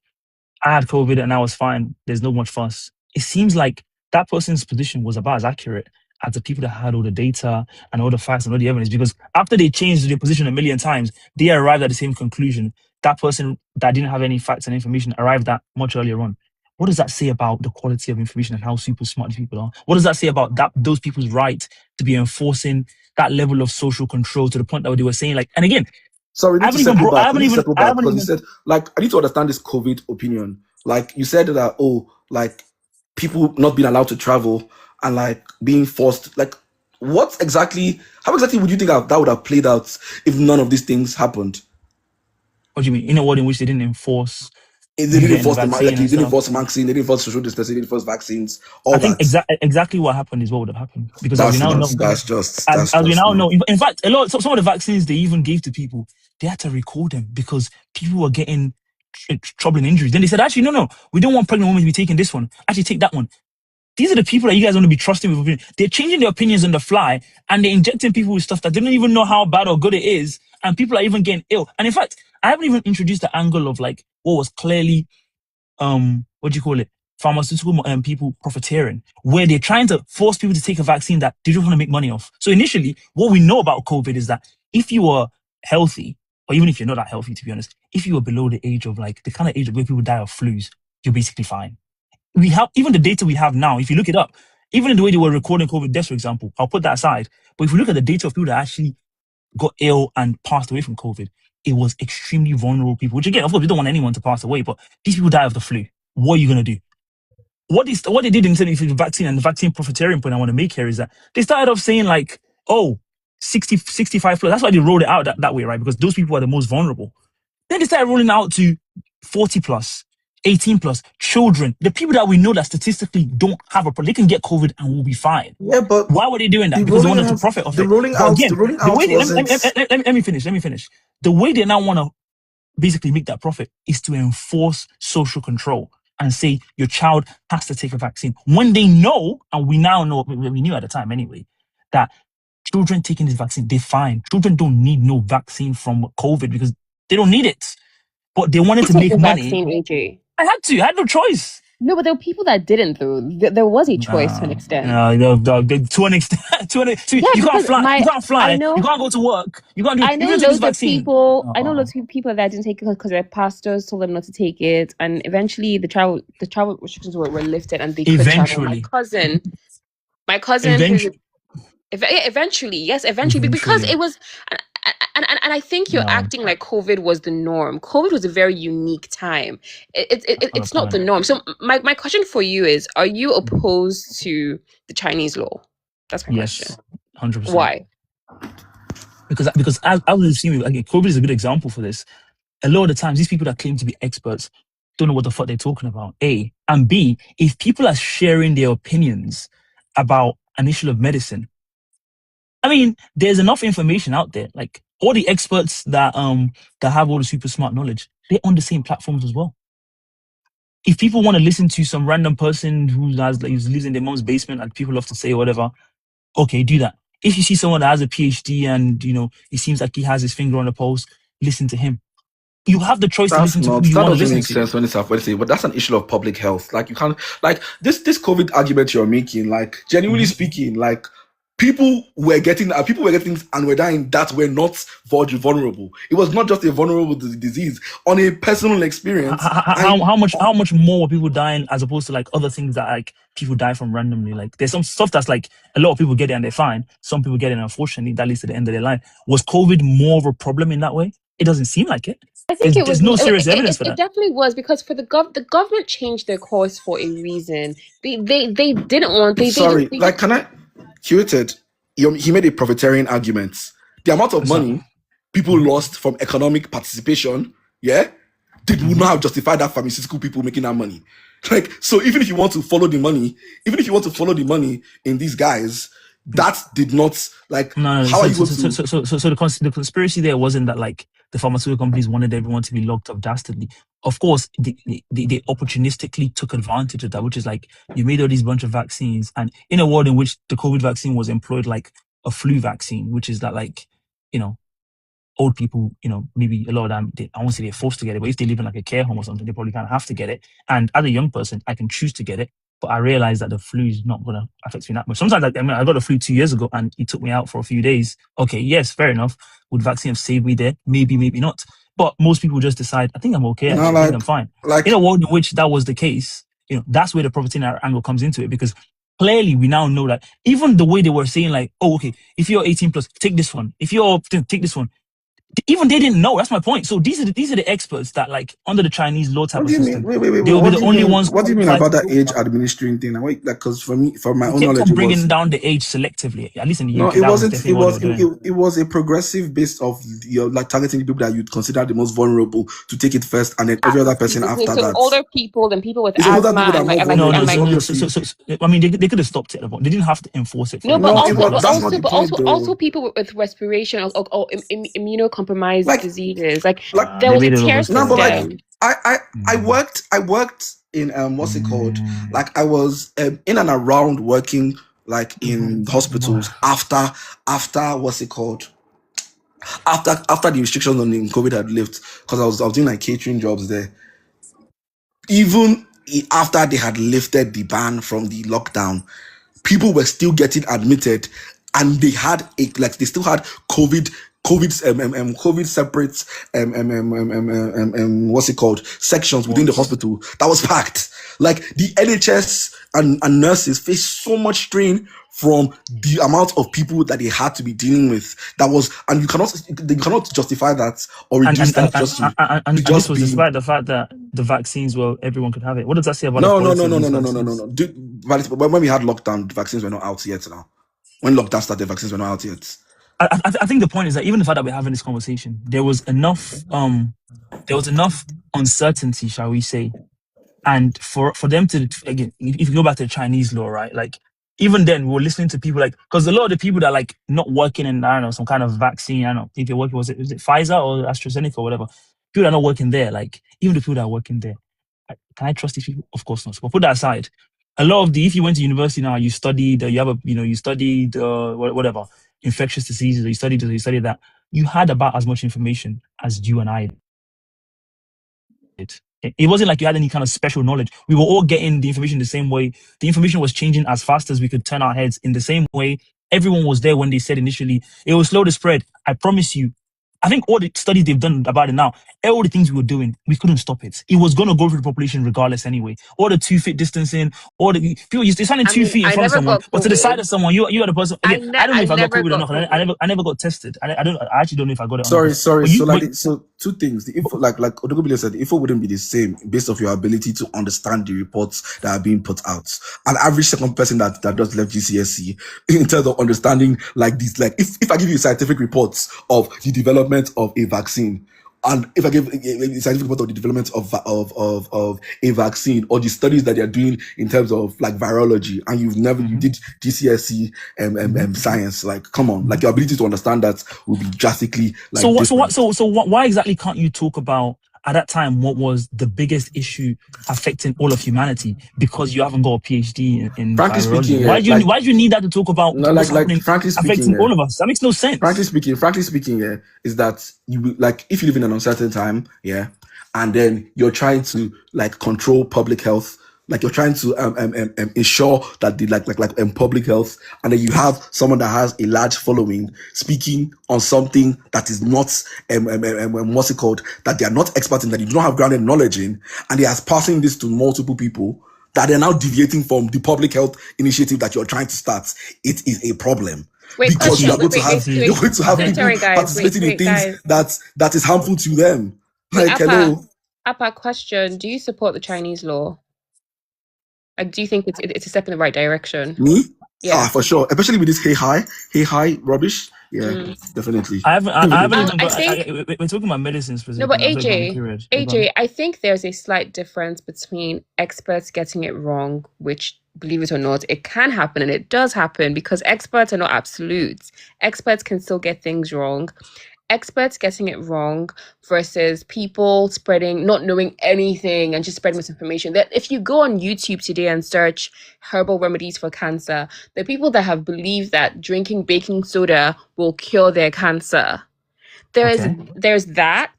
I had COVID and I was fine. There's no much fuss. It seems like that person's position was about as accurate as the people that had all the data and all the facts and all the evidence. Because after they changed their position a million times, they arrived at the same conclusion. That person that didn't have any facts and information arrived at much earlier on. What does that say about the quality of information and how super smart these people are? What does that say about those people's right to be enforcing that level of social control to the point that they were saying, like, and again, Sorry, we I need to haven't even circle brought, I back. We haven't need to even, circle I back haven't because you even, said, like, I need to understand this COVID opinion. Like, you said that, oh, like, people not being allowed to travel and, like, being forced. Like, how exactly would you think that would have played out if none of these things happened? what do you mean? In a world in which they didn't enforce They you didn't getting the force vaccine they and didn't stuff. force vaccine, they didn't force social distancing, they didn't force vaccines, I all think that. exactly what happened is what would have happened. Because as we That's now not, know, that's as we just now not. know, in fact, some of the vaccines they even gave to people, they had to record them because people were getting trouble and injuries. Then they said, actually, no, we don't want pregnant women to be taking this one. Actually, take that one. These are the people that you guys want to be trusting with opinion. They're changing their opinions on the fly and they're injecting people with stuff that they don't even know how bad or good it is. And people are even getting ill. And in fact, I haven't even introduced the angle of like what was clearly what do you call it? Pharmaceutical people profiteering, where they're trying to force people to take a vaccine that they just want to make money off. So initially, what we know about COVID is that if you are healthy, or even if you're not that healthy, to be honest, if you are below the age of like the kind of age where people die of flus, you're basically fine. We have even the data we have now, if you look it up, even in the way they were recording COVID deaths, for example, I'll put that aside. But if you look at the data of people that actually got ill and passed away from COVID, it was extremely vulnerable people, which again, of course, we don't want anyone to pass away, but these people die of the flu. What are you going to do? What they did instead of the vaccine and the vaccine profiteering point I want to make here is that they started off saying like, oh, 60, 65 plus. That's why they rolled it out that way, right? Because those people are the most vulnerable. Then they started rolling out to 40 plus, 18 plus, children, the people that we know that statistically don't have a problem. They can get COVID and will be fine. Yeah, but Why were they doing the that? Because they rolling wanted to out, profit off the it. rolling But out, again, the rolling the out way they, wasn't. let me finish. The way they now want to basically make that profit is to enforce social control and say your child has to take a vaccine when they know, and we now know, we knew at the time anyway, that children taking this vaccine, they're fine. Children don't need no vaccine from COVID because they don't need it. But they wanted You to take make the money. vaccine, AJ. I had no choice. No, but there were people that didn't though. There was a choice to an No, extent. to an extent, so Yeah, you can't because fly, you can't I fly, you know can't go to work, you can't do, I if you know don't take this loads of vaccine. people. I know loads of people that didn't take it because their pastors told them not to take it, and eventually the travel restrictions were lifted, and they could travel. Eventually, My cousin, who's eventually, eventually, yes, eventually, because eventually, it was, and I think you're no, acting like COVID was the norm. COVID was a very unique time. that's not the It's not the point. norm. So my question for you is: are you opposed to the Chinese law? That's my question. Yes, 100%. Why? Because I was assuming, again, COVID is a good example for this. A lot of the times, these people that claim to be experts don't know what the fuck they're talking about. A and B, if people are sharing their opinions about an issue of medicine, I mean, there's enough information out there. Like all the experts that have all the super smart knowledge, they're on the same platforms as well. If people want to listen to some random person who lives in their mom's basement, like people love to say or whatever, okay, do that. If you see someone that has a PhD and it seems like he has his finger on the pulse, listen to him. You have the choice to listen to who you That want to doesn't listen make to. sense when it's athletic, but that's an issue of public health. Like you can't, like this COVID argument you're making, like genuinely speaking, like people were getting things and were dying that were not vulnerable. It was not just a vulnerable disease on a personal experience. How much more were people dying as opposed to like other things that like people die from randomly? Like there's some stuff that's like a lot of people get it and they're fine. Some people get it and unfortunately that leads to the end of their life. Was COVID more of a problem in that way? It doesn't seem like it. I think it was. There's no serious evidence for It that. definitely was because for the government changed their course for a reason. They didn't want. Sorry, They like, can I? Curated. He made a profiteering argument. The amount of It's not. money people lost from economic participation, yeah, would not have justified that pharmaceutical people making that money. Like, so even if you want to follow the money, in these guys, that did not like. No. How are you going So to? the conspiracy there wasn't that like the pharmaceutical companies wanted everyone to be locked up dastardly. Of course, they opportunistically took advantage of that, which is like you made all these bunch of vaccines, and in a world in which the COVID vaccine was employed like a flu vaccine, which is that like old people, maybe a lot of them, I won't say they're forced to get it, but if they live in like a care home or something, they probably kind of have to get it. And as a young person, I can choose to get it. but I realized that the flu is not going to affect me that much. Sometimes, like, I mean, I got the flu 2 years ago and it took me out for a few days. Okay, yes, fair enough. Would vaccine have saved me there? Maybe, maybe not. But most people just decide, I think I'm okay, No, actually. I think I'm fine. like In a world in which that was the case, that's where the property angle comes into it, because clearly we now know that even the way they were saying, like, oh, okay, if you're 18 plus, take this one. If you're, take this one. Even they didn't know. That's my point. So these are the experts that, like, under the Chinese law type what of do you mean? system, Wait. they will be the only ones What do you mean qualified about to that talk age about it. administering thing? Like, because for me, from my They own kept knowledge, on it was bringing down the age selectively. At least in the no, UK, it that was wasn't. definitely what they were doing. It was a progressive based of like targeting the people that you'd consider the most vulnerable to take it first, and then every other person Okay, after so that. older people and people with It's older asthma people that are and like more and like No, and no. vulnerable, like obviously. So I mean, they could have stopped it. They didn't have to enforce it for no, the but No, it person also to was. have That's said. not also the but point, also though. also people with respiration or immunocompromised Like, diseases. Like like there They was a made it tier no, but like overkill. system. I Mm. worked in what's it called? Mm. Like I was in and around working like in hospitals after what's it called? After the restrictions on the COVID had lifted, because I was doing like catering jobs there. Even after they had lifted the ban from the lockdown, people were still getting admitted, and they still had COVID separate what's it called, sections within the Wards. hospital that was packed. Like the NHS and nurses faced so much strain from the amount of people that they had to be dealing with. And you cannot justify that or And reduce and, and, that and, just and this just was being. despite the fact that the vaccines, well, everyone could have it. What does that say about the No, no, no, quality of no, no, these no, no, no, no, vaccines? no. When we had lockdown, the vaccines were not out yet now. When lockdown started, the vaccines were not out yet. I think the point is that even the fact that we're having this conversation, there was enough uncertainty, shall we say, and for them to, again, if you go back to the Chinese law, right? Like, even then, we were listening to people, like, because a lot of the people that are, like, not working in, I don't know, some kind of vaccine, I don't know if they're working, was it Pfizer or AstraZeneca or whatever? People that are not working there, like, even the people that are working there, can I trust these people? Of course not. But put that aside. A lot of if you went to university now, you studied, you studied whatever infectious diseases, or you studied this, or you studied that. You had about as much information as you and I did. It wasn't like you had any kind of special knowledge. We were all getting the information the same way. The information was changing as fast as we could turn our heads in the same way. Everyone was there when they said initially it was slow to spread. I promise you. I think all the studies they've done about it now, all the things we were doing, we couldn't stop it. It was going to go through the population regardless anyway. All the 2 feet distancing, all the people, you're standing I 2 feet in I front of never someone, got but to the side COVID. of someone, you are the person. Again, I don't know I if I got never COVID or got not. COVID. I never got tested. I actually don't know if I got it or not. Sorry. But you, So but so two things. The info, like Odogobile said, the info wouldn't be the same based off your ability to understand the reports that are being put out. An average second person that does left GCSE in terms of understanding like this, like if I give you scientific reports of the development of a vaccine, and if I give a scientific report of the development of a vaccine, or the studies that they're doing in terms of like virology, and you did GCSE science, like come on, like your ability to understand that will be drastically So like different. why exactly can't you talk about at that time what was the biggest issue affecting all of humanity? Because you haven't got a PhD in Frankly virology. speaking, yeah, Why do you need that to talk about no, what's happening frankly speaking, affecting yeah. all of us? That makes no sense. Frankly speaking, yeah, is that like if you live in an uncertain time, yeah, and then you're trying to like control public health, like you're trying to ensure that the public health, and then you have someone that has a large following speaking on something that is not what's it called, that they are not experts in, that you do not have grounded knowledge in, and they are passing this to multiple people, that they're now deviating from the public health initiative that you're trying to start. It is a problem. Wait, Because See, you are question. going to you have see, you're going to I have think people Sorry, guys. participating in things Guys. that is harmful to them. Wait, Like, hello. Appa, question. Do you support the Chinese law? Like, do you think it's a step in the right direction? Me? Yeah. For sure. Especially with this hey hi rubbish. Yeah, definitely. I haven't even I got. think We're talking about medicine no, specifically but now. So go on, period. Go on. I think there's a slight difference between experts getting it wrong, which, believe it or not, it can happen and it does happen because experts are not absolutes. Experts can still get things wrong. Experts getting it wrong versus people not knowing anything and just spreading misinformation. That if you go on YouTube today and search herbal remedies for cancer, the are people that have believed that drinking baking soda will cure their cancer. There's Okay. that,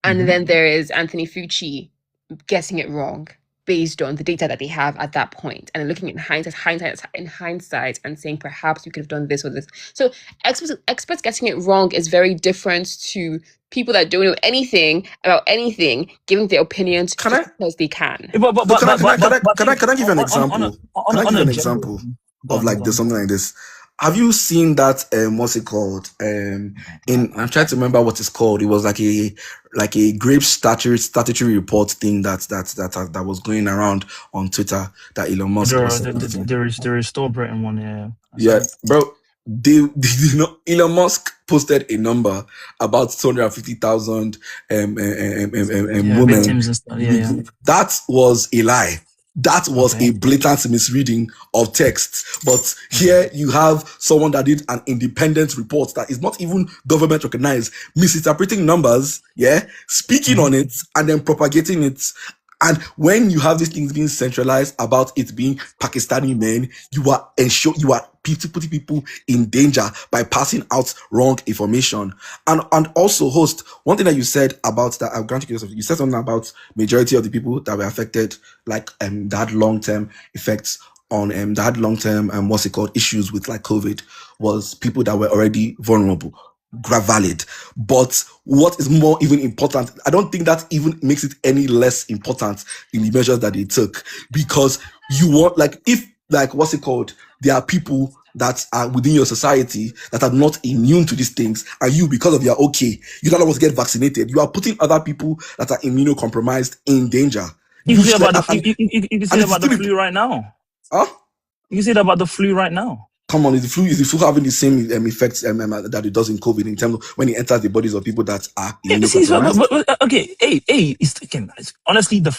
and then there is Anthony Fauci getting it wrong. based on the data that they have at that point, and looking in hindsight and saying perhaps you could have done this or this. So experts getting it wrong is very different to people that don't know anything about anything giving their opinions Can just I? because they can. So can I give you an on example? Can I give you a an general. example Go of on, like go this, on. something like this? Have you seen that? What's it called? I'm trying to remember what it's called. It was like a grape statutory report thing that was going around on Twitter that Elon Musk was circulating. There is Restore Britain one, yeah. Yeah, bro. Elon Musk posted a number about 250,000 women. Victims and stuff. Yeah. That was a lie. That was a blatant misreading of text. But here you have someone that did an independent report that is not even government recognized, misinterpreting numbers, speaking on it, and then propagating it. And when you have these things being centralized about it being Pakistani men, you are putting people in danger by passing out wrong information. And also, host, one thing that you said about that, I'll grant you this, you said something about majority of the people that were affected, like that long-term effects on that long-term what's it called, issues with like COVID, was people that were already vulnerable. Valid. But what is more even important, I don't think that even makes it any less important in the measures that they took, because you want, like, if, like, what's it called, there are people that are within your society that are not immune to these things, and you, because of your you don't want to get vaccinated, you are putting other people that are immunocompromised in danger. You can say about the flu right now. Huh? You can say that about the flu right now. Come on, is the flu having the same effects that it does in COVID in terms of when it enters the bodies of people that are immunocompromised? Okay, honestly, the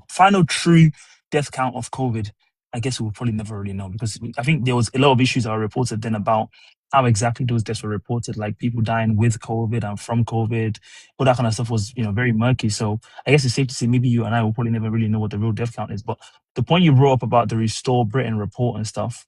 final true death count of COVID, I guess we'll probably never really know, because I think there was a lot of issues that were reported then about how exactly those deaths were reported, like people dying with COVID and from COVID, all that kind of stuff was, very murky. So I guess it's safe to say maybe you and I will probably never really know what the real death count is. But the point you brought up about the Restore Britain report and stuff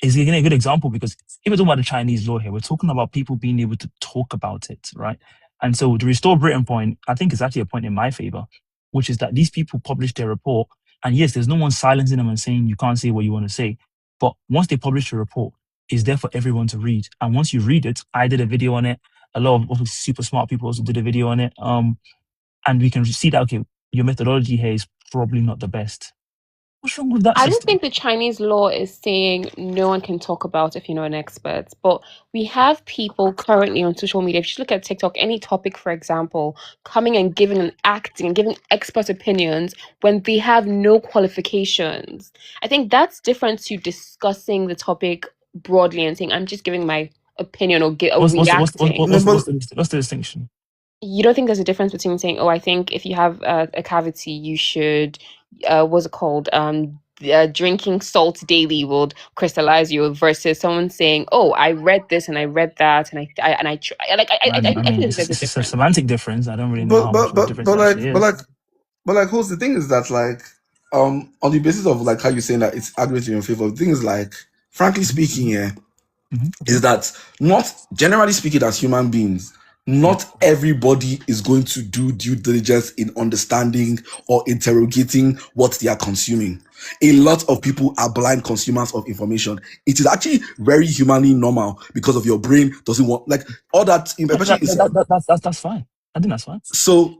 is again a good example, because if we're talking about the Chinese law here, we're talking about people being able to talk about it, right? And so the Restore Britain point, I think, is actually a point in my favor, which is that these people published their report, and yes, there's no one silencing them and saying you can't say what you want to say. But once they publish the report, it's there for everyone to read. And once you read it, I did a video on it. A lot of super smart people also did a video on it. And we can see that, okay, your methodology here is probably not the best. What's wrong with that I system? don't think the Chinese law is saying no one can talk about if you're not an expert, but we have people currently on social media. If you look at TikTok, any topic, for example, coming and giving and acting and giving expert opinions when they have no qualifications. I think that's different to discussing the topic broadly and saying, I'm just giving my opinion or reacting. What's the distinction? You don't think there's a difference between saying, oh, I think if you have a cavity, you should, what's it called? Drinking salt daily will crystallize you, versus someone saying, oh, I read this and I read that and I think it's a semantic difference. I don't really know how much of a difference it actually is. But like, who's the thing is that, like, on the basis of like how you're saying that it's arguing in your favor, the thing is, like, frankly speaking, is that, not generally speaking, as human beings, not everybody is going to do due diligence in understanding or interrogating what they are consuming. A lot of people are blind consumers of information. It is actually very humanly normal, because of your brain doesn't want, like, all that. That's fine. I think that's fine. So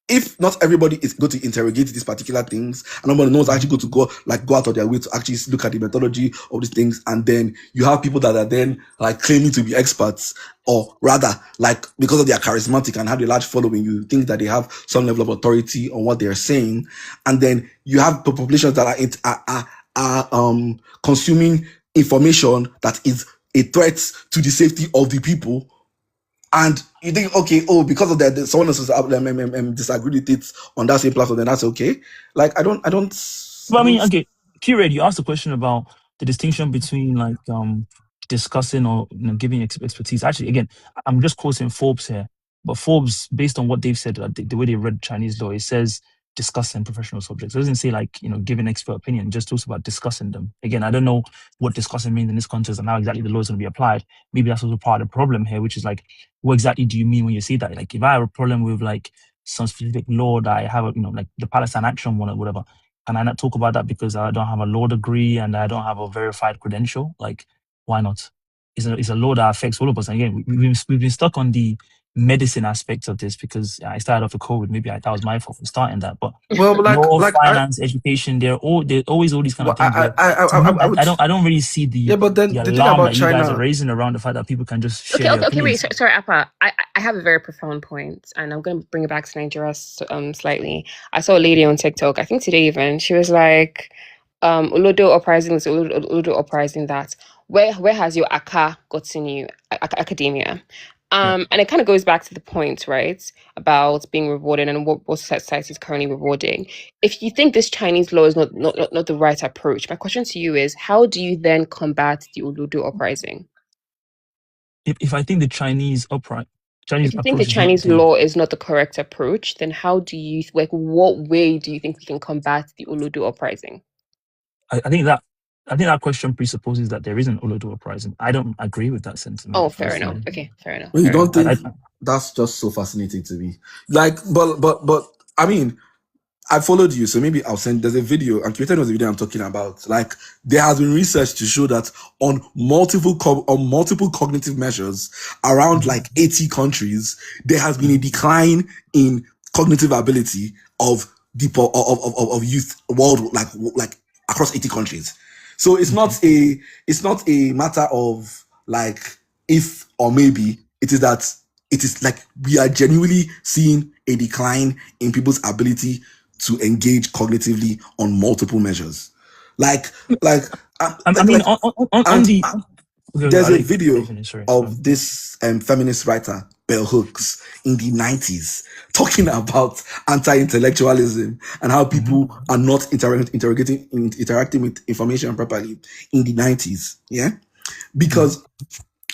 if not everybody is going to interrogate these particular things, and nobody knows actually going to go out of their way to actually look at the methodology of these things, and then you have people that are then like claiming to be experts, or rather, like, because of their charismatic and have a large following, you think that they have some level of authority on what they're saying, and then you have populations that are consuming information that is a threat to the safety of the people. And you think, okay, because of that, someone else disagree with it on that same platform, then that's okay. Like, I don't. But I mean, okay, Q-Red, you asked a question about the distinction between like discussing or giving expertise. Actually, again, I'm just quoting Forbes here, but Forbes, based on what they've said, the way they read Chinese law, it says discussing professional subjects. It doesn't say like giving expert opinion. It just talks about discussing them. Again, I don't know what discussing means in this context and how exactly the law is going to be applied. Maybe that's also part of the problem here, which is like, what exactly do you mean when you say that? Like, if I have a problem with like some specific law that I have, like the Palestine Action one or whatever. Can I not talk about that because I don't have a law degree and I don't have a verified credential? Like, why not? It's a law that affects all of us. And again, we've been stuck on the medicine aspect of this because I started off with COVID. Maybe that was my fault for starting that. But Well, law, I, finance, education, there's always all these kind of well, things where to me, I would. I don't really see Yeah, but then the the thing alarm about that you guys are China. raising around the fact that people can just Okay, share their okay, wait. opinions. Sorry, Appa. I have a very profound point, and I'm going to bring it back to Nigeria slightly. I saw a lady on TikTok, I think today even. She was like, olodo uprising this, olodo uprising that. Where has your aka gotten you? Academia. Yeah. And it kind of goes back to the point, right, about being rewarded and what society is currently rewarding. If you think this Chinese law is not the right approach, my question to you is, how do you then combat the olodo uprising? If I think the Chinese If you think the approach is not Chinese the law is not the correct approach, then how do you what way do you think we can combat the olodo uprising? I think that question presupposes that there is an olodo uprising. I don't agree with that Oh, sentiment fair enough. personally. Okay, fair enough. Well, you Fair enough. don't think I that's just so fascinating to me? Like, but I mean, I followed you, so maybe I'll send. There's a video, and Twitter knows the video I'm talking about. Like, there has been research to show that on multiple cognitive measures around Mhm. like 80 countries, there has been a decline in cognitive ability of of youth world, like across 80 countries. So Okay. it's not a matter of like if or maybe. It is that it is like we are genuinely seeing a decline in people's ability to engage cognitively on multiple measures. Like, like, I mean, on and the okay, there's I'll a let you video finish. Sorry. of this feminist writer, Bell Hooks, in the 90s, talking about anti-intellectualism and how Mhm. people are not interacting with information properly in the 90s. Yeah. Mhm. Because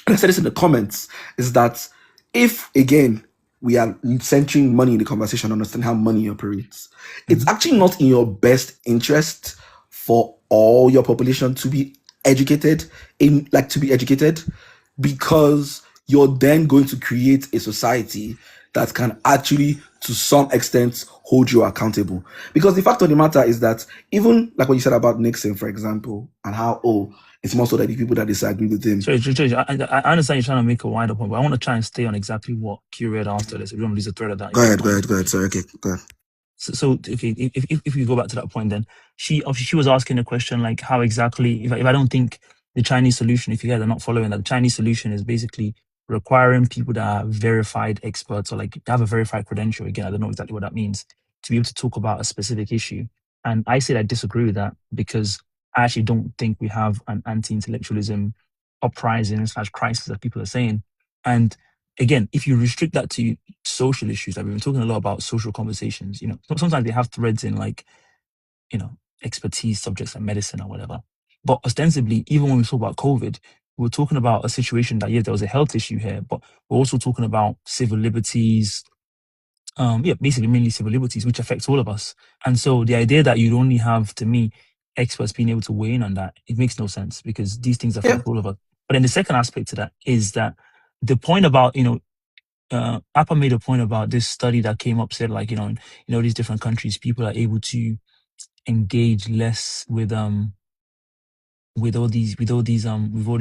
I said this in the comments, is that if again we are centering money in the conversation, understand how money operates, it's Mhm. actually not in your best interest for all your population to be educated to be educated, because you're then going to create a society that can actually to some extent hold you accountable. Because the fact of the matter is that even like what you said about Nixon, for example, and how it's more so that the people that disagree with him. Sorry, I understand you're trying to make a wider point, but I want to try and stay on exactly what Q after this. We don't lose the thread of that. Go If you don't ahead, go mind. ahead, go ahead. Sorry, okay, go ahead. So okay, if we go back to that point, then she was asking a question like how exactly if I don't think the Chinese solution, if you guys are not following that, the Chinese solution is basically requiring people that are verified experts or like have a verified credential. Again, I don't know exactly what that means to be able to talk about a specific issue. And I said I disagree with that because I actually don't think we have an anti-intellectualism uprising / crisis that people are saying. And again, if you restrict that to social issues, like we've been talking a lot about social conversations, sometimes they have threads in like, you know, expertise subjects like medicine or whatever. But ostensibly, even when we talk about COVID, we're talking about a situation that, yes, there was a health issue here, but we're also talking about civil liberties, basically mainly civil liberties, which affects all of us. And so the idea that you'd only have, to me, experts being able to weigh in on that, it makes no sense because these things Yeah. affect all of us. But then the second aspect to that is that the point about, Appa made a point about this study that came up, said like, these different countries, people are able to engage less with all these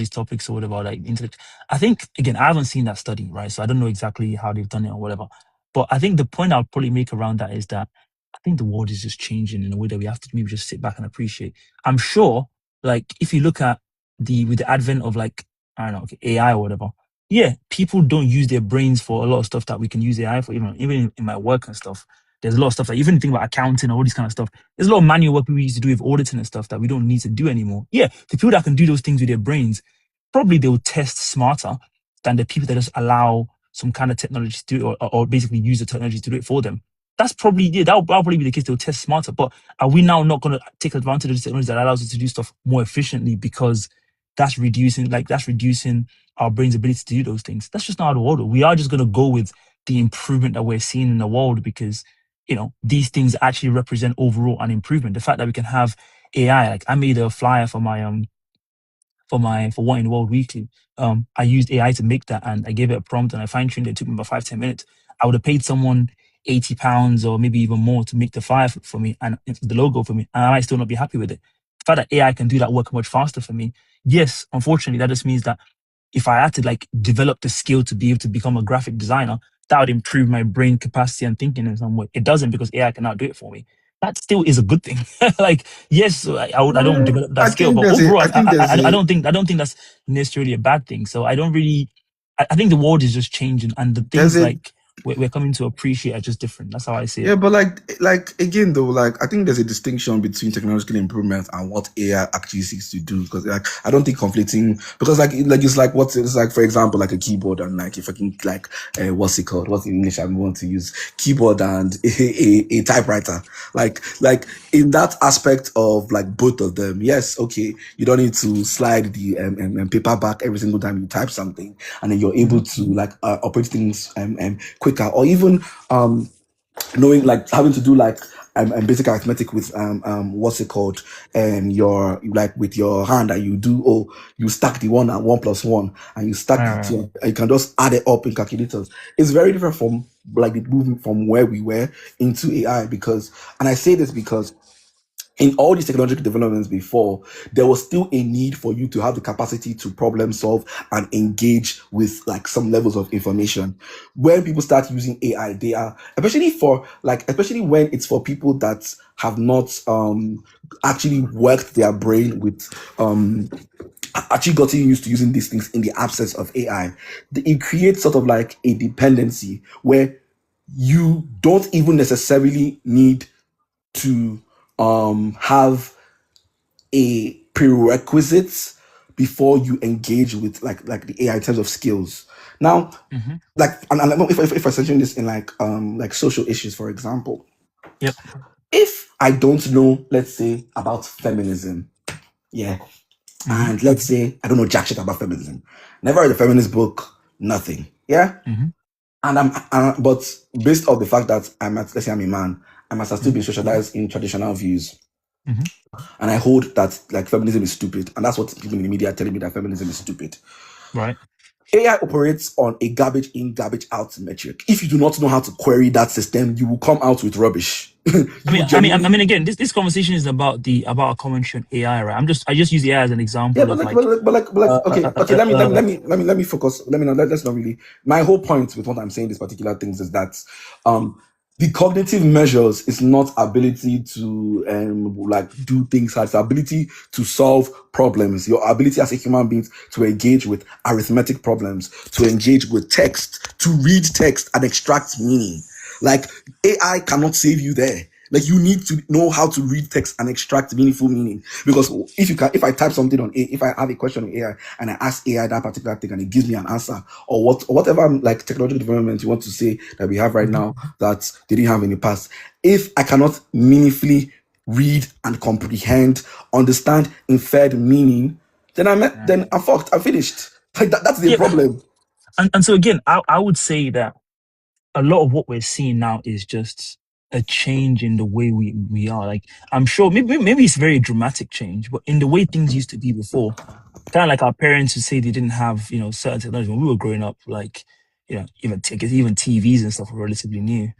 topics or whatever, like intellect. I think again, I haven't seen that study, right? So I don't know exactly how they've done it or whatever. But I think the point I'll probably make around that is that I think the world is just changing in a way that we have to maybe just sit back and appreciate. I'm sure, like if you look at with the advent of like I don't know, okay, AI or whatever, yeah, people don't use their brains for a lot of stuff that we can use AI for. Even in my work and stuff, there's a lot of stuff that even think about accounting and all this kind of stuff. There's a lot of manual work we used to do with auditing and stuff that we don't need to do anymore. Yeah, the people that can do those things with their brains, probably they'll test smarter than the people that just allow some kind of technology to do it or basically use the technology to do it for them. That's probably, yeah, that'll probably be the case. They'll test smarter. But are we now not going to take advantage of this technology that allows us to do stuff more efficiently because that's reducing our brain's ability to do those things? That's just not how the world. We are just going to go with the improvement that we're seeing in the world because these things actually represent overall an improvement. The fact that we can have AI, like I made a flyer for my for What in the World Weekly. I used AI to make that and I gave it a prompt and I fine tuned it. It took me about 5-10 minutes. I would have paid someone £80 or maybe even more to make the file for me and the logo for me, and I might still not be happy with it. The fact that AI can do that work much faster for me, yes, unfortunately, that just means that if I had to like develop the skill to be able to become a graphic designer, that would improve my brain capacity and thinking in some way. It doesn't, because AI cannot do it for me. That still is a good thing. Like, yes, I don't develop that I skill, think but there's a. overall, I think there's I a. don't think that's necessarily a bad thing. So I don't really. I think the world is just changing, and the There's things a. like we're coming to appreciate are just different. That's how I see Yeah, it. but like again though, like I think there's a distinction between technological improvement and what AI actually seeks to do. Because like I don't think conflicting, because like it's like what it's like, for example, like a keyboard and like if I can like what's it called? What's the English I want to use? Keyboard and a typewriter. Like in that aspect of like both of them, yes, okay, you don't need to slide the paper back every single time you type something, and then you're able to like operate things quicker, or even knowing like having to do like basic arithmetic with what's it called, and your like with your hand, and you stack the one and 1 plus 1 and you stack the Right. two, and you can just add it up in calculators. It's very different from like the movement from where we were into AI, because, and I say this because in all these technological developments before, there was still a need for you to have the capacity to problem solve and engage with like some levels of information. When people start using AI, they are, especially when it's for people that have not actually worked their brain with actually gotten used to using these things in the absence of AI. It creates sort of like a dependency where you don't even necessarily need to have a prerequisite before you engage with like the AI in terms of skills. Now, Mm-hmm. like, and if I mention this in like social issues, for example, Yep. if I don't know, let's say, about feminism, yeah, Mm-hmm. and let's say I don't know jack shit about feminism, never read a feminist book, nothing, yeah, Mm-hmm. and but based off the fact that let's say I'm a man, I must have still Mm-hmm. been socialized in traditional views. Mm-hmm. And I hold that like feminism is stupid. And that's what people in the media are telling me, that feminism is stupid. Right. AI operates on a garbage in, garbage out metric. If you do not know how to query that system, you will come out with rubbish. I mean, again, this conversation is about a commentary on AI, right? I just use AI as an Yeah, example but of like, like, okay. Let me focus. Let's not really. My whole point with what I'm saying, these particular things, is that, the cognitive measures is not ability to like do things. It's ability to solve problems. Your ability as a human being to engage with arithmetic problems, to engage with text, to read text and extract meaning. Like AI cannot save you there. Like you need to know how to read text and extract meaningful meaning. Because if I type something on if I have a question on AI and I ask AI that particular thing and it gives me an answer, or whatever like technological development you want to say that we have right Mhm. now that they didn't have in the past, if I cannot meaningfully read and comprehend, understand inferred meaning, then I'm fucked. I'm finished. Like that's the Yeah, problem. and so again, I would say that a lot of what we're seeing now is just a change in the way we are. Like, I'm sure maybe it's a very dramatic change, but in the way things used to be before, kind of like our parents who say they didn't have, certain technology when we were growing up, like, even TVs and stuff were relatively new.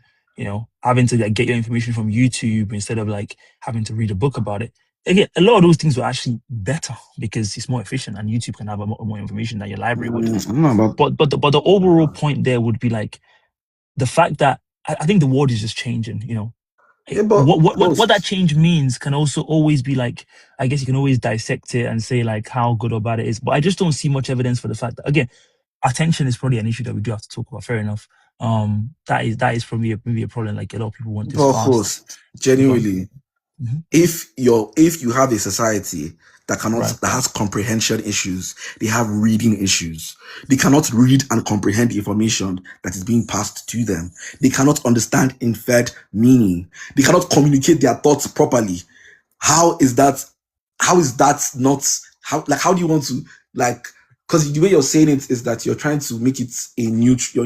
Having to like get your information from YouTube instead of like having to read a book about it. Again, a lot of those things were actually better because it's more efficient and YouTube can have a more information than your library would. I don't know about. But the overall point there would be like the fact that I think the world is just changing. Yeah, but What that change means can also always be like, I guess you can always dissect it and say like how good or bad it is. But I just don't see much evidence for the fact that, again, attention is probably an issue that we do have to talk about. Fair enough. That is probably maybe a problem. Like, a lot of people want this fast. host, Go on. genuinely, Mhm. if you have a society Right. that has comprehension issues, they have reading issues. They cannot read and comprehend the information that is being passed to them. They cannot understand inferred meaning. They cannot communicate their thoughts properly. How is that? How is that not? How do you want to like? Because the way you're saying it is that you're trying to make it a neutral.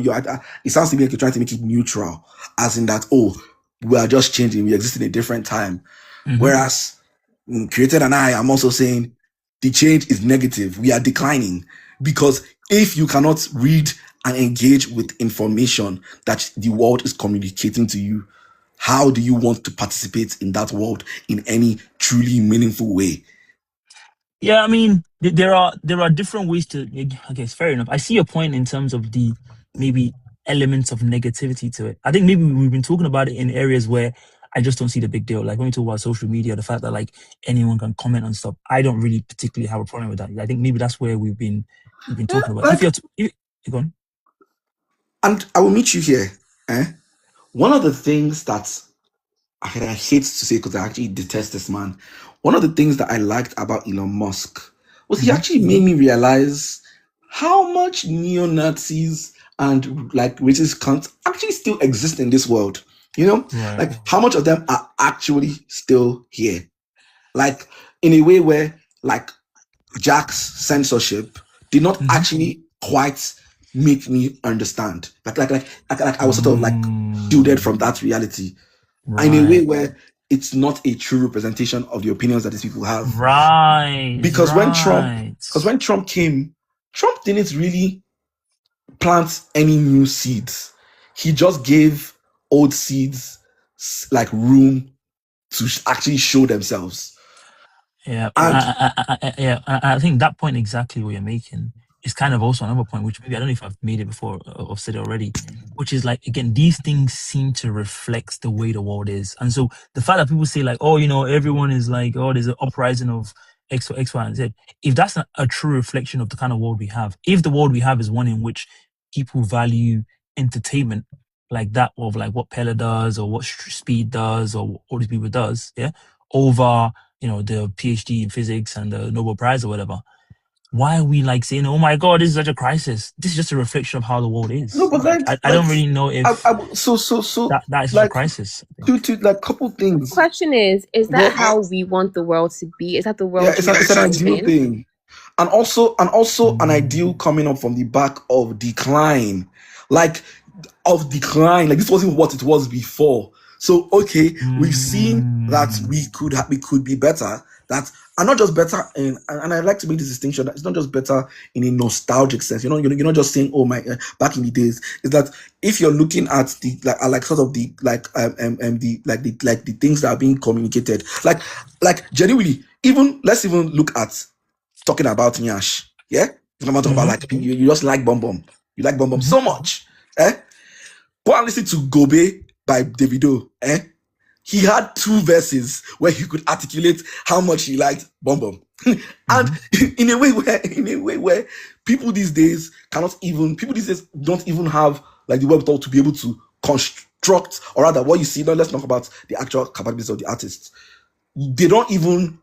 It sounds to me like you're trying to make it neutral, as in that, oh, we are just changing. We exist in a different time. Hmm. Whereas Created and I am also saying the change is negative. We are declining, because if you cannot read and engage with information that the world is communicating to you, how do you want to participate in that world in any truly meaningful way? Yeah, I mean, there are different ways to. I guess fair enough. I see your point in terms of the maybe elements of negativity to it. I think maybe we've been talking about it in areas where I just don't see the big deal. Like when we talk about social media, the fact that like anyone can comment on stuff, I don't really particularly have a problem with that. I think maybe that's where we've been talking about. If Like, you're, if, go on. and I will meet you here. One of the things that I hate to say because I actually detest this man. One of the things that I liked about Elon Musk was he actually made me realize how much neo-Nazis and like racist cunts actually still exist in this world. You know, Right. like how much of them are actually still here. Like in a way where like Jack's censorship did not actually quite make me understand. Like I was sort of like shielded from that reality. In a way Right. where it's not a true representation of the opinions that these people have. Right. Because when Right. Trump came, Trump didn't really plant any new seeds. He just gave old seeds like room to actually show themselves. Yeah, And I think that point exactly what you're making is kind of also another point, which maybe I don't know if I've made it before or said it already, which is like again, these things seem to reflect the way the world is, and so the fact that people say like, oh, you know, everyone is like, oh, there's an uprising of X, X, Y, and Z. If that's not a true reflection of the kind of world we have, if the world we have is one in which people value entertainment like that of like what Pella does or what Speed does or what all these people does, yeah, over the PhD in physics and the Nobel Prize or whatever. Why are we like saying, "Oh my God, this is such a crisis"? This is just a reflection of how the world is. no, but I don't really know if so that is such a like crisis. I think. to like couple things. Question is that how we want the world to be? Is that the world It's we want an to live ideal in? thing. And also an ideal coming up from the back of decline. Like this wasn't what it was before. So okay, we've seen that we could be better. That and not just better and I like to make this distinction that it's not just better in a nostalgic sense. You're not just saying, oh my, back in the days. Is that if you're looking at the like sort of the the things that are being communicated, like genuinely, let's even look at talking about Nyash. Yeah? I'm not talking about like you just like Bum Bum. You like Bum Bum so much. Go and listen to Gobe by Davido. He had 2 verses where he could articulate how much he liked Bum Bum. And in a way where people these days don't even have like the wherewithal to be able to construct, or rather what you see, now let's talk about the actual capabilities of the artists. They're not even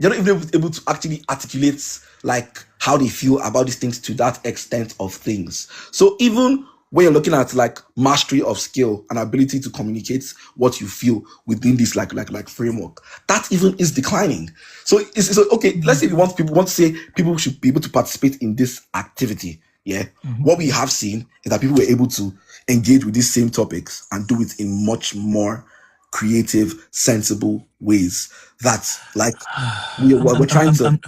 able to actually articulate like how they feel about these things to that extent of things. So even when you're looking at like mastery of skill and ability to communicate what you feel within this like framework, that even is declining. So it's okay. Let's say people want to say people should be able to participate in this activity. Yeah. What we have seen is that people were able to engage with these same topics and do it in much more creative, sensible ways. That's like we're trying to.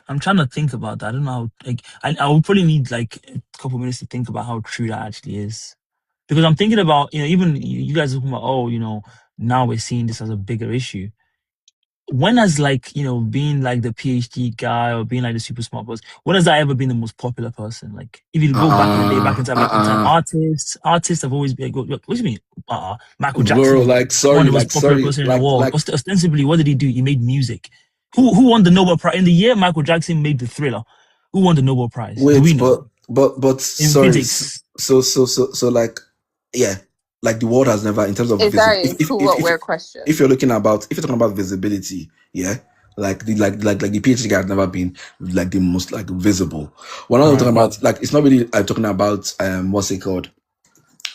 I'm trying to think about that. I don't know how. Like, I would probably need like a couple minutes to think about how true that actually is, because I'm thinking about even you guys are talking about now we're seeing this as a bigger issue. When has being like the PhD guy or being like the super smart person, when has that ever been the most popular person? Like if you go back in the day, back in time, artists have always been. What do you mean? Michael Jackson, Bro, one of the most popular person in the world. Ostensibly, what did he do? He made music. Who won the Nobel Prize in the year Michael Jackson made the Thriller? Who won the Nobel Prize? Do we know? But In sorry. physics. So like, yeah, like the world has never, in terms of Is that a who-what-where question? if you're talking about visibility, yeah, like the PhD guy has never been like the most like visible. We're not talking about like, it's not really talking about what's it called.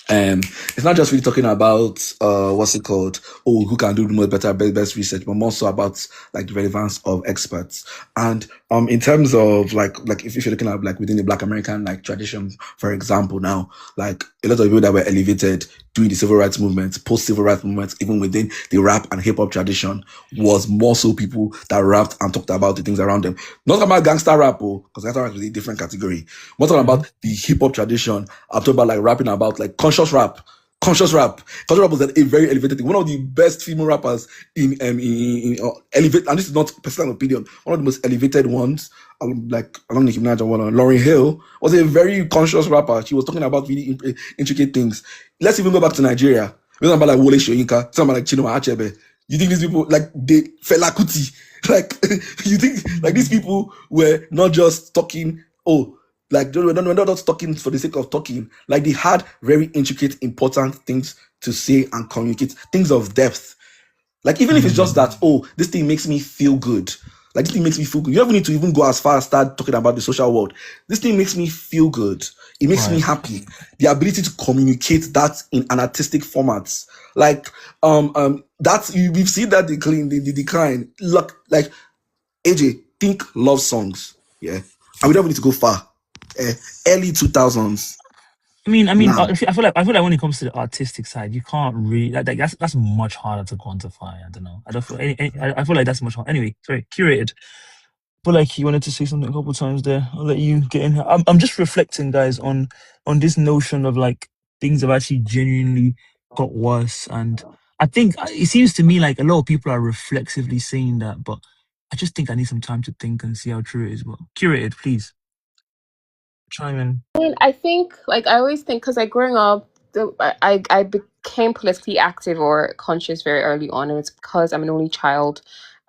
It's not just really talking about who can do the most best research, but more so about like the relevance of experts. And in terms of like if you're looking at like within the Black American like tradition, for example, now like a lot of people that were elevated during the civil rights movement, post civil rights movement, even within the rap and hip hop tradition, was more so people that rapped and talked about the things around them. Not about gangster rap, because gangster rap is a different category. We're talking about the hip hop tradition. I'm talking about like rapping about like conscious rap. Conscious rap. Conscious rap was a very elevated thing. One of the best female rappers in elevate, and this is not personal opinion, one of the most elevated ones, like along the Nicki Minaj one, Lauryn Hill, was a very conscious rapper. She was talking about really intricate things. Let's even go back to Nigeria. We're talking about like Wole Soyinka, talking about like Chinua Achebe. You think these people, like they Fela Kuti, like you think like these people were not just talking, like we're not just talking for the sake of talking. Like they had very intricate, important things to say and communicate, things of depth. Like even if it's just that, this thing makes me feel good. Like this thing makes me feel good. You don't even need to even go as far as start talking about the social world. This thing makes me feel good. It makes me happy. The ability to communicate that in an artistic formats. Like that's we've seen that the decline. Look, like AJ, think love songs. Yeah. And we don't need to go far. Early 2000s. I mean, Now. I feel like when it comes to the artistic side, you can't really like that's much harder to quantify. I don't know. I don't feel I feel like that's much harder. Anyway, sorry, curated. But like you wanted to say something a couple times there. I'll let you get in here. I'm just reflecting, guys, on this notion of like things have actually genuinely got worse, and I think it seems to me like a lot of people are reflexively saying that, but I just think I need some time to think and see how true it is. But curated, please chime in. I think, like, I always think, because like growing up, I became politically active or conscious very early on, and it's because I'm an only child,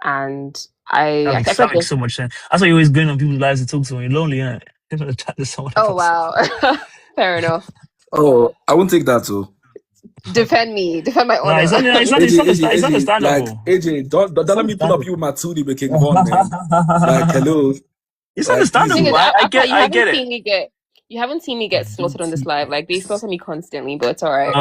and I feel That like makes so much sense. That's why you're always going on people's lives to talk to when you're lonely, innit? You're gonna chat to someone oh else. wow, fair enough. I won't take that too. Defend my Nah, honor. it's AJ, understandable. like AJ, don't let me pull up you Matsudi with King Von, man. Like hello. It's Like, Thing understandable. is, easy. I get you haven't it. seen me get slaughtered on this live. Like they slaughter me constantly, but it's alright.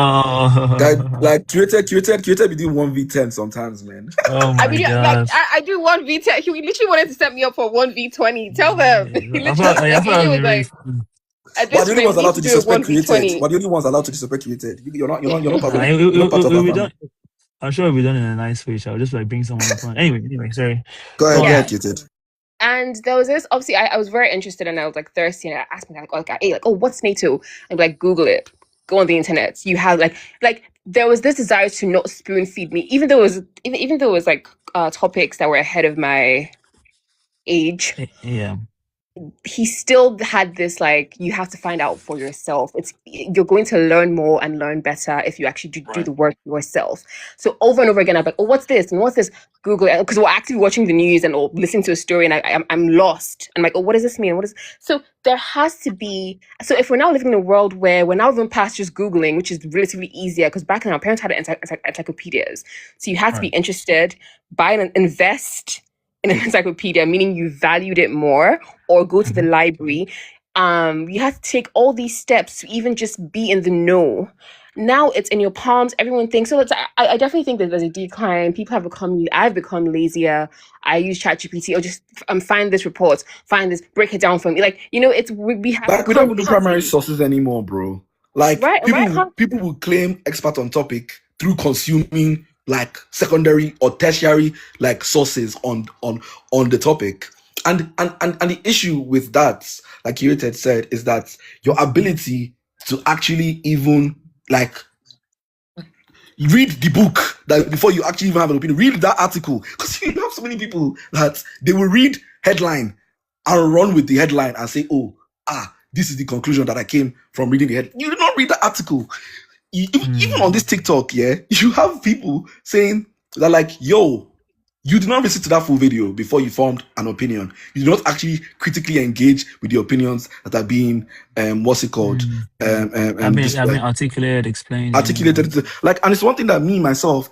Like curated be doing 1v10 sometimes, man. Oh I my mean, like god. I do 1v10. He literally wanted to set me up for 1v20. Tell them. He I literally, thought like, it AJ would was be really like, fun. at But this the only rate, ones we need allowed to to do a disrespect created. 1v20. But the only ones allowed to disrespect created. You're not part Nah, of you're not part of it will that be family. done. I'm sure it'll be done in a nice way. I'll just like bring someone up on. Anyway, sorry. Go Go ahead, on. created. And there was this, obviously, I was very interested and I was like thirsty and I asked me like, hey, like, oh, what's NATO? And like, Google it, go on the internet. You have like there was this desire to not spoon feed me, even though it was like topics that were ahead of my age. Yeah. He still had this like, you have to find out for yourself. You're going to learn more and learn better if you actually do the work yourself. So over and over again, I'm like, oh, what's this and what's this? Google it, because we're actively watching the news and or listening to a story, and I'm lost. I'm like, oh, what does this mean? So there has to be. So if we're now living in a world where we're now even past just Googling, which is relatively easier, because back then our parents had encyclopedias, so you had to be interested, buy and invest in an encyclopedia, meaning you valued it more, or go to the library. You have to take all these steps to even just be in the know. Now it's in your palms. Everyone thinks so. I definitely think that there's a decline. I've become lazier. I use ChatGPT or just find this report, find this, break it down for me. Like, we have Like we don't even do primary sources anymore, bro. Like people will claim expert on topic through consuming like secondary or tertiary like sources on the topic. And the issue with that, like Curated said, is that your ability to actually even like read the book that before you actually even have an opinion, read that article. Because you have so many people that they will read headline and run with the headline and say, this is the conclusion that I came from reading the headline. You did not read the article. Even on this TikTok, you have people saying that like, yo, you did not listen to that full video before you formed an opinion. You do not actually critically engage with the opinions that are being, articulated, explained. Articulated. Like, and it's one thing that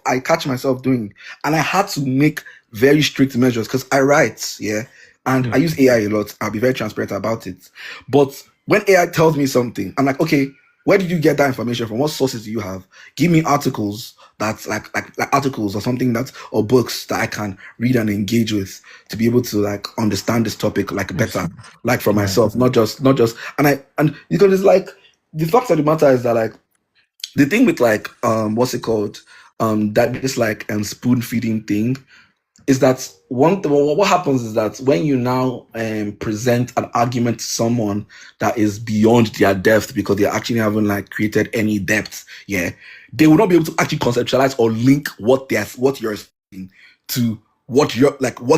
I catch myself doing. And I had to make very strict measures because I write, and I use AI a lot. I'll be very transparent about it. But when AI tells me something, I'm like, okay, where did you get that information from? What sources do you have? Give me articles that's like articles or something or books that I can read and engage with to be able to like understand this topic like better, like for myself, not just and because it's like the fact of the matter is that like the thing with like what's it called that this like spoon feeding thing is that what happens is that when you now present an argument to someone that is beyond their depth because they actually haven't like created any depth, yeah, they will not be able to actually conceptualize or link what you're saying to what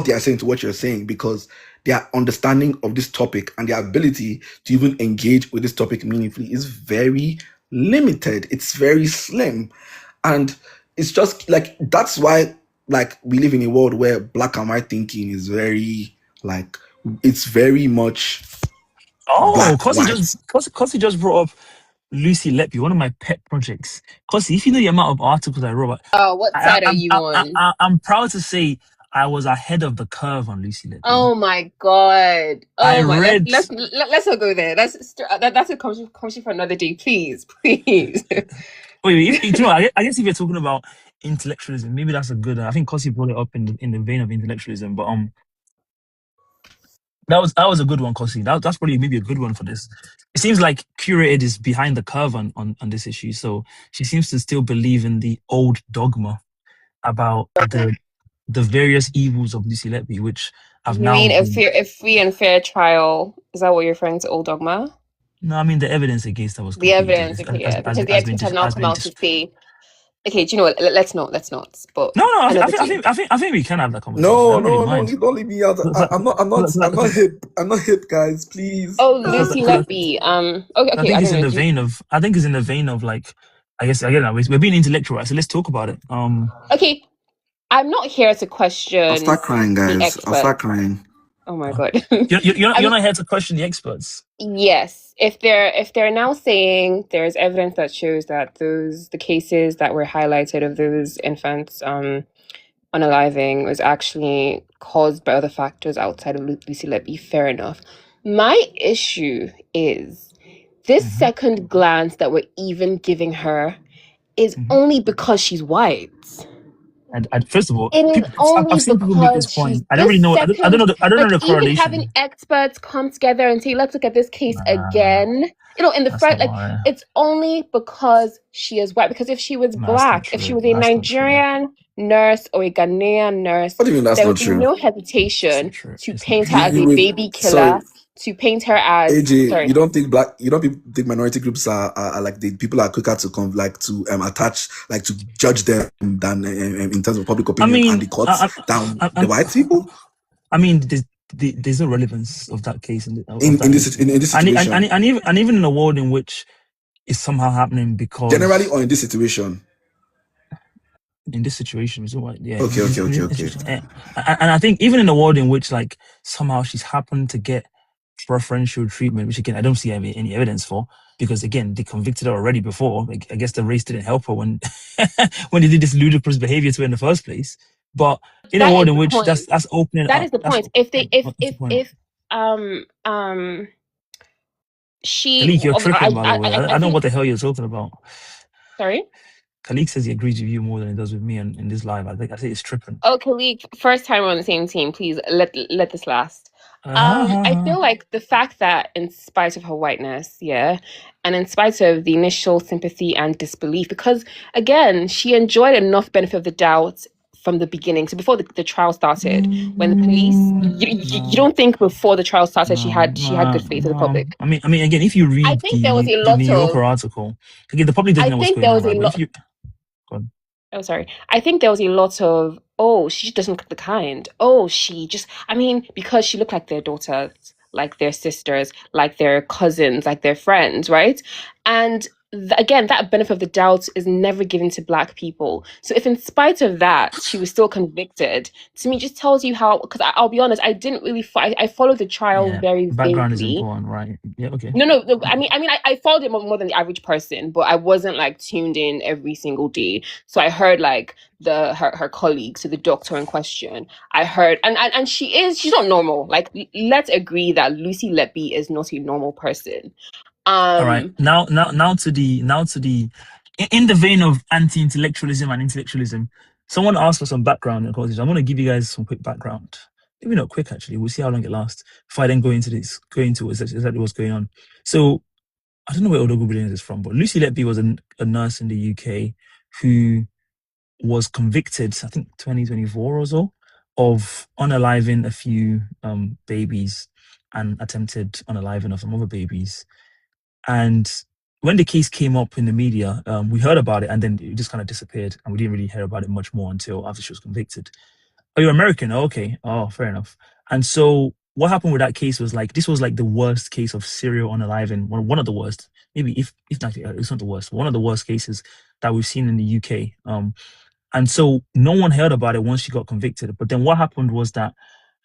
they are saying to what you're saying, because their understanding of this topic and their ability to even engage with this topic meaningfully is very limited. It's very slim. And it's just like that's why like we live in a world where black and white thinking is very like it's very much Oh, black white. Kosi just brought up Lucy Letby, one of my pet projects. Kosi, if you know the amount of articles I wrote, What side are you on? I'm proud to say I was ahead of the curve on Lucy Letby. Oh my god! I Oh my! read. Let's not go there. That's a conversation for another day, please. Please. Wait, you know, I guess if you're talking about intellectualism, maybe that's a good. I think Kosi brought it up in the vein of intellectualism, but that was a good one, Kosi. That's probably maybe a good one for this. It seems like Curated is behind the curve on this issue, so she seems to still believe in the old dogma about the various evils of Lucy Letby, which have You now mean been. a free and fair trial? Is that what you're referring to, old dogma? No, I mean the evidence against that was The completely evidence, okay, yeah, because the has been experts have now has come been. out to say, okay, do you know what? Let's not. But No, another day. I think we can have that conversation. I No, don't really no, no, mind. don't leave me out. I'm not hip. I'm not hip, guys. Please. Oh, Lucy Letby. I Okay. think I it's don't in know. the vein of. I think it's in the vein of like. I guess again we're being intellectual, right? So let's talk about it. Okay, I'm not here to I'll question start crying, the guys. I'll experts. start crying. Oh my god. You're not here to question the experts. Yes, if they're now saying there's evidence that shows that the cases that were highlighted of those infants unaliving was actually caused by other factors outside of Lucy Letby, fair enough. My issue is this second glance that we're even giving her is only because she's white. And first of all, It is I've only seen people make this because she's point. I don't this really know. I don't second, know. I don't know like the even having correlation. experts come together and say, let's look at this case Nah, again. In the that's first, not like right. it's only because she is white. Because if she was No, that's not black, if she true. was a That's not true. Nigerian nurse or a Ghanaian nurse, What do you mean that's there not would be true? no It's not hesitation true. to It's not paint her true. as a baby Sorry, killer, to paint her as AJ, sorry. you don't think minority groups are like the people are quicker to attach, like to judge them than in terms of public I opinion and the mean, courts than the white people I mean, there's no relevance of that case of in that this issue, situation. and even in a world in which it's somehow happening Generally, because or in this situation. in this situation, so what? Yeah, Okay. in this situation, and I think even in a world in which like somehow she's happened to get preferential treatment, which again I don't see any evidence for, because again they convicted her already before. Like, I guess the race didn't help her when when they did this ludicrous behavior to her in the first place. But in a That world is in the which point. that's opening That up, is the that's point. If they what's the point? if she Kalik, you're tripping, by the way. I I don't know think what the hell you're talking about. sorry. Kalik says he agrees with you more than he does with me in this live. I say it's tripping. Oh, Khalid, first time we're on the same team. Please let this last. I feel like the fact that in spite of her whiteness, yeah, and in spite of the initial sympathy and disbelief, because again, she enjoyed enough benefit of the doubt from the beginning. So before the trial started, when the police, you don't think before the trial started she had good faith in the No. public. I mean, again, if you I read think there was a the lot New of. Yorker article, again, the public doesn't I know what's think going there on, was a right? But if lot. you, go on. Oh, sorry. I think there was a lot of, oh, she just doesn't look the kind. Oh, she just, I mean, because she looked like their daughters, like their sisters, like their cousins, like their friends, right? And again, that benefit of the doubt is never given to Black people. So if in spite of that, she was still convicted, to me, just tells you how, because I'll be honest, I didn't really, I followed the trial Yeah, very background is vaguely. important, right? Yeah, okay. No. I followed it more than the average person, but I wasn't like tuned in every single day. So I heard like her colleagues, so the doctor in question. I heard, and she's not normal. Like let's agree that Lucy Letby is not a normal person. All right. Now to the in the vein of anti-intellectualism and intellectualism, someone asked for some background in college. I'm going to give you guys some quick background. Maybe not quick, actually. We'll see how long it lasts. If I then go into exactly what's going on. So I don't know where Odogo Brilliance is from, but Lucy Letby was a nurse in the UK who was convicted, I think 2024 or so, of unaliving a few babies and attempted unaliving of some other babies. And when the case came up in the media, we heard about it and then it just kind of disappeared. And we didn't really hear about it much more until after she was convicted. Oh, you're American? Oh, okay. Oh, fair enough. And so what happened with that case was like, this was like the worst case of serial unaliving, one of the worst, maybe if not, it's not the worst, one of the worst cases that we've seen in the UK. And so no one heard about it once she got convicted. But then what happened was that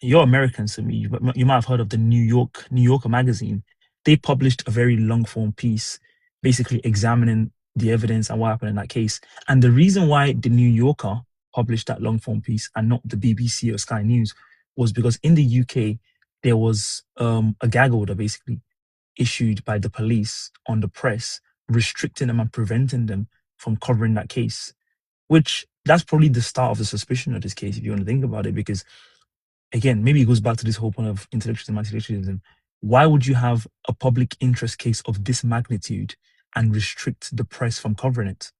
you're American, so you might have heard of the New Yorker magazine. They published a very long form piece, basically examining the evidence and what happened in that case. And the reason why the New Yorker published that long form piece and not the BBC or Sky News was because in the UK there was a gag order basically issued by the police on the press, restricting them and preventing them from covering that case. Which that's probably the start of the suspicion of this case, if you want to think about it, because again, maybe it goes back to this whole point of intellectualism, anti-intellectualism. Why would you have a public interest case of this magnitude and restrict the press from covering it?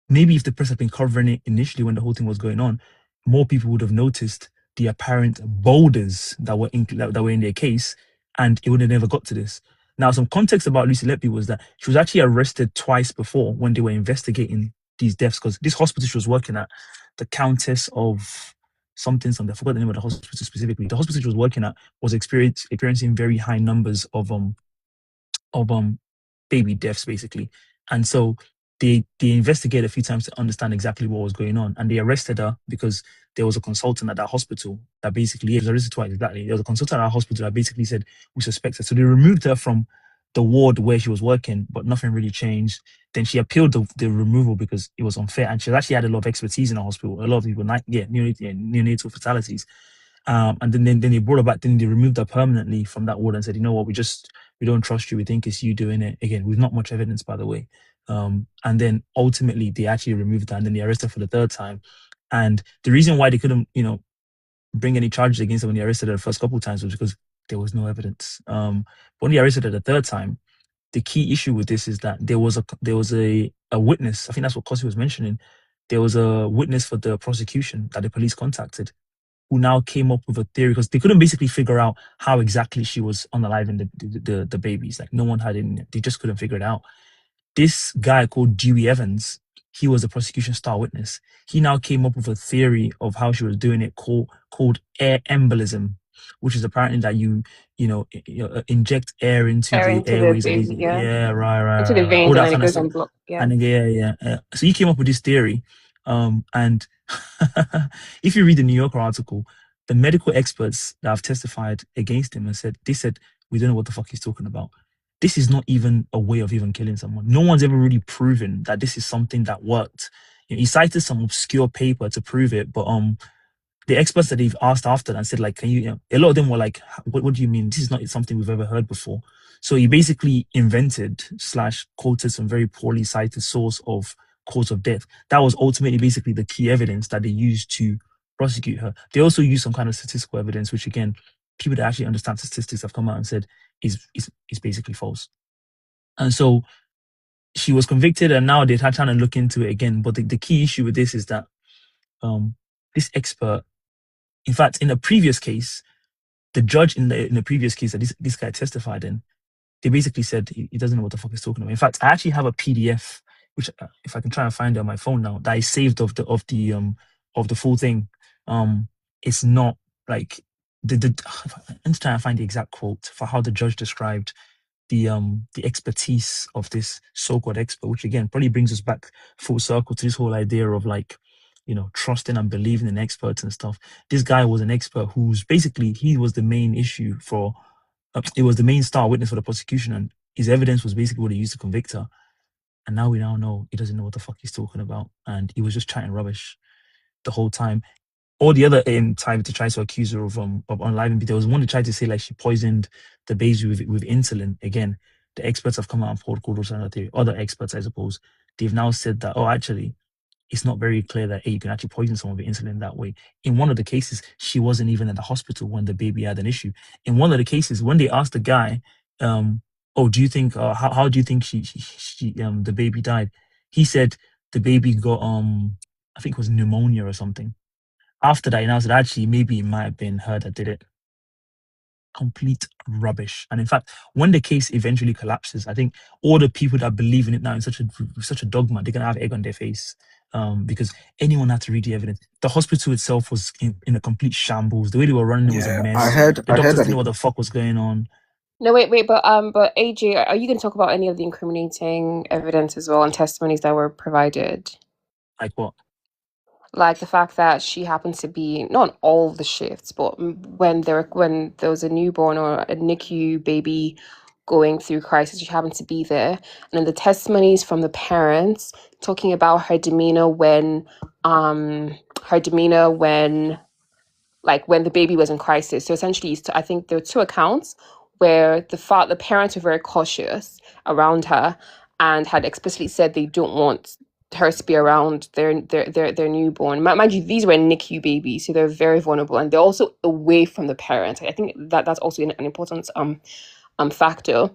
Maybe if the press had been covering it initially when the whole thing was going on, more people would have noticed the apparent boulders that were in their case, and it would have never got to this. Now, some context about Lucy Letby was that she was actually arrested twice before when they were investigating these deaths, because this hospital she was working at, the Countess of something, I forgot the name of the hospital specifically. The hospital she was working at was experiencing very high numbers of baby deaths, basically. And so they investigated a few times to understand exactly what was going on, and they arrested her because there was a consultant at that hospital that basically, it was arrested twice, exactly. There was a consultant at our hospital that basically said, we suspect her. So they removed her from the ward where she was working, but nothing really changed. Then she appealed the removal because it was unfair, and she actually had a lot of expertise in the hospital. A lot of people, neonatal fatalities. And then they brought her back. Then they removed her permanently from that ward and said, you know what, we don't trust you. We think it's you doing it. Again, with not much evidence, by the way. And then ultimately they actually removed her, and then they arrested her for the third time. And the reason why they couldn't, bring any charges against her when they arrested her the first couple of times was because there was no evidence. But when they arrested her the third time, the key issue with this is that there was a witness. I think that's what Kosi was mentioning. There was a witness for the prosecution that the police contacted, who now came up with a theory, because they couldn't basically figure out how exactly she was unaliving the babies. Like no one had it. They just couldn't figure it out. This guy called Dewey Evans, he was the prosecution star witness. He now came up with a theory of how she was doing it called air embolism, which is apparently that you inject air into Air the into the airways. baby, yeah. Yeah, right, Into the all veins, and that then it kind of goes stuff. and block. Yeah. And yeah. So he came up with this theory. And if you read the New Yorker article, the medical experts that have testified against him they said, we don't know what the fuck he's talking about. This is not even a way of even killing someone. No one's ever really proven that this is something that worked. He cited some obscure paper to prove it, but the experts that they've asked after and said, like, can you, a lot of them were like, what do you mean? This is not something we've ever heard before. So he basically invented / quoted some very poorly cited source of cause of death. That was ultimately basically the key evidence that they used to prosecute her. They also used some kind of statistical evidence, which again, people that actually understand statistics have come out and said is basically false. And so she was convicted, and now they're trying to look into it again. But the key issue with this is that this expert, in fact, in a previous case, the judge in the previous case that this guy testified in, they basically said he doesn't know what the fuck he's talking about. In fact, I actually have a PDF, which if I can try and find it on my phone now, that I saved of the full thing. It's not like I'm trying to find the exact quote for how the judge described the expertise of this so-called expert, which again probably brings us back full circle to this whole idea of like, trusting and believing in experts and stuff. This guy was an expert who's basically, he was the main issue for, it was the main star witness for the prosecution, and his evidence was basically what he used to convict her. And now we now know he doesn't know what the fuck he's talking about, and he was just chatting rubbish the whole time. All the other time to try to accuse her of unaliving, there was one that tried to say like she poisoned the baby with insulin. Again, the experts have come out and called also another theory. Other experts, I suppose, they've now said that, oh, actually, it's not very clear that you can actually poison someone with insulin that way. In one of the cases, she wasn't even in the hospital when the baby had an issue. In one of the cases, when they asked the guy, "Oh, do you think how do you think the baby died?" He said the baby got I think it was pneumonia or something. After that, he announced that actually maybe it might have been her that did it. Complete rubbish. And in fact, when the case eventually collapses, I think all the people that believe in it now in such a dogma, they're gonna have egg on their face. Because anyone had to read the evidence. The hospital itself was in a complete shambles. The way they were running it was a Yeah, mess. The I heard doctors that didn't know what the fuck was going on. No, wait, but AJ, are you going to talk about any of the incriminating evidence as well and testimonies that were provided? Like what? Like the fact that she happened to be not on all the shifts, but when there was a newborn or a NICU baby going through crisis, she happened to be there. And then the testimonies from the parents talking about her demeanor when when the baby was in crisis. So essentially, I think there were two accounts where the parents were very cautious around her and had explicitly said they don't want her to be around their newborn. Mind you, these were NICU babies, so they're very vulnerable, and they're also away from the parents. I think that's also an important factor.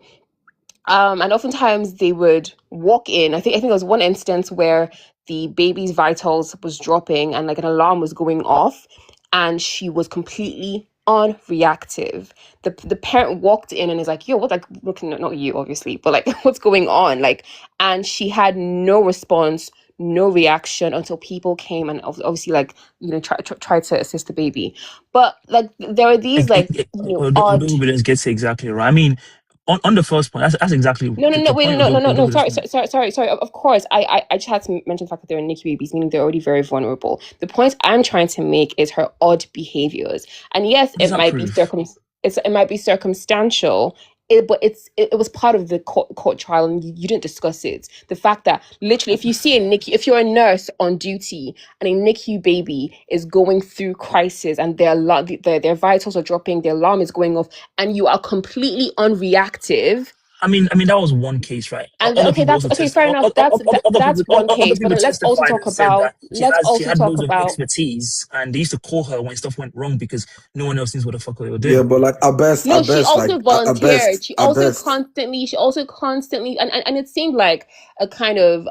And oftentimes they would walk in. I think there was one instance where the baby's vitals was dropping and like an alarm was going off, and she was completely unreactive. The parent walked in and is like, "Yo, what?" Like, looking, not you, obviously, but like, what's going on? Like, and she had no response, no reaction until people came and obviously, like, try to assist the baby. But like, there are these like odd. Odubidence gets it exactly right. I mean, on the first point, that's exactly No, the wait, point. no. Odubidence Sorry. Of course, I just had to mention the fact that they're NICU babies, meaning they're already very vulnerable. The point I'm trying to make is her odd behaviors, and yes, What does that prove? it might be circumstantial. But it was part of the court trial, and you didn't discuss it. The fact that literally, if you see a NICU, if you're a nurse on duty and a NICU baby is going through crisis and their vitals are dropping, their alarm is going off, and you are completely unreactive. I mean, that was one case, right? And Other okay, people that's also okay. Fair enough. That's one other case. But people then let's also testified talk and said about. that she had loads of About. expertise, and they used to call her when stuff went wrong because no one else knows what the fuck they were yeah, doing. but like No, she also volunteered. at best, She also constantly, and it seemed like a kind of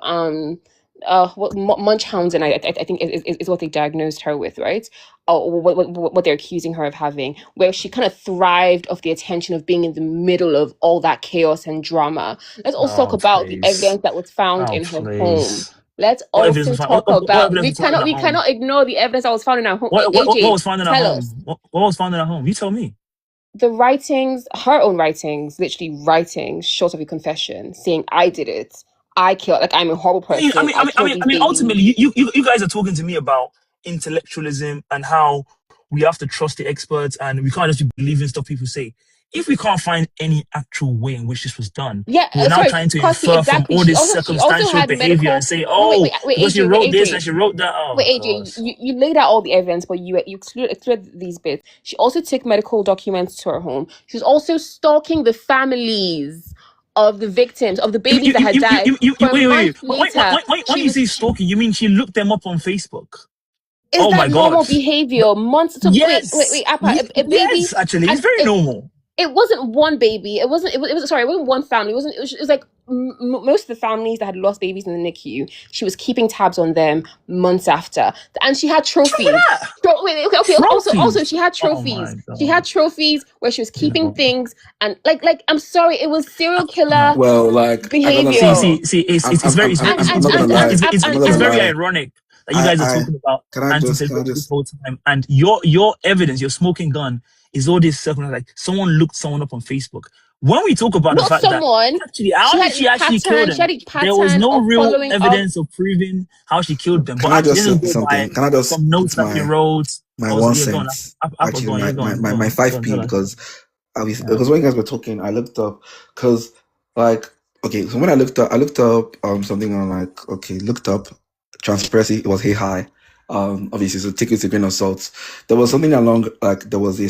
Munchausen. I think is what they diagnosed her with, right? Or what they're accusing her of having, where she kind of thrived off the attention of being in the middle of all that chaos and drama. Let's also talk about the evidence that was found in her home. Let's What evidence also was found? talk What about. evidence was found in her We home? cannot ignore the evidence that was found in her home. What AJ, was found in her tell home? us. What was found in her home? You tell me. The writings, her own writings, literally writings, short of a confession, saying I did it, I killed, like I'm a horrible person. I mean, ultimately, you guys are talking to me about intellectualism and how we have to trust the experts and we can't just be believing stuff people say. If we can't find any actual way in which this was done, we're now trying to infer from all this circumstantial behavior and say, oh, because she wrote this and she wrote that. Oh, wait, AJ, you laid out all the evidence, but you excluded these bits. She also took medical documents to her home. She was also stalking the families of the victims, of the babies that had died. Wait. When you say stalking, you mean she looked them up on Facebook? Is that normal behavior? Months. So yes, wait, Appa, a baby. Yes, actually, it's very normal. It wasn't one baby. It wasn't one family. It was like most of the families that had lost babies in the NICU. She was keeping tabs on them months after, and she had trophies. Okay. Also, she had trophies. She had trophies where she was keeping things, and like I'm sorry, it was serial killer. Well, like behavior. See, it's very ironic that you guys are talking about anti-intellectualism this whole time, and your evidence, your smoking gun, is all this circumstance like someone looked someone up on Facebook. When we talk about the fact that actually how did she actually kill them, there was no real evidence of proving how she killed them. Can I just say something? Can I just some notes that he wrote? My 1 cent, actually, my 5p, because when you guys were talking, I looked up because like so when I looked up something on like looked up transparency. It was hey hi, Obviously, so take it with a grain of salt. There was something along like there was a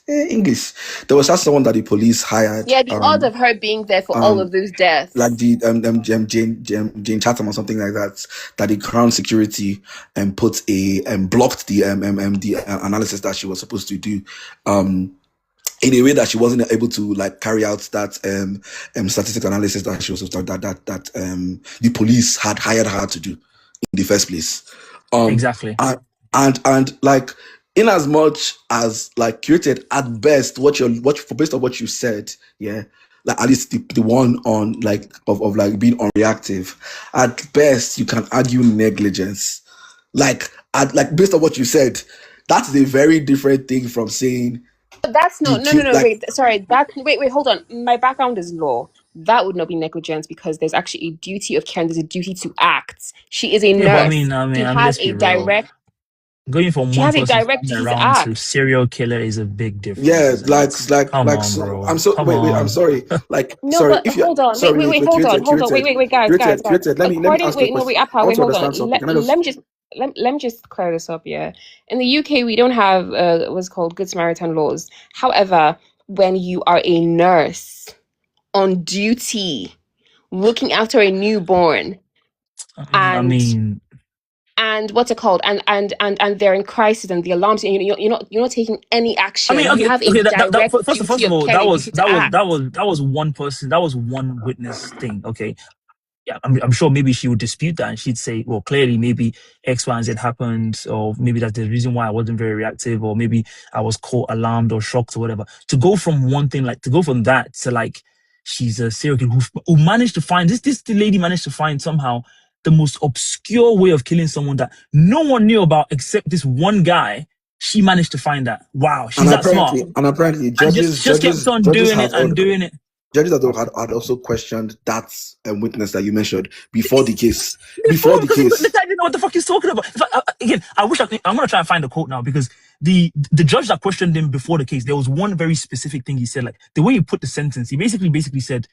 English. There was just someone that the police hired. Yeah, the odds of her being there for all of those Like deaths. the Jane Chatham or something like that. That the Crown Security put blocked the analysis that she was supposed to do. In a way that she wasn't able to like carry out that statistical analysis that she was supposed to, that the police had hired her to do in the first place. Exactly. And like in as much as like curated at best based on what you said, yeah, like at least the one on like of like being unreactive, at best you can argue negligence. Like based on what you said, that's a very different thing from saying That's no, like wait, sorry. Wait, hold on. My background is law. That would not be negligence because there's actually a duty of care and there's a duty to act. She is a Yeah, but nurse. She has let's a be real. direct. Going from She one has a person direct standing duty to around to act. serial killer is a big difference. yeah, Isn't it? Come on, so bro. I'm so Come wait, I'm on. sorry. Like No, sorry, but if you hold on. sorry, Wait, hold on. Wait, guys. curated. Let me According, ask you a wait, no, question. wait, I Appa, want wait, to hold on. understand something. Let me just clear this up, yeah. In the UK, we don't have what's called Good Samaritan laws. However, when you are a nurse on duty, looking after a newborn, I mean, and what's it called, and they're in crisis and the alarms, and you're not taking any action. You okay, have a direct first duty of of all, care, a duty to act. that was one person, that was one witness thing. Okay, yeah, I'm sure maybe she would dispute that and she'd say, well, clearly maybe X, Y, and Z happened, or maybe that's the reason why I wasn't very reactive, or maybe I was caught alarmed or shocked or whatever. To go from one thing, like to go from that to like she's a serial killer who managed to find this lady managed to find somehow the most obscure way of killing someone that no one knew about except this one guy. She managed to find that. Wow, she's that smart. And apparently And just kept on doing it and doing it. judges had also questioned that witness that you mentioned before the case. Because the guy didn't know what the fuck he's talking about. In fact, again, I'm gonna try and find the quote now because the judge that questioned him before the case, there was one very specific thing he said. Like the way he put the sentence, he basically said,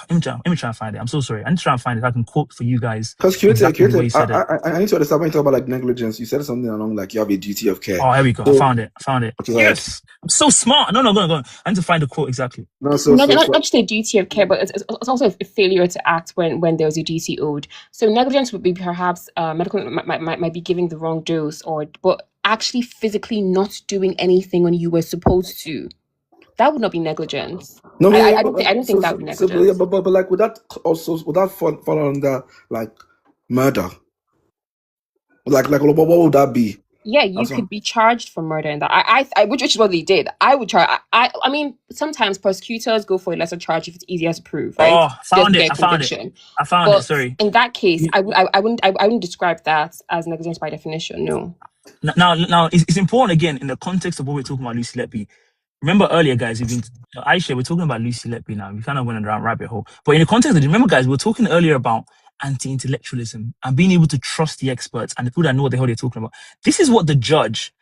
let me try and find it. I'm so sorry. I need to try and find it. I can quote for you guys Because exactly the way he said it. I need to understand when you talk about like negligence. You said something along like you have a duty of care. Oh, here we go. So, I found it. Okay, Yes, I'm so smart. No, go on. I need to find the quote exactly. No, Not just a duty of care, but it's also a failure to act when there's a duty owed. So negligence would be perhaps medical might be giving the wrong dose, but actually physically not doing anything when you were supposed to. That would not be negligence. No, I don't think that would be negligence. but like would that fall under like murder? Like what would that be? Yeah, you could be charged for murder in that. Which is what they did. I would charge. I mean, sometimes prosecutors go for a lesser charge if it's easier to prove, right? Oh, I found it. Sorry. In that case, I wouldn't describe that as negligence by definition. No. Now, it's important again in the context of what we're talking about, Lucy Letby. Remember earlier, guys, Aisha, we're talking about Lucy Letby now. We kind of went down a rabbit hole. But in the context of remember, guys, we were talking earlier about anti-intellectualism and being able to trust the experts and the people that know what the hell they're talking about. This is what the judge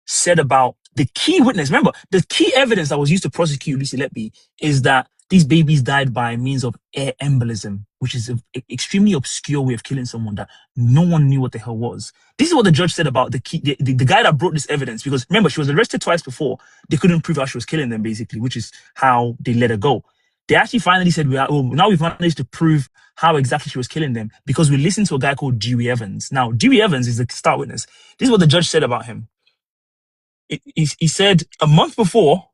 said about the key witness. Remember, the key evidence that was used to prosecute Lucy Letby is that these babies died by means of air embolism, which is an extremely obscure way of killing someone that no one knew what the hell was. This is what the judge said about the guy that brought this evidence, because remember, she was arrested twice before. They couldn't prove how she was killing them, basically, which is how they let her go. They actually finally said, now we've managed to prove how exactly she was killing them because we listened to a guy called Dewey Evans. Now, Dewey Evans is the star witness. This is what the judge said about him. He said a month before,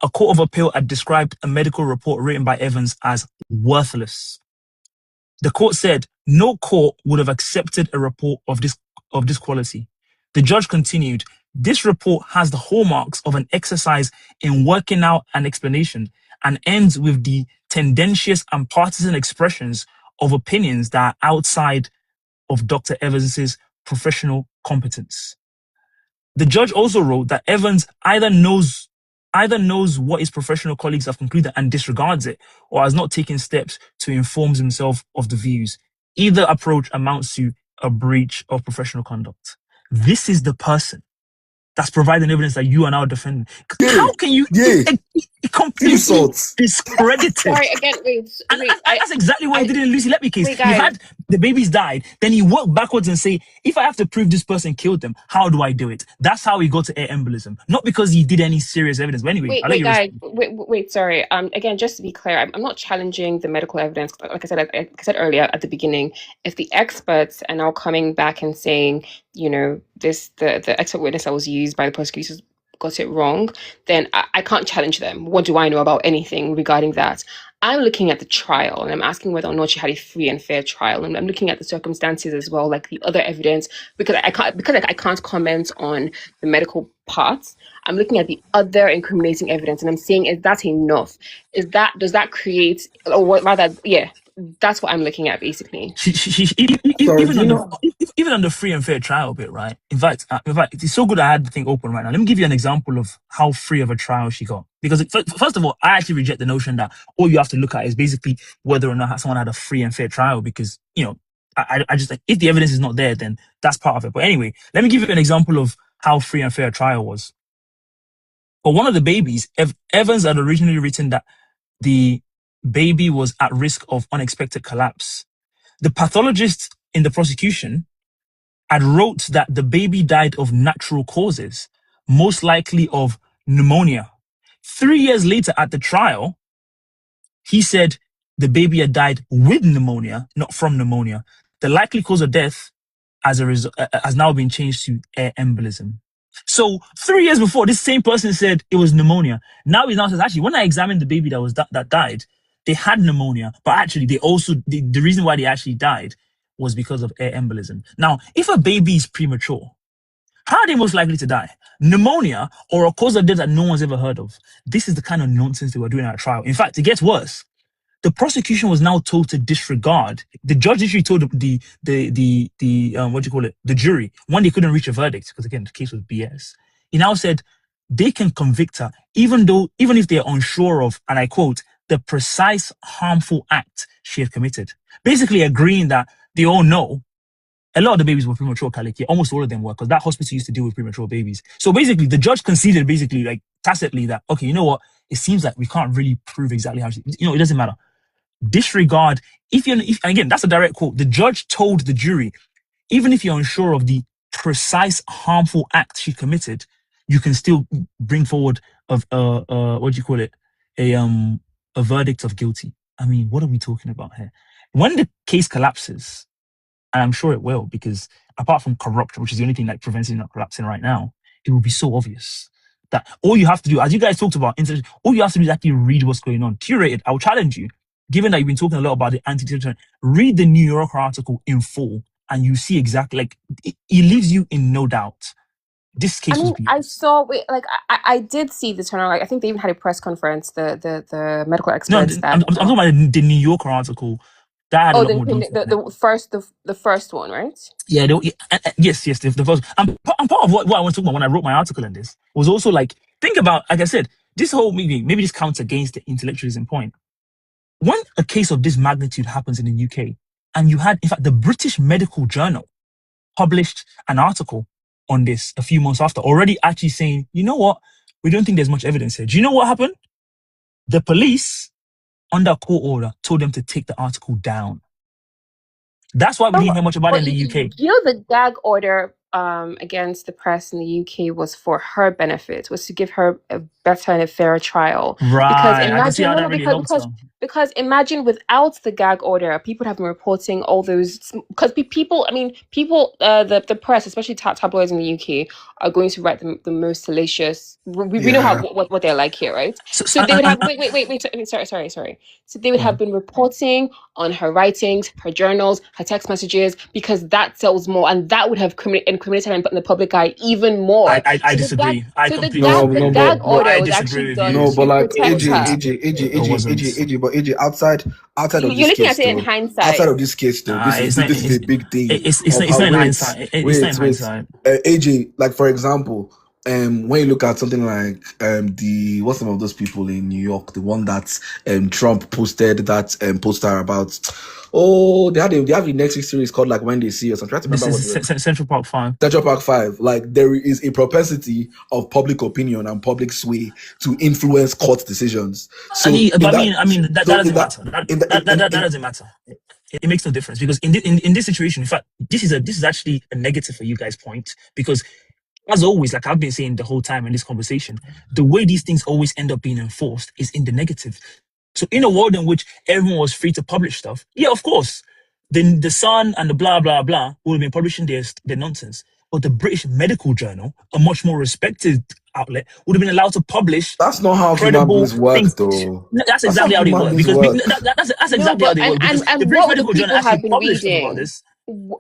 a court of appeal had described a medical report written by Evans as worthless. The court said no court would have accepted a report of this quality. The judge continued, this report has the hallmarks of an exercise in working out an explanation and ends with the tendentious and partisan expressions of opinions that are outside of Dr. Evans's professional competence. The judge also wrote that Evans either knows what his professional colleagues have concluded and disregards it, or has not taken steps to inform himself of the views. Either approach amounts to a breach of professional conduct. This is the person that's providing evidence that you are now defending. How can you? completely Insults. discredited. Sorry, again, wait. And that's exactly what he did in Lucy Letby case. Wait, You guys. had the babies died, then he worked backwards and say, if I have to prove this person killed them, how do I do it? That's how he got to air embolism, not because he did any serious evidence. But anyway, I'll let you guys, wait, sorry. Again, just to be clear, I'm not challenging the medical evidence. Like I said earlier at the beginning, if the experts are now coming back and saying, you know, the expert witness that was used by the prosecutors got it wrong, then I can't challenge them. What do I know about anything regarding that? I'm looking at the trial and I'm asking whether or not she had a free and fair trial. And I'm looking at the circumstances as well, like the other evidence, because I can't comment on the medical parts. I'm looking at the other incriminating evidence and I'm saying, is that enough? Does that create, or what, rather, yeah, that's what I'm looking at basically. Even on the free and fair trial bit, right? In fact, it's so good I had the thing open right now. Let me give you an example of how free of a trial she got. Because first of all, I actually reject the notion that all you have to look at is basically whether or not someone had a free and fair trial. Because, you know, I just, if the evidence is not there, then that's part of it. But anyway, let me give you an example of how free and fair trial was. For one of the babies, Evans had originally written that the baby was at risk of unexpected collapse. The pathologist in the prosecution had wrote that the baby died of natural causes, most likely of pneumonia. 3 years later at the trial, he said the baby had died with pneumonia, not from pneumonia. The likely cause of death as a result has now been changed to air embolism. So 3 years before, this same person said it was pneumonia. Now he says, actually, when I examined the baby that died, they had pneumonia, but actually they also, the reason why they actually died was because of air embolism. Now, if a baby is premature, how are they most likely to die? Pneumonia or a cause of death that no one's ever heard of? This is the kind of nonsense they were doing at trial. In fact, it gets worse. The prosecution was now told to disregard. The judge actually told the jury, when they couldn't reach a verdict, because again, the case was BS. He now said they can convict her even if they're unsure of, and I quote, the precise harmful act she had committed. Basically agreeing that they all know a lot of the babies were premature, Kaliki. Almost all of them were, because that hospital used to deal with premature babies. So basically, the judge conceded like tacitly that, okay, you know what? It seems like we can't really prove exactly how it doesn't matter. Disregard, again, that's a direct quote. The judge told the jury, even if you're unsure of the precise harmful act she committed, you can still bring forward a verdict of guilty. I mean, what are we talking about here? When the case collapses, and I'm sure it will, because apart from corruption, which is the only thing that prevents it not collapsing right now, it will be so obvious that all you have to do, as you guys talked about, all you have to do is actually read what's going on. Curate it. I will challenge you, given that you've been talking a lot about the anti-intellectualism, read the New Yorker article in full, and you see exactly, like, it leaves you in no doubt. This case was BS. I saw, I did see the turnaround. Like, I think they even had a press conference, the medical experts. I'm talking about the New Yorker article. That had the first one, right? Yeah, yes, the first. And part of what I want to talk about when I wrote my article on this was also like, think about, like I said, this whole maybe this counts against the intellectualism point. When a case of this magnitude happens in the UK, and you had, in fact, the British Medical Journal published an article on this a few months after, already actually saying, you know what, we don't think there's much evidence here. Do you know what happened? The police, under court order, told them to take the article down. That's why we didn't hear much about it in the UK. You know, the gag order against the press in the UK was for her benefit, was to give her a better and a fairer trial. Right. Because imagine without the gag order, people have been reporting all those, because people, the press, especially tabloids in the UK, are going to write the most salacious. We know what they're like here, right? So they would have sorry. So they would have been reporting on her writings, her journals, her text messages, because that sells more, and that would have incriminated her in the public eye even more. I disagree. The gag order was actually done to protect her. But AJ, outside of You're this looking case, at it in hindsight. outside of this case, though, this is a big thing. It's not in hindsight. It's not in hindsight. AJ, like, for example, when you look at something like what's the name of those people in New York, the one that Trump posted that poster about. Oh, they have the Netflix series called like When They See Us. I'm trying to This remember is what the Central Park 5. Central Park 5. Like there is a propensity of public opinion and public sway to influence court decisions. So But I mean that doesn't matter. That in doesn't matter. It makes no difference because in this situation, in fact, this is actually a negative for you guys' point because as always, like I've been saying the whole time in this conversation, the way these things always end up being enforced is in the negative. So in a world in which everyone was free to publish stuff, yeah, of course, then the Sun and the blah blah blah would have been publishing their nonsense. But the British Medical Journal, a much more respected outlet, would have been allowed to publish that's not how human credible beings work, things. though. That's That's how exactly how they human work beings because work. that's No, exactly how but they work because the and British what would the Medical Journal people have actually been published stuff about reading? this.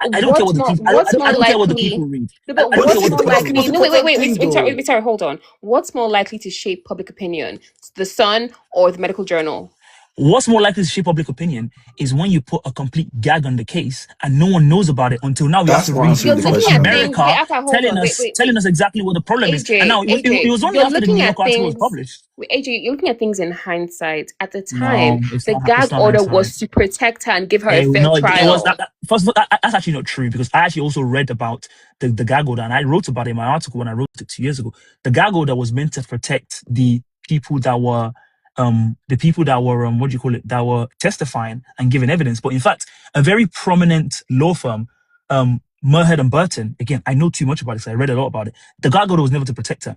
I don't care what the people. I don't care what the people read. I don't care What's what the more people That's the likely? most read. No, important wait, thing, though. sorry, hold on. What's more likely to shape public opinion, the Sun or the Medical Journal? What's more likely to shape public opinion is when you put a complete gag on the case and no one knows about it until now we have That's to not read You're answering the from looking at question, things. though. Wait, America okay, hold on. telling us exactly what the problem is. And now it was only You're after the looking New at York article was things. published. Wait, AJ, you're looking at things in hindsight. At the time, No, it's the not. gag It's not order hindsight. was to protect her and give her a fair No, it was trial. first of all, that's actually not true because I actually also read about the gag order and I wrote about it in my article when I wrote it 2 years ago. The gag order was meant to protect the people that were what do you call it, that were testifying and giving evidence. But in fact, a very prominent law firm, Merhead and Burton, again, I know too much about this. I read a lot about it. The gag order was never to protect her.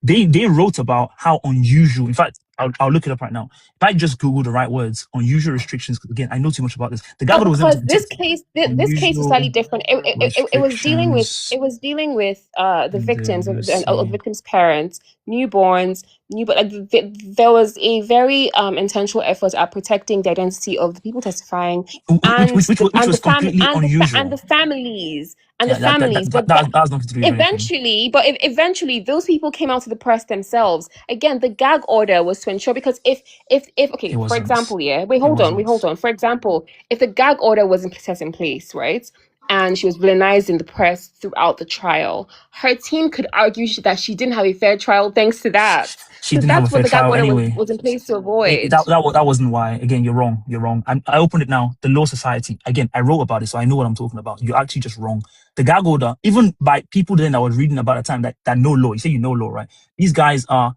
They wrote about how unusual. In fact, I'll look it up right now. If I just Google the right words, unusual restrictions. Again, I know too much about this. The gag order was never to Because this protect case, this case is slightly unusual different. It was dealing with restrictions the in the victims of the UC. victims' parents, newborns, but like there was a very intentional effort at protecting the identity of the people testifying Which was completely and unusual. the families Yeah, but that has nothing to do with anything. eventually those people came out to the press themselves. Again, the gag order was to ensure, because if It okay, for wasn't. example, yeah, It wasn't. hold on, for example, if the gag order wasn't set in place, right, and she was villainized in the press throughout the trial, her team could argue that she didn't have a fair trial thanks to that, She because didn't have a that's what fair the gag trial order anyway. was in place to avoid. That wasn't why. Again, you're wrong. You're wrong. I opened it now. The Law Society. Again, I wrote about it, so I know what I'm talking about. You're actually just wrong. The gag order, even by people then that was reading about the time that know law. You say you know law, right? These guys are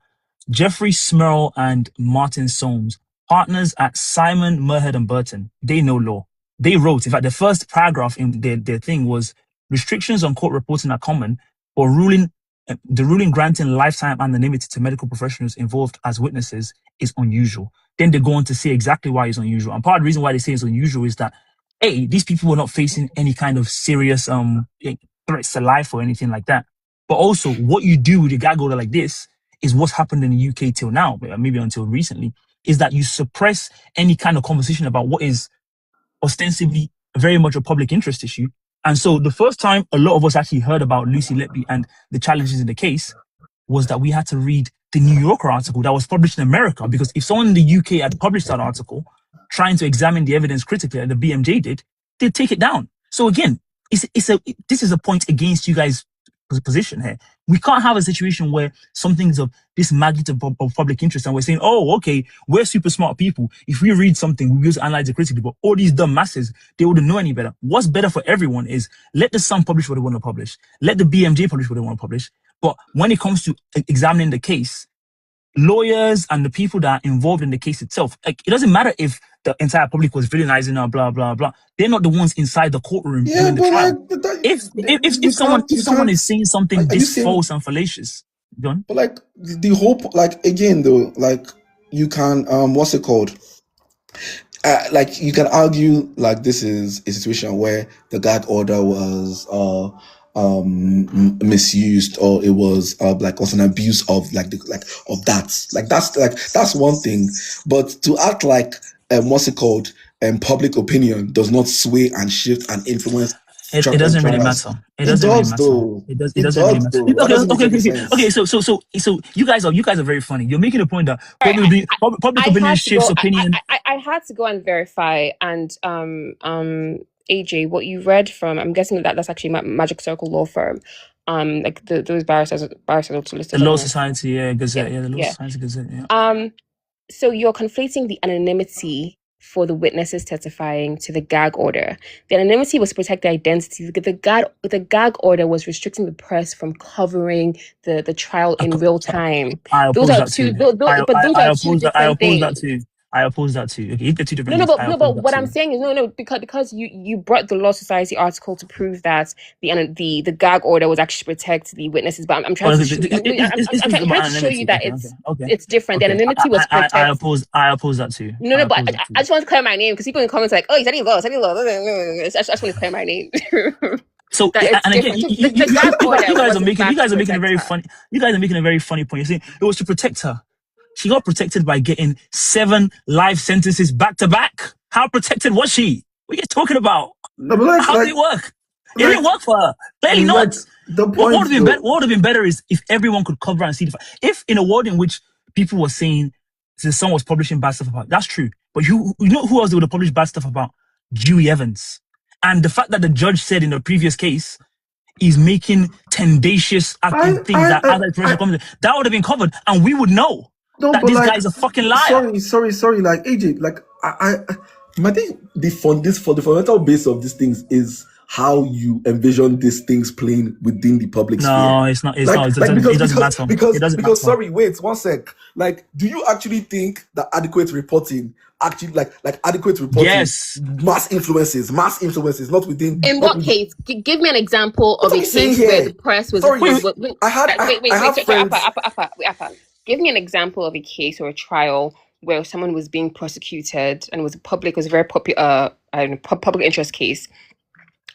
Jeffrey Smurl and Martin Soames, partners at Simon, Merhead and Burton. They know law. They wrote, in fact, the first paragraph in their thing was restrictions on court reporting are common, or the ruling granting lifetime anonymity to medical professionals involved as witnesses is unusual. Then they go on to say exactly why it's unusual. And part of the reason why they say it's unusual is that, A, these people were not facing any kind of serious threats to life or anything like that. But also, what you do with a gag order like this is what's happened in the UK till now, maybe until recently, is that you suppress any kind of conversation about what is ostensibly very much a public interest issue. And so the first time a lot of us actually heard about Lucy Letby and the challenges in the case was that we had to read the New Yorker article that was published in America, because if someone in the UK had published that article trying to examine the evidence critically, like the BMJ did, they'd take it down. So again, this is a point against you guys' position here. We can't have a situation where something's of this magnitude of public interest and we're saying, oh, okay, we're super smart people. If we read something, we'll be able to analyze it critically. But all these dumb masses, they wouldn't know any better. What's better for everyone is let the Sun publish what they want to publish. Let the BMJ publish what they want to publish. But when it comes to examining the case, lawyers and the people that are involved in the case itself, like, it doesn't matter if the entire public was villainizing her, blah blah blah. They're not the ones inside the courtroom Yeah, doing the but trial. you can't, If someone is saying something like, are you this saying? false and fallacious, done. But like the whole, like again though, like you can what's it called? Like you can argue like this is a situation where the gag order was misused, or it was like was an abuse of of that. Like that's one thing. But to act like what's it called? Public opinion does not sway and shift and influence It doesn't really trials. matter. It It doesn't really does matter. though. It It doesn't really does matter. though. That doesn't make any Okay. sense. So you guys are very funny. You're making a point that Sorry, public I opinion had to shapes go. opinion. I had to go and verify. And AJ, what you read from, I'm guessing that's actually Magic Circle law firm. like those barristers also The listed Law on it. Society, Gazette, Yeah, the Law yeah. Society Gazette, yeah. So you're conflating the anonymity for the witnesses testifying to the gag order. The anonymity was to protect their identity. The gag order was restricting the press from covering the trial in real time. I Those oppose are that two. too. But those are two I different oppose that things. too. I oppose that too. Okay, if they're two different No, things, I no, oppose but that what I'm too. saying is no, because you brought the Law Society article to prove that the gag order was actually to protect the witnesses. But I'm trying Well, to show I'm about trying to show you anonymity. that Okay. it's different. The Okay. anonymity was to protect. I oppose that too. No, I no, but oppose that I too. just want to clear my name because people in the comments are like, oh, you said he lost. I just want to clear my name. So That it's and again, different. So the gag order you guys are was in making fact to a protect very her. funny. You guys are making a very funny point. You're saying it was to protect her. She got protected by getting 7 life sentences back to back. How protected was she? What are you talking about? No, but How did it work? It like didn't work for her. Clearly not. the What would point have been better? though. What would have been better is if everyone could cover and see the fact. If in a world in which people were saying the son was publishing bad stuff about, that's true. But you know who else they would have published bad stuff about? Dewey Evans. And the fact that the judge said in the previous case is making tendacious things that other information comes, that would have been covered, and we would know No, that but this like, guy is a fucking liar. sorry. Like AJ, like my thing, the fundamental base of these things is how you envision these things playing within the public sphere. No, it's not. It's Like, not. It like doesn't matter. It doesn't matter. sorry, wait one sec. Like, do you actually think that adequate reporting actually like adequate reporting? Yes. Mass influences, not within. In not what within, case? Give me an example of What a are you saying case here? where the press was. Sorry, wait, I have friends. Appa. Give me an example of a case or a trial where someone was being prosecuted and was a very popular, public interest case,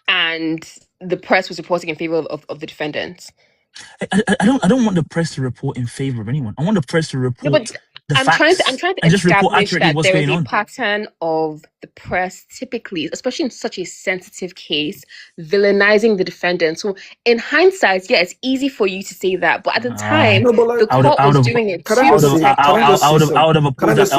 and the press was reporting in favor of the defendant. I don't want the press to report in favor of anyone. I want the press to report the I'm facts. trying to and just report establish accurately that what's there going is a on. pattern of the press typically, especially in such a sensitive case, villainizing the defendant. So in hindsight, yeah, it's easy for you to say that, but at the time, No, but like, the court was doing it Can I just say I would have opposed Yes,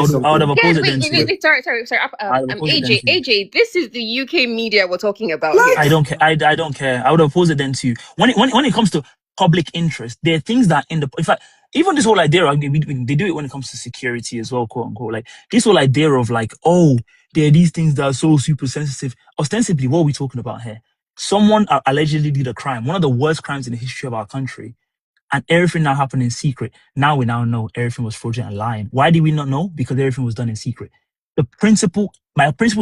it then too. wait, sorry. AJ, this is the UK media we're talking about here. I don't care. I don't care. I would oppose it then too. When it comes to public interest, there are things that in fact, even this whole idea of, they do it when it comes to security as well, quote unquote. Like this whole idea of like, oh, there are these things that are so super sensitive. Ostensibly, what are we talking about here? Someone allegedly did a crime, one of the worst crimes in the history of our country, and everything now happened in secret. Now we know everything was fraudulent and lying. Why did we not know? Because everything was done in secret. My principle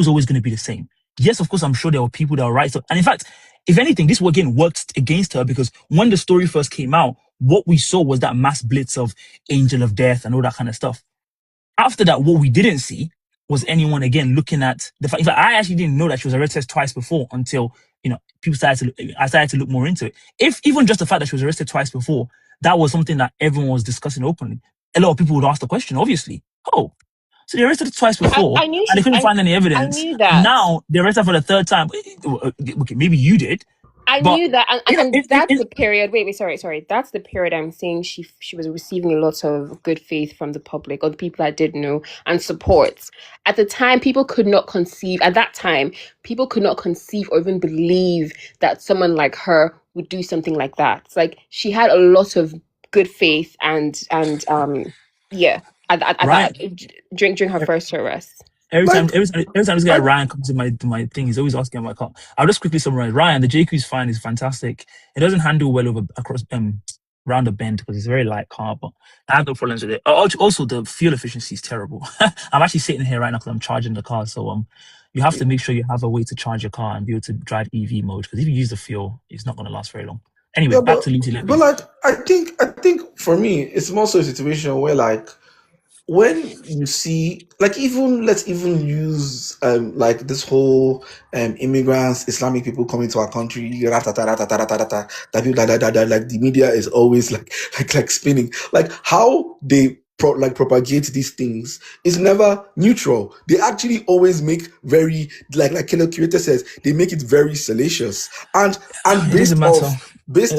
is always going to be the same. Yes, of course, I'm sure there were people that were right. And in fact, if anything, this again worked against her because when the story first came out, what we saw was that mass blitz of angel of death and all that kind of stuff. After that, what we didn't see was anyone again looking at the fact. In fact, I actually didn't know that she was arrested twice before until I started to look more into it. If even just the fact that she was arrested twice before, that was something that everyone was discussing openly. A lot of people would ask the question, obviously. Oh, so they arrested her twice before, and they couldn't find any evidence. I knew that. Now they arrested her for the third time. Okay, maybe you did. I knew that, and that's the period. Wait, sorry. That's the period I'm saying she was receiving a lot of good faith from the public or the people that did know and support. At the time, people could not conceive or even believe that someone like her would do something like that. It's like she had a lot of good faith and yeah. During her first arrest. Every time this guy Ryan comes to my thing, he's always asking about my car. I'll just quickly summarize. Ryan, the JQ is fine, it's fantastic. It doesn't handle well across round the bend because it's a very light car, but I have no problems with it. Also, the fuel efficiency is terrible. I'm actually sitting here right now because I'm charging the car. So you have to make sure you have a way to charge your car and be able to drive EV mode because if you use the fuel, it's not going to last very long. Anyway, back to Lucy Letby. But like, I think for me, it's more so a situation where like, when you see, like, let's even use like this whole immigrants, Islamic people coming to our country, like the media is always like spinning, like how they propagate these things is never neutral. They actually always make very like Killer Curator says, they make it very salacious and based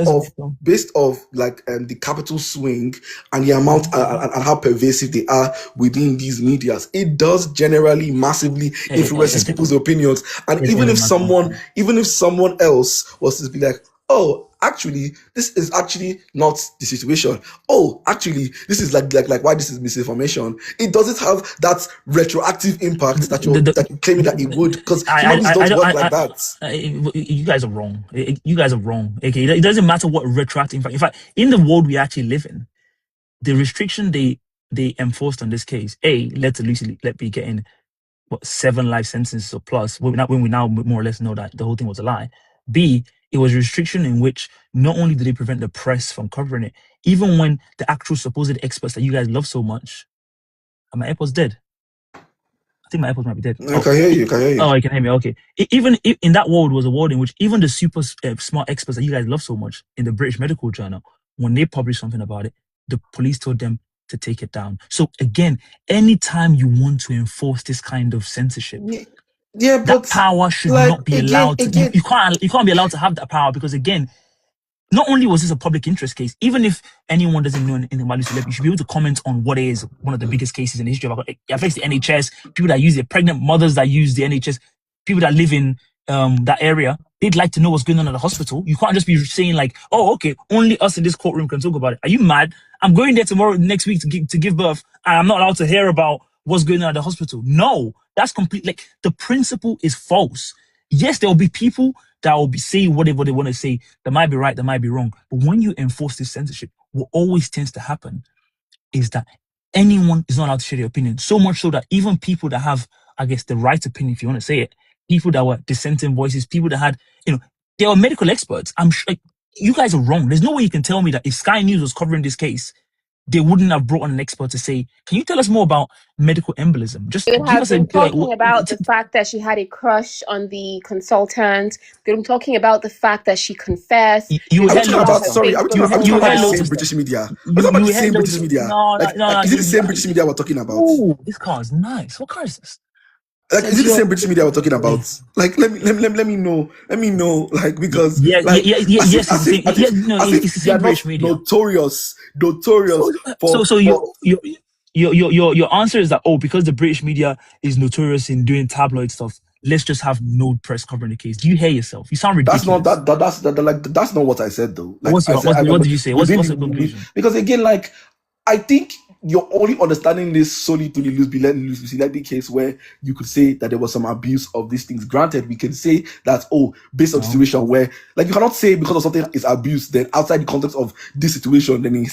off like the capital swing and the amount and how pervasive they are within these medias, it does generally massively influences people's opinions. And even if someone else was to be like, oh, actually, this is actually not the situation. Oh, actually, this is like why this is misinformation. It doesn't have that retroactive impact that The, you're claiming that it would, because human beings I don't don't, work like that. you guys are wrong. You guys are wrong. Okay, it doesn't matter what retroactive. In fact, in the world we actually live in, the restriction they enforced on this case, led to Lucy Letby getting what 7 life sentences or plus. When we now more or less know that the whole thing was a lie. B, it was a restriction in which not only did they prevent the press from covering it, even when the actual supposed experts that you guys love so much, and my AirPods dead. I think my AirPods might be dead. I can hear you. Can hear you. Oh, you can hear me. Okay. Even in that world was a world in which even the super smart experts that you guys love so much in the British Medical Journal, when they published something about it, the police told them to take it down. So again, anytime you want to enforce this kind of censorship, Yeah, that but power should like not be allowed to. You can't be allowed to have that power, because again, not only was this a public interest case, even if anyone doesn't know anything about Lucy Letby, you should be able to comment on what is one of the biggest cases in the history of it affects the NHS, people that use it, pregnant mothers that use the NHS, people that live in that area. They'd like to know what's going on at the hospital. You can't just be saying like, oh, okay, only us in this courtroom can talk about it. Are you mad? I'm going there next week to give birth, and I'm not allowed to hear about what's going on at the hospital. No, that's complete. Like, the principle is false. Yes, there will be people that will be saying whatever they want to say. That might be right, that might be wrong. But when you enforce this censorship, what always tends to happen is that anyone is not allowed to share their opinion. So much so that even people that have, I guess, the right opinion, if you want to say it, people that were dissenting voices, people that had, they were medical experts. I'm sure, like, you guys are wrong. There's no way you can tell me that if Sky News was covering this case, they wouldn't have brought on an expert to say, can you tell us more about medical embolism? Just They would give have us a been like, talking about the fact that she had a crush on the consultant. They were talking about the fact that she confessed. They you were are we heard talking talking loads of about about? her stuff. Sorry, Facebook are we You talking about heard the loads of same posts. stuff. British media? Are we talking You about the heard same loads British of media? no, Like, no, no. is it the same British media we're talking about? Ooh, this car is nice. What car is this? Like, is it the Sergio. same British media we're talking about? Like, let me know. Let me know. Like, because like Yes, it's the same. Yeah, no, as it's if the they are same not British media. notorious So, so, for so for your answer is that, oh, because the British media is notorious in doing tabloid stuff, let's just have no press covering the case. Do you hear yourself? You sound That's not ridiculous. like that's not what I said though. Like What's I your said, what did you say? What's within the conclusion? because again, like I think you're only understanding this solely to the Lucy Letby case, where you could say that there was some abuse of these things. Granted, we can say that, oh, based on the No. situation where, like, you cannot say because of something is abuse, then outside the context of this situation, then it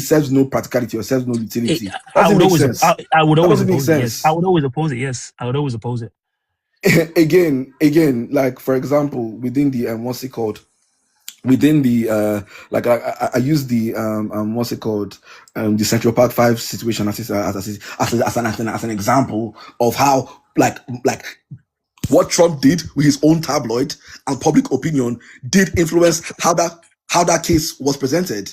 serves no practicality or serves no utility. That I doesn't would make always sense. I would That always doesn't make oppose it. Yes, I sense. would always oppose it. Yes, I would always oppose it. Again, like for example, within the what's it called? Within the like I use the what's it called the Central Park 5 situation as an example of how like what Trump did with his own tabloid and public opinion did influence how that case was presented.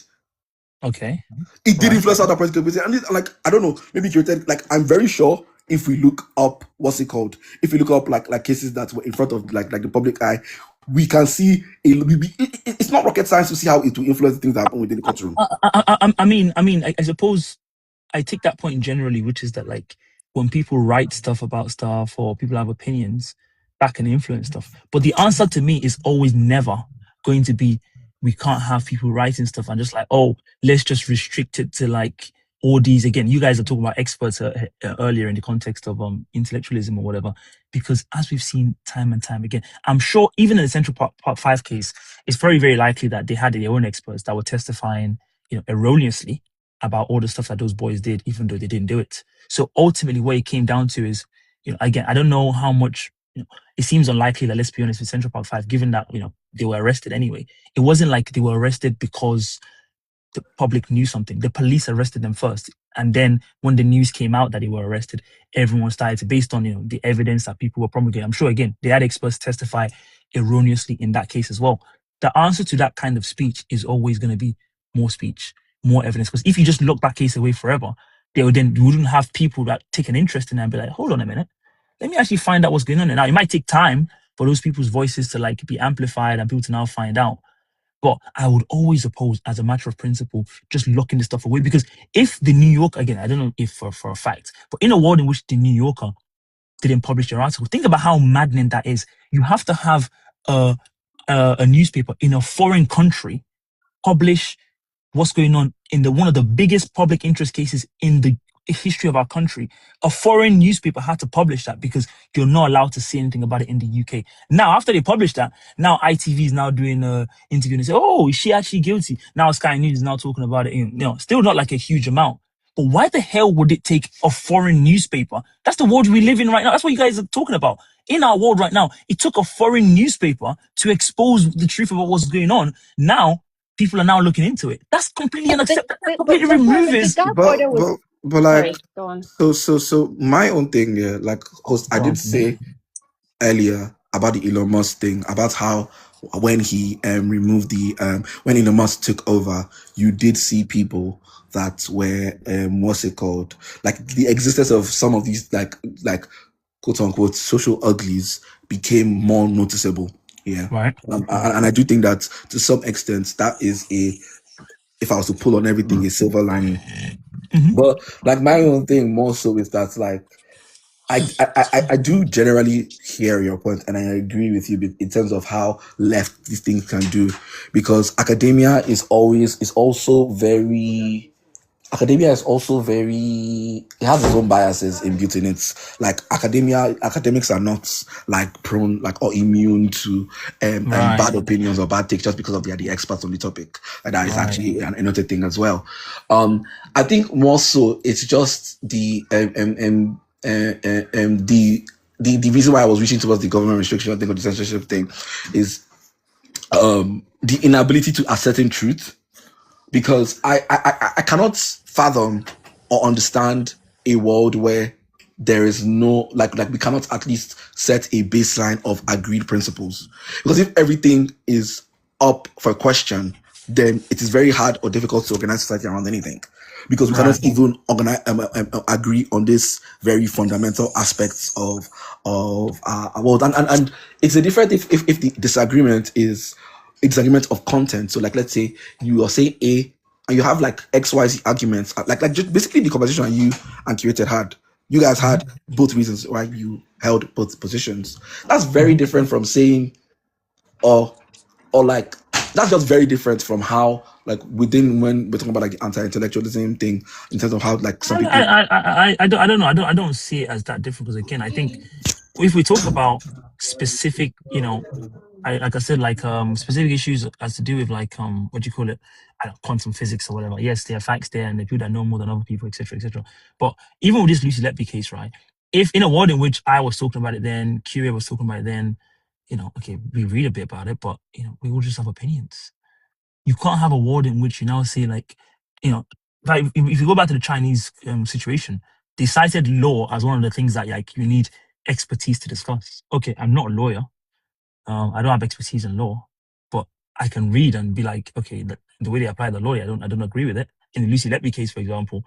Okay. It did Right. influence how that political presented. And like I don't know, maybe created, like I'm very sure if we look up what's it called, if we look up like cases that were in front of like the public eye, we can see it's not rocket science to see how it will influence the things that happen within the courtroom. I suppose I take that point generally, which is that, like, when people write stuff about stuff or people have opinions, that can influence stuff. But the answer to me is always never going to be, we can't have people writing stuff and just like, oh, let's just restrict it to like all these. Again, you guys are talking about experts earlier in the context of intellectualism or whatever, because as we've seen time and time again, I'm sure even in the Central Part 5 case, it's very, very likely that they had their own experts that were testifying, erroneously about all the stuff that those boys did, even though they didn't do it. So ultimately, what it came down to is, again, I don't know how much, it seems unlikely that, let's be honest, with Central Park 5, given that, they were arrested anyway. It wasn't like they were arrested because the public knew something. The police arrested them first. And then when the news came out that they were arrested, everyone started to, based on, the evidence that people were promulgating. I'm sure, again, they had experts testify erroneously in that case as well. The answer to that kind of speech is always going to be more speech, more evidence. Because if you just lock that case away forever, you wouldn't have people that take an interest in it and be like, hold on a minute, let me actually find out what's going on. And now it might take time for those people's voices to like be amplified and people to now find out. But I would always oppose, as a matter of principle, just locking this stuff away. Because if the New Yorker, again, I don't know if for a fact, but in a world in which the New Yorker didn't publish their article, think about how maddening that is. You have to have a a newspaper in a foreign country publish what's going on in one of the biggest public interest cases in the history of our country. A foreign newspaper had to publish that because you're not allowed to say anything about it in the UK. Now, after they published that, now ITV is now doing an interview and say, oh, is she actually guilty? Now Sky News is now talking about it. Still not like a huge amount. But why the hell would it take a foreign newspaper? That's the world we live in right now. That's what you guys are talking about. In our world right now, it took a foreign newspaper to expose the truth about what's going on. Now, people are now looking into it. That's completely unacceptable. That completely removes. But like, Sorry, go on. so my own thing, yeah, like host, I did say earlier about the Elon Musk thing, about how when he removed when Elon Musk took over, you did see people that were what's it called, like the existence of some of these like quote unquote social uglies became more noticeable. Yeah, right. And I do think that to some extent that is if I was to pull on everything, a silver lining. Mm-hmm. But like my own thing more so is that like I do generally hear your point, and I agree with you in terms of how left these things can do, because academia is also very it has its own biases inbuilt in it. Like academics are not like prone like or immune to bad opinions or bad takes just because they are the experts on the topic. And that is actually another thing as well. I think more so it's just the reason why I was reaching towards the government restriction thing or the censorship thing is the inability to ascertain truth, because I cannot fathom or understand a world where there is no like we cannot at least set a baseline of agreed principles, because if everything is up for question, then it is very hard or difficult to organize society around anything, because we cannot even agree on this very fundamental aspects of our world. And it's a different if the disagreement is a disagreement of content. So like let's say you are saying A and you have like XYZ arguments, like just basically the conversation you and Curated had. You guys had both reasons why you held both positions. That's very different from saying or like that's just very different from how like within when we're talking about like the anti-intellectualism thing, in terms of how like some people I don't know. I don't see it as that different, because again, I think if we talk about specific, like I said, like specific issues as to do with like what do you call it, quantum physics or whatever. Yes, there are facts there, and the people that know more than other people, etc., etc. But even with this Lucy Letby case, right? If in a world in which I was talking about it then, Curie was talking about it then, okay, we read a bit about it, but we all just have opinions. You can't have a world in which you now say like, like if you go back to the Chinese situation, they cited law as one of the things that like you need expertise to discuss. Okay, I'm not a lawyer. I don't have expertise in law, but I can read and be like, okay, the way they apply the law, I don't agree with it. In the Lucy Letby case, for example,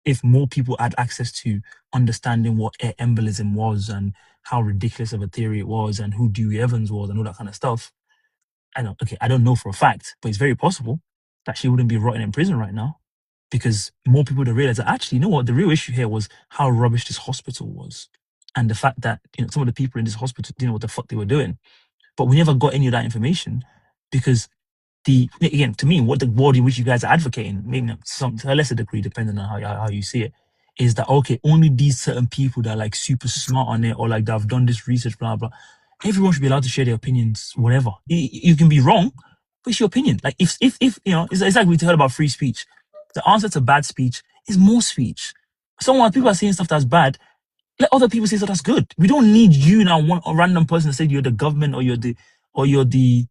if more people had access to understanding what air embolism was and how ridiculous of a theory it was and who Dewey Evans was and all that kind of stuff, I don't know for a fact, but it's very possible that she wouldn't be rotting in prison right now, because more people would realize that actually, you know what, the real issue here was how rubbish this hospital was, and the fact that some of the people in this hospital didn't know what the fuck they were doing. But we never got any of that information, because again, to me, what the world in which you guys are advocating, maybe to a lesser degree, depending on how you see it, is that okay, only these certain people that are like super smart on it, or like that have done this research, blah blah. Everyone should be allowed to share their opinions, whatever. You can be wrong, but it's your opinion. Like if it's like we heard about free speech. The answer to bad speech is more speech. People are saying stuff that's bad, let other people say stuff that's good. We don't need you now, one random person to say you're the government or you're the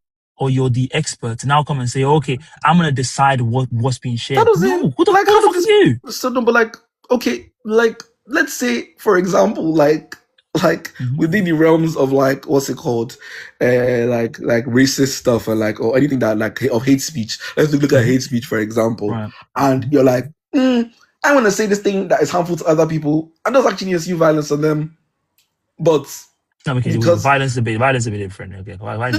expert to now come and say, okay, I'm gonna decide what's being shared. No, who the fuck are you? So no, but like okay, like let's say for example, like within the realms of like what's it called, like racist stuff or like or anything that like of hate speech. Let's look at hate speech for example, and you're like, I want to say this thing that is harmful to other people, and does actually ensue violence on them, but no, because violence is a bit different. Okay, why no.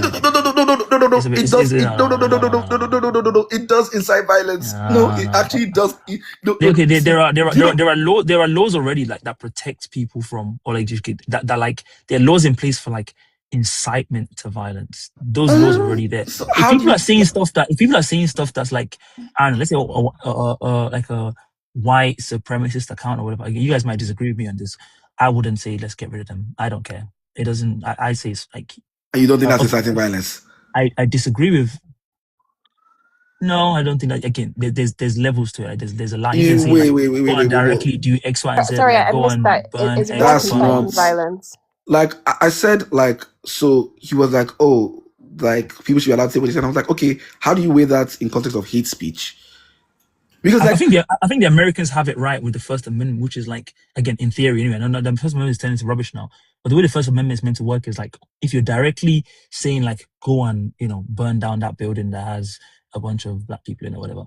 It does incite violence. No, it actually does. Okay, there are laws already like that protect people from, or like that like there are laws in place for like incitement to violence. Those laws are already there. So If how do people you? are saying stuff that's like, I don't know, let's say like a white supremacist account or whatever. Again, you guys might disagree with me on this. I wouldn't say let's get rid of them. I don't care. It doesn't. I say it's like. And you don't think that's Okay, inciting violence? I disagree with. No, I don't think that. Again, there's levels to it. There's a line. You can say Wait, like wait, wait, go wait, and wait, wait, directly wait. do X, Y, and Z. Sorry, Like I go missed that. and burn Is what That's X, Y, not inciting violence? like I said. Like so, he was like, oh, like people should be allowed to say what they say. And I was like, okay, how do you weigh that in context of hate speech? Because I like think the Americans have it right with the First Amendment, which is like, again, in theory anyway. No, the First Amendment is turning into rubbish now. But the way the First Amendment is meant to work is like, if you're directly saying like, go and burn down that building that has a bunch of black people in it or whatever,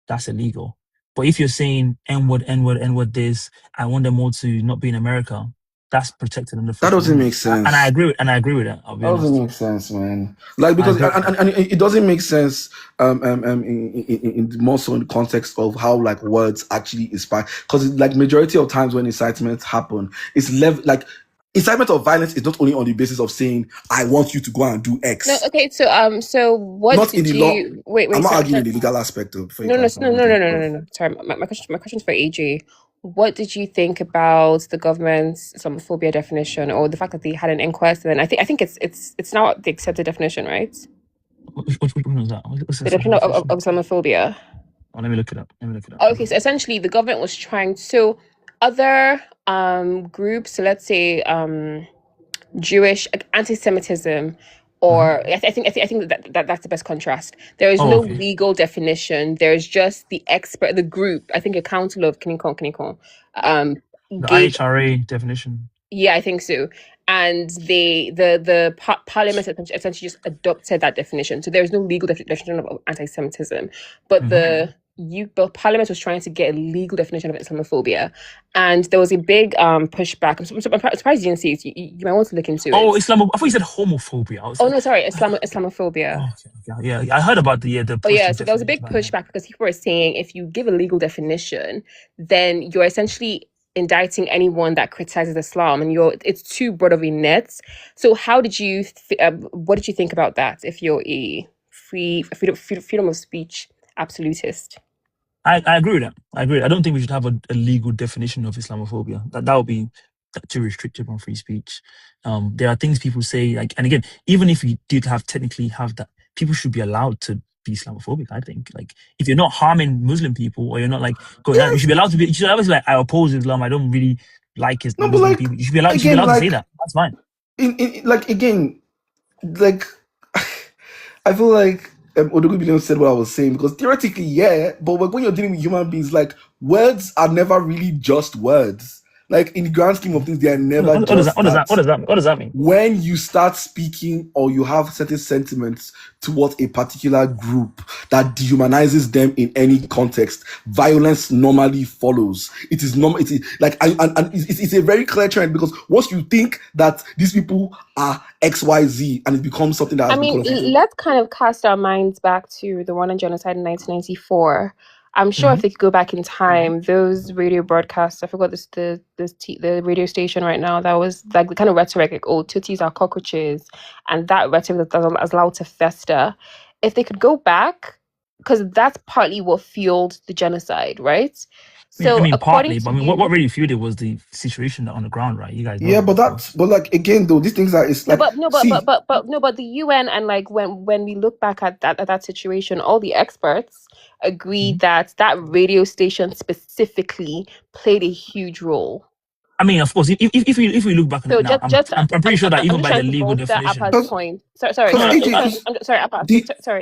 that's illegal. But if you're saying N-word, N-word, N-word, this, I want them all to not be in America, that's protected under the that First doesn't Amendment. make sense. And I agree with that. I'll be That doesn't honest. make sense, man. Like I because agree with that. and it doesn't make sense in more so in the context of how like words actually inspire. Because like majority of times when incitements happen, it's like incitement of violence is not only on the basis of saying I want you to go and do X. No, okay. So what Not in did the law. you wait? I'm not Sorry, arguing in the legal aspect of before you no, can no, answer no, what no, I'm no, saying. no, no, no. Sorry, my question's for AJ. What did you think about the government's Islamophobia definition, or the fact that they had an inquest? And then I think it's now the accepted definition, right? Which one was that? What's The this definition of definition? Islamophobia. Oh, let me look it up. Okay, so essentially the government was trying. So other groups, so let's say Jewish anti-Semitism, or I think that's the best contrast. There is Oh, no okay. legal definition. There's just the group. I think a council of Kinikon The gave. IHRA definition. Yeah, I think so. And the parliament essentially just adopted that definition. So there is no legal definition of anti-Semitism, but the parliament was trying to get a legal definition of Islamophobia, and there was a big pushback. I'm surprised you didn't see it. You might want to look into it. Oh, Islam. I thought you said homophobia. I was Oh like, no, sorry, Islamophobia. oh, okay. Yeah, I heard about the Oh yeah, so there was a definition big about that. pushback because people were saying if you give a legal definition, then you're essentially indicting anyone that criticizes Islam, and it's too broad of a net. So how did you what did you think about that? If you're a freedom of speech absolutist? I agree with that. I agree. I don't think we should have a legal definition of Islamophobia. That would be too restrictive on free speech. There are things people say, like, and again, even if we did technically have that, people should be allowed to be Islamophobic. I think, like, if you're not harming Muslim people or you're not like going out, you should be allowed to be. You should always be like, I oppose Islam. I don't really like his No, but Muslim like people. You should be allowed. You should be again, allowed to say like that. That's fine. in like again, like I feel like Odogu said what I was saying because theoretically, yeah, but when you're dealing with human beings, like words are never really just words. Like in the grand scheme of things, they are never What does just that? that. What does that mean? When you start speaking or you have certain sentiments towards a particular group that dehumanizes them in any context, violence normally follows. It is normal. It is like, and it's a very clear trend because once you think that these people are XYZ and it becomes something that has I mean, let's kind of cast our minds back to the Rwandan genocide in 1994. I'm sure if they could go back in time, those radio broadcasts, I forgot the radio station right now, that was like the kind of rhetoric, like, oh, Tutsis are cockroaches, and that rhetoric that was allowed to fester. If they could go back, because that's partly what fueled the genocide, right? So I mean, according partly, to but I mean, you, what really fueled it was the situation on the ground, right? You guys know yeah, that. but like again though, these things are it's like but see, the UN, and like when we look back at that situation, all the experts agree that radio station specifically played a huge role. I mean, of course, if we look back on So it now, I'm pretty sure that even by the trying to legal bolster definition, Appa's point. Sorry, because guys. AJ, Sorry, Appa.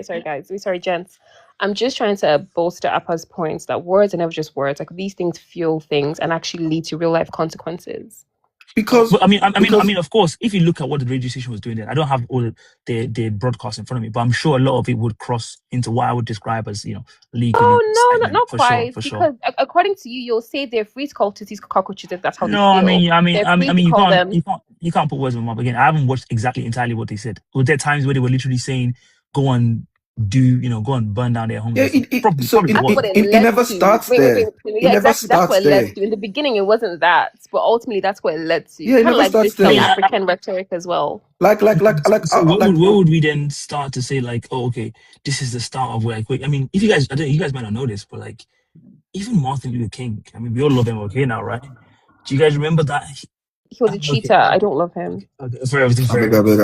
Sorry, guys. Sorry, gents. I'm just trying to bolster Appa's points that words are never just words. Like these things fuel things and actually lead to real life consequences. because I mean, of course, if you look at what the radio station was doing there, I don't have all the broadcast in front of me, but I'm sure a lot of it would cross into what I would describe as legally. Oh no, not quite. For sure. Because according to you, you'll say they're free to call Tutsis cockroaches if that's how they No, feel. you can't put words in my mouth. Again, I haven't watched exactly entirely what they said. Was there times where they were literally saying, "Go and go and burn down their homes Yeah, and stuff. Probably That's was. what it it led never to. starts Wait. there. It Yeah, never exactly. That's starts what it led there. to. In the beginning, it wasn't that, but ultimately, that's what it led to. Yeah, it Kind of never like this starts I South mean, there. African rhetoric as well. Like so where would we then start to say like, oh, okay, this is the start of where I mean, if you guys, you guys might not know this, but like even Martin Luther King, I mean, we all love MLK now, right? Do you guys remember that? He was a Okay, cheater. I don't love him. for everything, I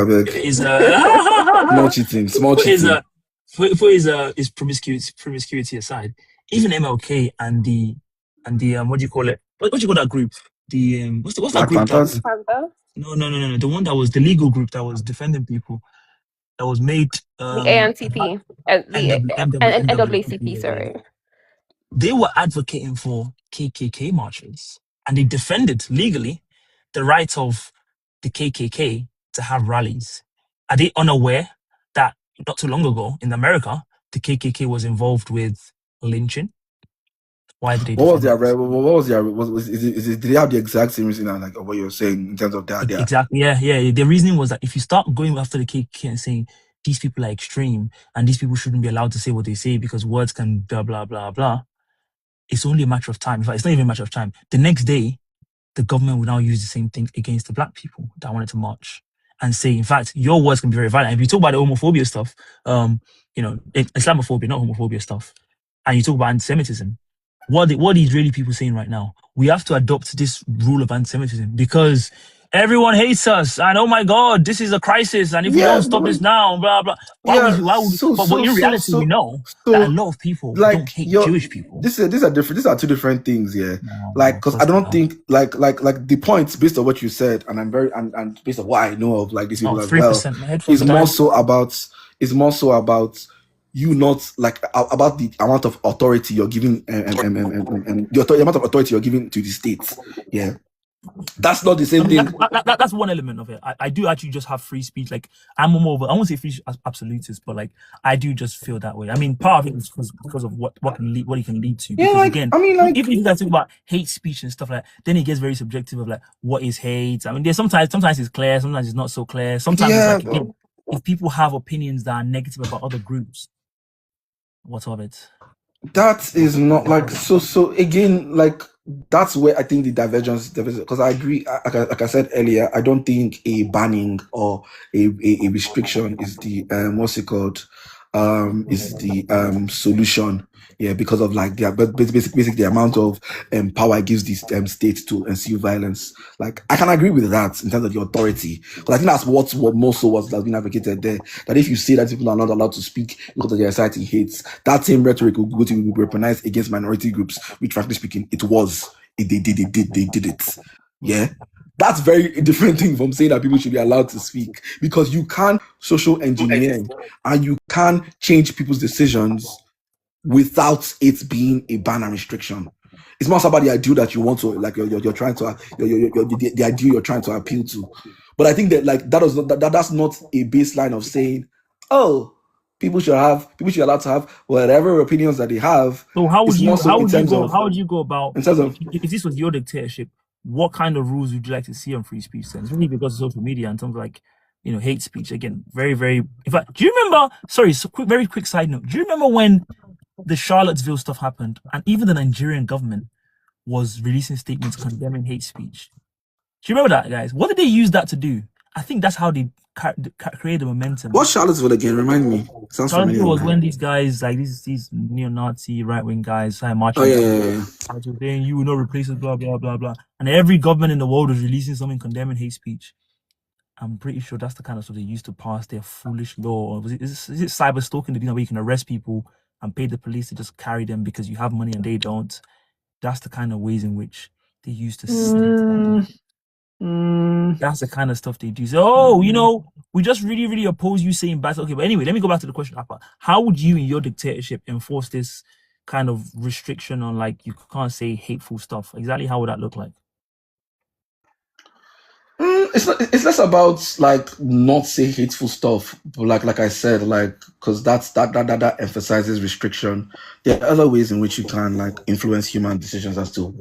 beg. is Small cheating, small for his cheating. his promiscuity aside, even MLK and the what do you call it? What do you call that group? The what's that Black group that? Panthers. Panther, No. The one that was the legal group that was defending people that was made the ANTP, and NAACP. Sorry. they were advocating for KKK marches and they defended legally the right of the KKK to have rallies. Are they unaware that not too long ago in America, the KKK was involved with lynching? Why did they What was defend their it? what was their did they have the exact same reason like what you're saying in terms of their Exactly. Yeah. The reasoning was that if you start going after the KKK and saying these people are extreme and these people shouldn't be allowed to say what they say because words can blah, blah, blah, blah, it's only a matter of time. In fact, it's not even a matter of time. The next day, the government will now use the same thing against the black people that wanted to march and say, in fact, your words can be very violent. If you talk about the homophobia stuff, Islamophobia, not homophobia stuff, and you talk about anti-Semitism, what are Israeli people saying right now? We have to adopt this rule of anti-Semitism because everyone hates us, and oh my God, this is a crisis, and if we don't stop this now, blah blah. But in reality, we know that a lot of people don't like hate Jewish people. these are different. These are two different things, yeah. No, Like, because I don't no. think like the points based on what you said, and I'm very and based on what I know of like these people as well, 3%. My headphones is died. more so about you not like about the amount of authority you're giving and the amount of authority you're giving to the states. Yeah, that's not the same thing. That's one element of it. I do actually just have free speech. Like I'm more of I won't say free absolutist, but like I do just feel that way. I mean, part of it is because of what it can lead to. Because again, if you guys talk about hate speech and stuff like that, then it gets very subjective of like what is hate. I mean, there's sometimes it's clear, sometimes it's not so clear. Sometimes it's like again, if people have opinions that are negative about other groups, what of it? That is not like so again like that's where I think the divergence because I agree like I said earlier, I don't think a banning or a restriction is the what's it called is the solution, yeah, because of like but basically the amount of power it gives these states to ensue violence. Like I can agree with that in terms of the authority, because I think that's what most of what's been advocated there, that if you say that people are not allowed to speak because of their society hates, that same rhetoric will go to be weaponized against minority groups, which frankly speaking they did it. Yeah, that's very different thing from saying that people should be allowed to speak, because you can social engineer and you can change people's decisions without it being a ban and restriction. It's not about the ideal that you want to like you're trying to the ideal you're trying to appeal to. But I think that like that's not a baseline of saying, oh, people should be allowed to have whatever opinions that they have. So how would you go about in terms of if this was your dictatorship? What kind of rules would you like to see on free speech then? Especially because of social media in terms of like hate speech. Again, very very. In fact, do you remember? Sorry, very quick side note. Do you remember when the Charlottesville stuff happened and even the Nigerian government was releasing statements condemning hate speech? Do you remember that, guys? What did they use that to do? I think that's how they created the momentum. What's Charlottesville again? Remind me. Sounds familiar. Charlottesville was when these guys, like these neo-Nazi right-wing guys, started marching. Oh yeah. Saying you will not replace us, blah blah blah blah. And every government in the world was releasing something condemning hate speech. I'm pretty sure that's the kind of stuff they used to pass their foolish law. Or is it cyber stalking? The where you can arrest people and pay the police to just carry them because you have money and they don't. That's the kind of ways in which they used to. That's the kind of stuff they do. So, we just really, really oppose you saying bad. Okay, but anyway, let me go back to the question. How would you, in your dictatorship, enforce this kind of restriction on like you can't say hateful stuff? Exactly how would that look like? it's less about like not say hateful stuff, but like I said, like because that emphasizes restriction. There are other ways in which you can like influence human decisions as to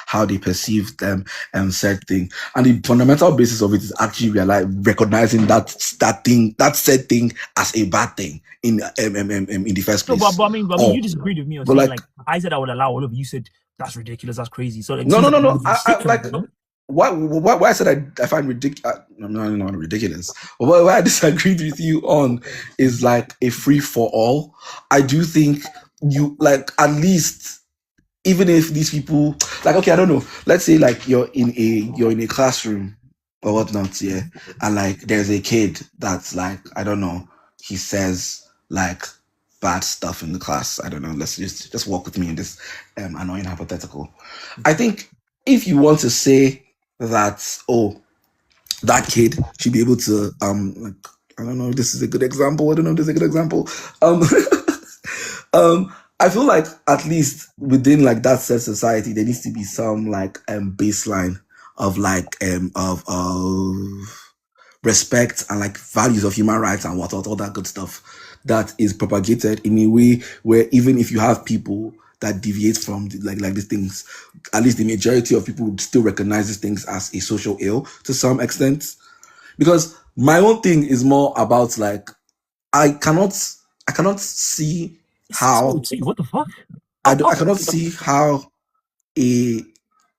how they perceive them and said thing. And the fundamental basis of it is actually recognizing that said thing as a bad thing in the first No, place. but I mean, you disagreed with me on but saying like- I said I would allow all of you. You said that's ridiculous, that's crazy. So it No, seems no, no, like no. I like you know? why I said I find ridiculous. I'm not ridiculous. But what I disagreed with you on is like a free for all. I do think you like at least even if these people like okay, I don't know. Let's say like you're in a classroom or whatnot, yeah, and like there's a kid that's like I don't know. He says like bad stuff in the class. I don't know. Let's just walk with me in this annoying hypothetical. I think if you want to say that that kid should be able to like, I don't know if this is a good example. I don't know if this is a good example. Um I feel like at least within like that said society there needs to be some like baseline of like of respect and like values of human rights and what all that good stuff that is propagated in a way where even if you have people that deviate from like these things, at least the majority of people would still recognize these things as a social ill to some extent. Because my own thing is more about like I cannot see how What the fuck? I cannot see how a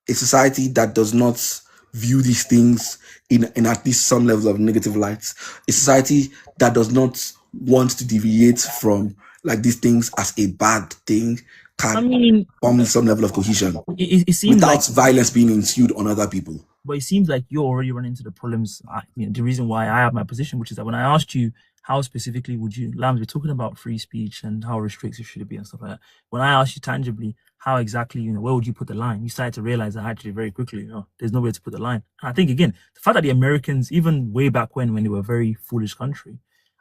society that does not view these things in at least some levels of negative light, a society that does not want to deviate from like these things as a bad thing can I mean, form some level of cohesion it seems without like violence being ensued on other people. But it seems like you're already running into the problems. The reason why I have my position, which is that when I asked you how specifically would you, Lambs, we're talking about free speech and how restrictive should it be and stuff like that. When I asked you tangibly how exactly, where would you put the line? You started to realize that actually very quickly, there's nowhere to put the line. And I think again, the fact that the Americans, even way back when they were a very foolish country,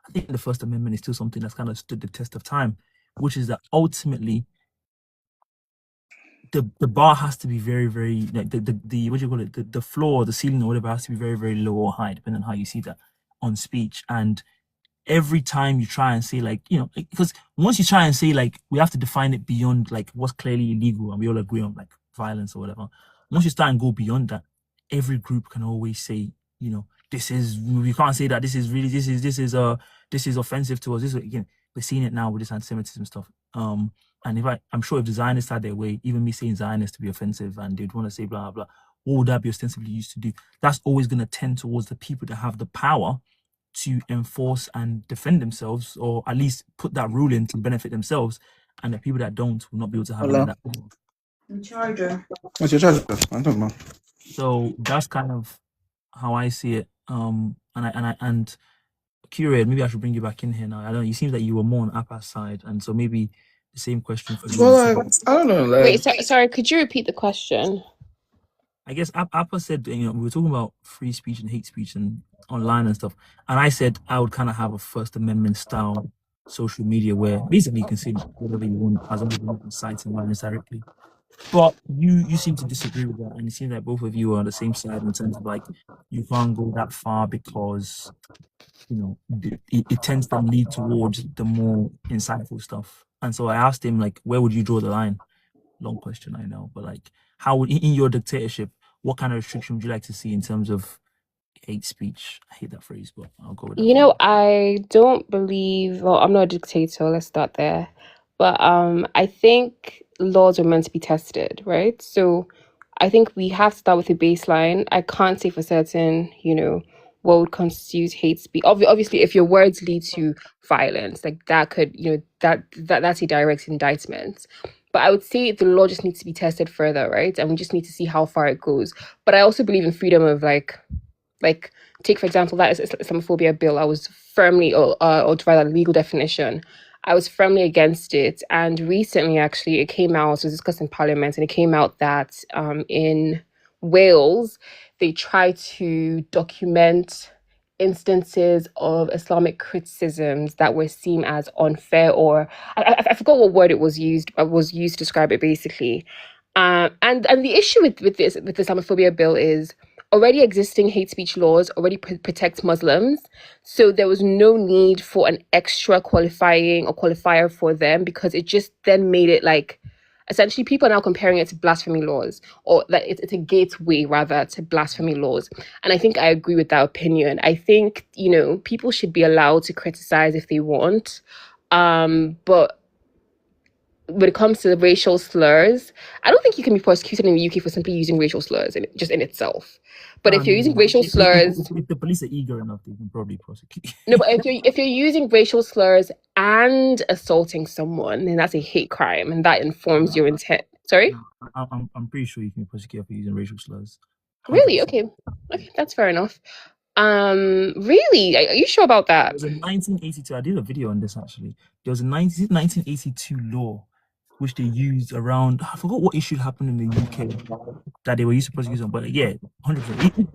I think the First Amendment is still something that's kind of stood the test of time, which is that ultimately the bar has to be very, very like the what do you call it? The floor, the ceiling or whatever has to be very, very low or high, depending on how you see that on speech. And every time you try and say like, because once you try and say like we have to define it beyond like what's clearly illegal and we all agree on like violence or whatever, once you start and go beyond that, every group can always say, this is we can't say that this is offensive to us. This again, we're seeing it now with this anti-Semitism stuff. And I'm sure if the Zionists had their way, even me saying Zionists to be offensive and they'd want to say blah blah blah, what would that be ostensibly used to do? That's always going to tend towards the people that have the power to enforce and defend themselves, or at least put that rule in to benefit themselves, and the people that don't will not be able to have any of that. Charger. What's your charger? I'm talking about. So that's kind of how I see it. And Curious, maybe I should bring you back in here now. I don't know. You seem that you were more on Appa's side, and so maybe the same question for you. Well, I don't know. Wait, sorry, could you repeat the question? I guess Appa said, we were talking about free speech and hate speech and online and stuff. And I said I would kind of have a First Amendment style social media where basically you can say whatever you want as long as you're not inciting violence directly. But you seem to disagree with that, and it seems like both of you are on the same side in terms of like you can't go that far because it tends to lead towards the more insightful stuff. And so I asked him like, where would you draw the line? Long question, I know, but like, how would in your dictatorship, what kind of restriction would you like to see in terms of hate speech? I hate that phrase, but I'll go with that. I don't believe. Well, I'm not a dictator. Let's start there. But I think laws are meant to be tested, right? So I think we have to start with a baseline. I can't say for certain, what would constitute hate speech. Obviously, if your words lead to violence, like that could, that's a direct indictment. But I would say the law just needs to be tested further, right? And we just need to see how far it goes. But I also believe in freedom of like take for example that Islamophobia bill. I was firmly, or to write a legal definition, I was firmly against it. And recently, actually, it came out. It was discussed in Parliament, and it came out that in Wales, they try to document instances of Islamic criticisms that were seen as unfair, or I forgot what word it was used to describe it basically. And the issue with this Islamophobia bill is, already existing hate speech laws already protect Muslims. So there was no need for an extra qualifying or qualifier for them, because it just then made it like, essentially people are now comparing it to blasphemy laws, or that it's a gateway rather to blasphemy laws. And I think I agree with that opinion. I think, people should be allowed to criticize if they want. But when it comes to racial slurs, I don't think you can be prosecuted in the UK for simply using racial slurs just in itself. But if you're using racial slurs, if the police are eager enough, they can probably prosecute. no, but if you're using racial slurs and assaulting someone, then that's a hate crime, and that informs your intent. Sorry? I'm pretty sure you can be prosecuted for using racial slurs. 100%. Really? Okay, that's fair enough. Really? Are you sure about that? There was a 1982. I did a video on this actually. There was a 1982 law which they used around. I forgot what issue happened in the UK that they were used to prosecute them. But yeah, 100%.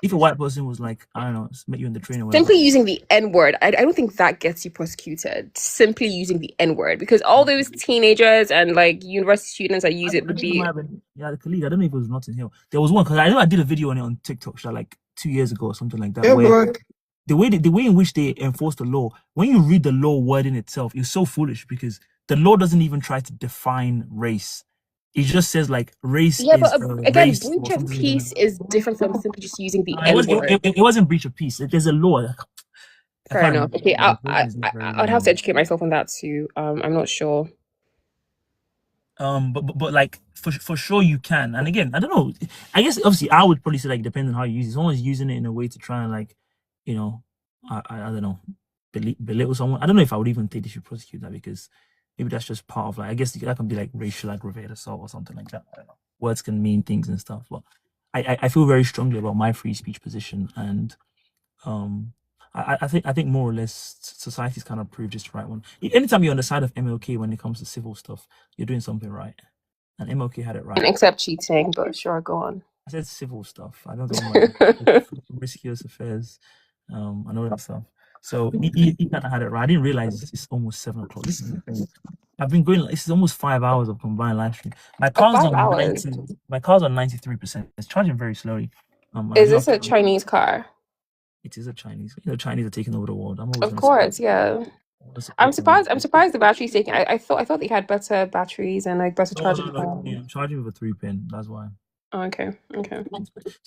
If a white person was like, I don't know, met you in the train or whatever, simply using the N-word, I don't think that gets you prosecuted. Simply using the N-word, because all those teenagers and like university students that use it would be. The colleague. I don't know if it was Notting Hill. There was one because I know I did a video on it on TikTok like 2 years ago or something like that. Yeah, where but the way in which they enforce the law, when you read the law word in itself, it's so foolish because the law doesn't even try to define race. It just says like race. Yeah, is but again, race breach of peace is different from simply just using the N-word. It wasn't breach of peace. There's a law. Fair enough. Okay, I'd have to educate myself on that too. I'm not sure. But like for sure you can. And again, I don't know. I guess obviously I would probably say like depending on how you use it. Someone's using it in a way to try and like, I don't know, belittle someone. I don't know if I would even think they should prosecute that because maybe that's just part of like, I guess that can be like racial aggravated assault or something like that. I don't know. Words can mean things and stuff. But I feel very strongly about my free speech position, and I think more or less society's kind of proved just the right one. Anytime you're on the side of MLK when it comes to civil stuff, you're doing something right. And MLK had it right. Except cheating, but sure, go on. I said civil stuff. I don't know like promiscuous affairs, and all that stuff. So he kind of had it right. I didn't realize it's almost 7 o'clock. This is the thing. I've been going. This is almost 5 hours of combined live stream. My car's on 93%. It's charging very slowly. Is this a Chinese car? It is a Chinese. Chinese are taking over the world. Of course, yeah. I'm surprised the battery's taking. I thought they had better batteries and like better charging. Yeah, I'm charging with a 3-pin. That's why. Oh, okay. So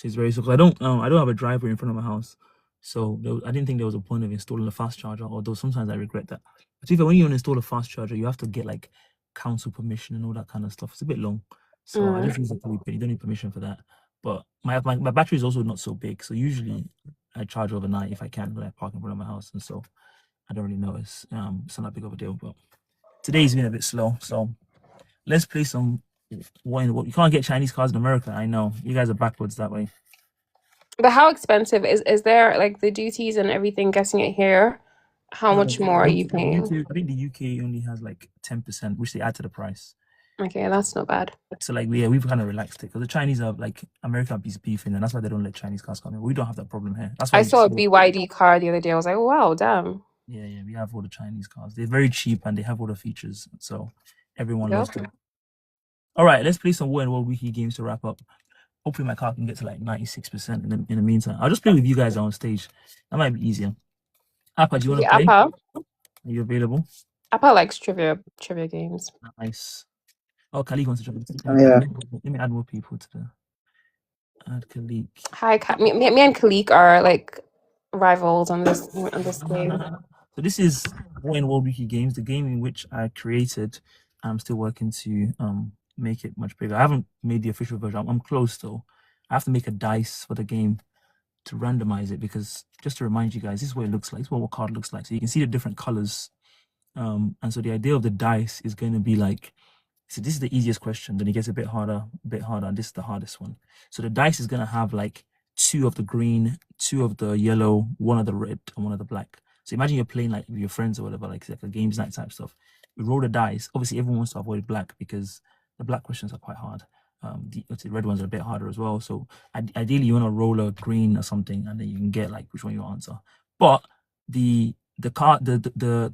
it's very simple. I don't have a driveway in front of my house, so I didn't think there was a point of installing a fast charger. Although sometimes I regret that. But even when you install a fast charger, you have to get like council permission and all that kind of stuff. It's a bit long, so I just use a 3-pin. You don't need permission for that. But my battery is also not so big, so usually I charge overnight if I can when I park in front of my house, and so I don't really notice. It's not that big of a deal. But today's been a bit slow, so let's play some. You can't get Chinese cars in America. I know you guys are backwards that way. But how expensive is there? Like the duties and everything, getting it here? How much more are you paying? I think the UK only has like 10%, which they add to the price. Okay, that's not bad. So like we've kind of relaxed it because the Chinese are like America is beefing, and that's why they don't let Chinese cars come in. We don't have that problem here. That's why I saw a BYD car the other day. I was like, wow, damn. Yeah, we have all the Chinese cars. They're very cheap and they have all the features, so everyone loves them. All right, let's play some War and World Wiki games to wrap up. Hopefully my car can get to like 96% in the meantime. I'll just play with you guys on stage. That might be easier. Appa, do you want to play? Appa? Are you available? Appa likes trivia games. Nice. Oh, Khalid wants to jump in. Yeah. Let me add more people to the add Khalid. Hi, me and Khalid are like rivals on this game. So this is War and World Wiki Games, the game in which I created. I'm still working to make it much bigger. I haven't made the official version. I'm close though. I have to make a dice for the game to randomize it because just to remind you guys, this is what it looks like. This is what card looks like. So you can see the different colors. And so the idea of the dice is going to be like, so this is the easiest question. Then it gets a bit harder, and this is the hardest one. So the dice is going to have like 2 of the green, 2 of the yellow, 1 of the red, and 1 of the black. So imagine you're playing like with your friends or whatever, like a games night type stuff. You roll the dice. Obviously, everyone wants to avoid black because the black questions are quite hard. The red ones are a bit harder as well. So ideally, you want to roll a green or something, and then you can get like which one you answer. But the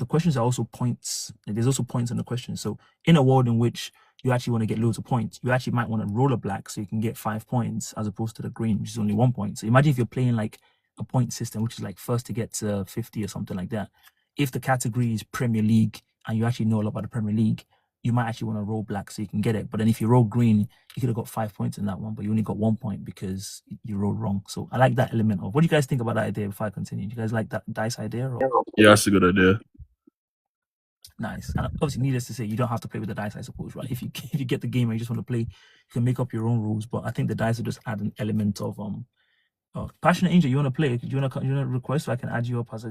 questions are also points. There's also points in the question. So in a world in which you actually want to get loads of points. You actually might want to roll a black so you can get 5 points as opposed to the green, which is only 1 point. So imagine if you're playing like a point system, which is like first to get to 50 or something like that. If the category is Premier League and you actually know a lot about the Premier League, you might actually want to roll black so you can get it. But then if you roll green, you could have got 5 points in that one, but you only got 1 point because you rolled wrong. So I like that element of. What do you guys think about that idea before I continue? Do you guys like that dice idea? Or? Yeah, that's a good idea. Nice. And obviously, needless to say, you don't have to play with the dice, I suppose, right? If you get the game and you just want to play, you can make up your own rules. But I think the dice will just add an element of Passionate Angel. You want to play? Do you want to request so I can add you up as a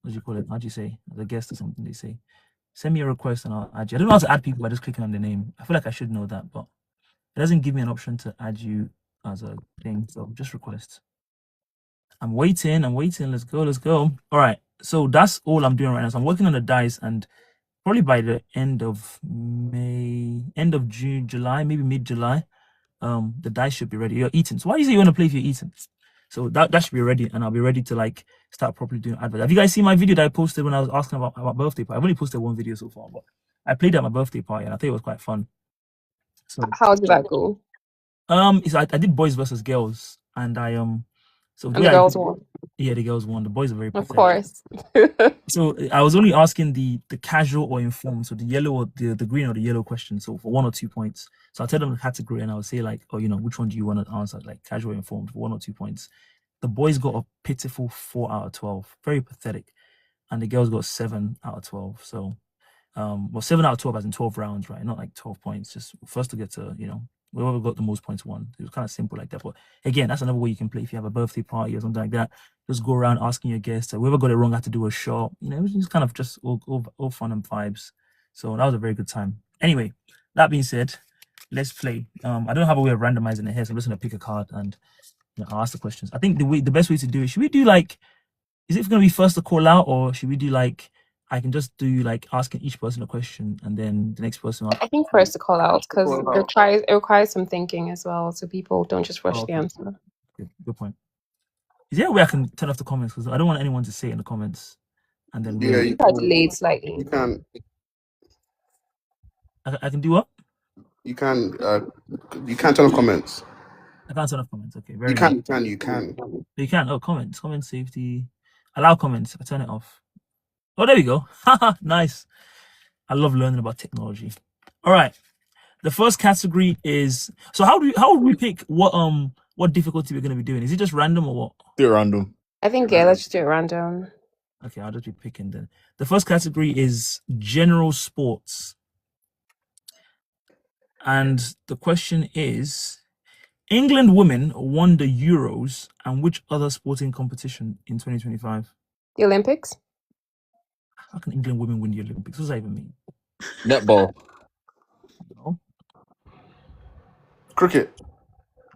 what do you call it? How do you say? As a guest or something? They say. Send me a request and I'll add you. I don't know how to add people by just clicking on the name. I feel like I should know that, but it doesn't give me an option to add you as a thing. So just request. I'm waiting. Let's go. All right. So that's all I'm doing right now. So I'm working on the dice, and probably by the end of June, July, maybe mid-July, the dice should be ready. You're eating. So why do you say you want to play if you're eating? So that should be ready, and I'll be ready to like start properly doing adverts. Have you guys seen my video that I posted when I was asking about my birthday party? I've only posted one video so far, but I played at my birthday party, and I think it was quite fun. So How did that go? I did boys versus girls, and so And the girls won. Yeah, the girls won. The boys are very pathetic. Of course. So I was only asking the casual or informed, so the yellow or the green or the yellow question, so for 1 or 2 points. So I'll tell them the category and I'll say like, oh, which one do you want to answer, like casual or informed for 1 or 2 points. The boys got a pitiful 4 out of 12, very pathetic, and the girls got 7 out of 12. So 7 out of 12 as in 12 rounds, right? Not like 12 points, just first to get to, whoever got the most points won. It was kind of simple like that. But again, that's another way you can play if you have a birthday party or something like that. Just go around asking your guests. Whoever got it wrong had to do a shot. It was just kind of just all fun and vibes. So that was a very good time. Anyway, that being said, let's play. I don't have a way of randomizing it here, so I'm just gonna pick a card and I'll ask the questions. I think the best way to do it, should we do like, is it gonna be first to call out, or should we do like, I can just do like asking each person a question and then the next person. I think first to call out, because it requires some thinking as well, so people don't just rush the answer. Good point. Is there a way I can turn off the comments, because I don't want anyone to say it in the comments and then you can delayed slightly. You can. I can do what? You can turn off comments. I can't turn off comments. Okay, You can. You can. Oh, comments, comment safety, allow comments. I turn it off. Oh, there we go. Nice. I love learning about technology. All right. The first category is, so how would we pick what difficulty we're going to be doing? Is it just random or what? Do it random. I think let's just do it random. Okay, I'll just be picking then. The first category is general sports. And the question is, England women won the Euros and which other sporting competition in 2025? The Olympics? How can England women win the Olympics? What does that even mean? Netball. No. Cricket.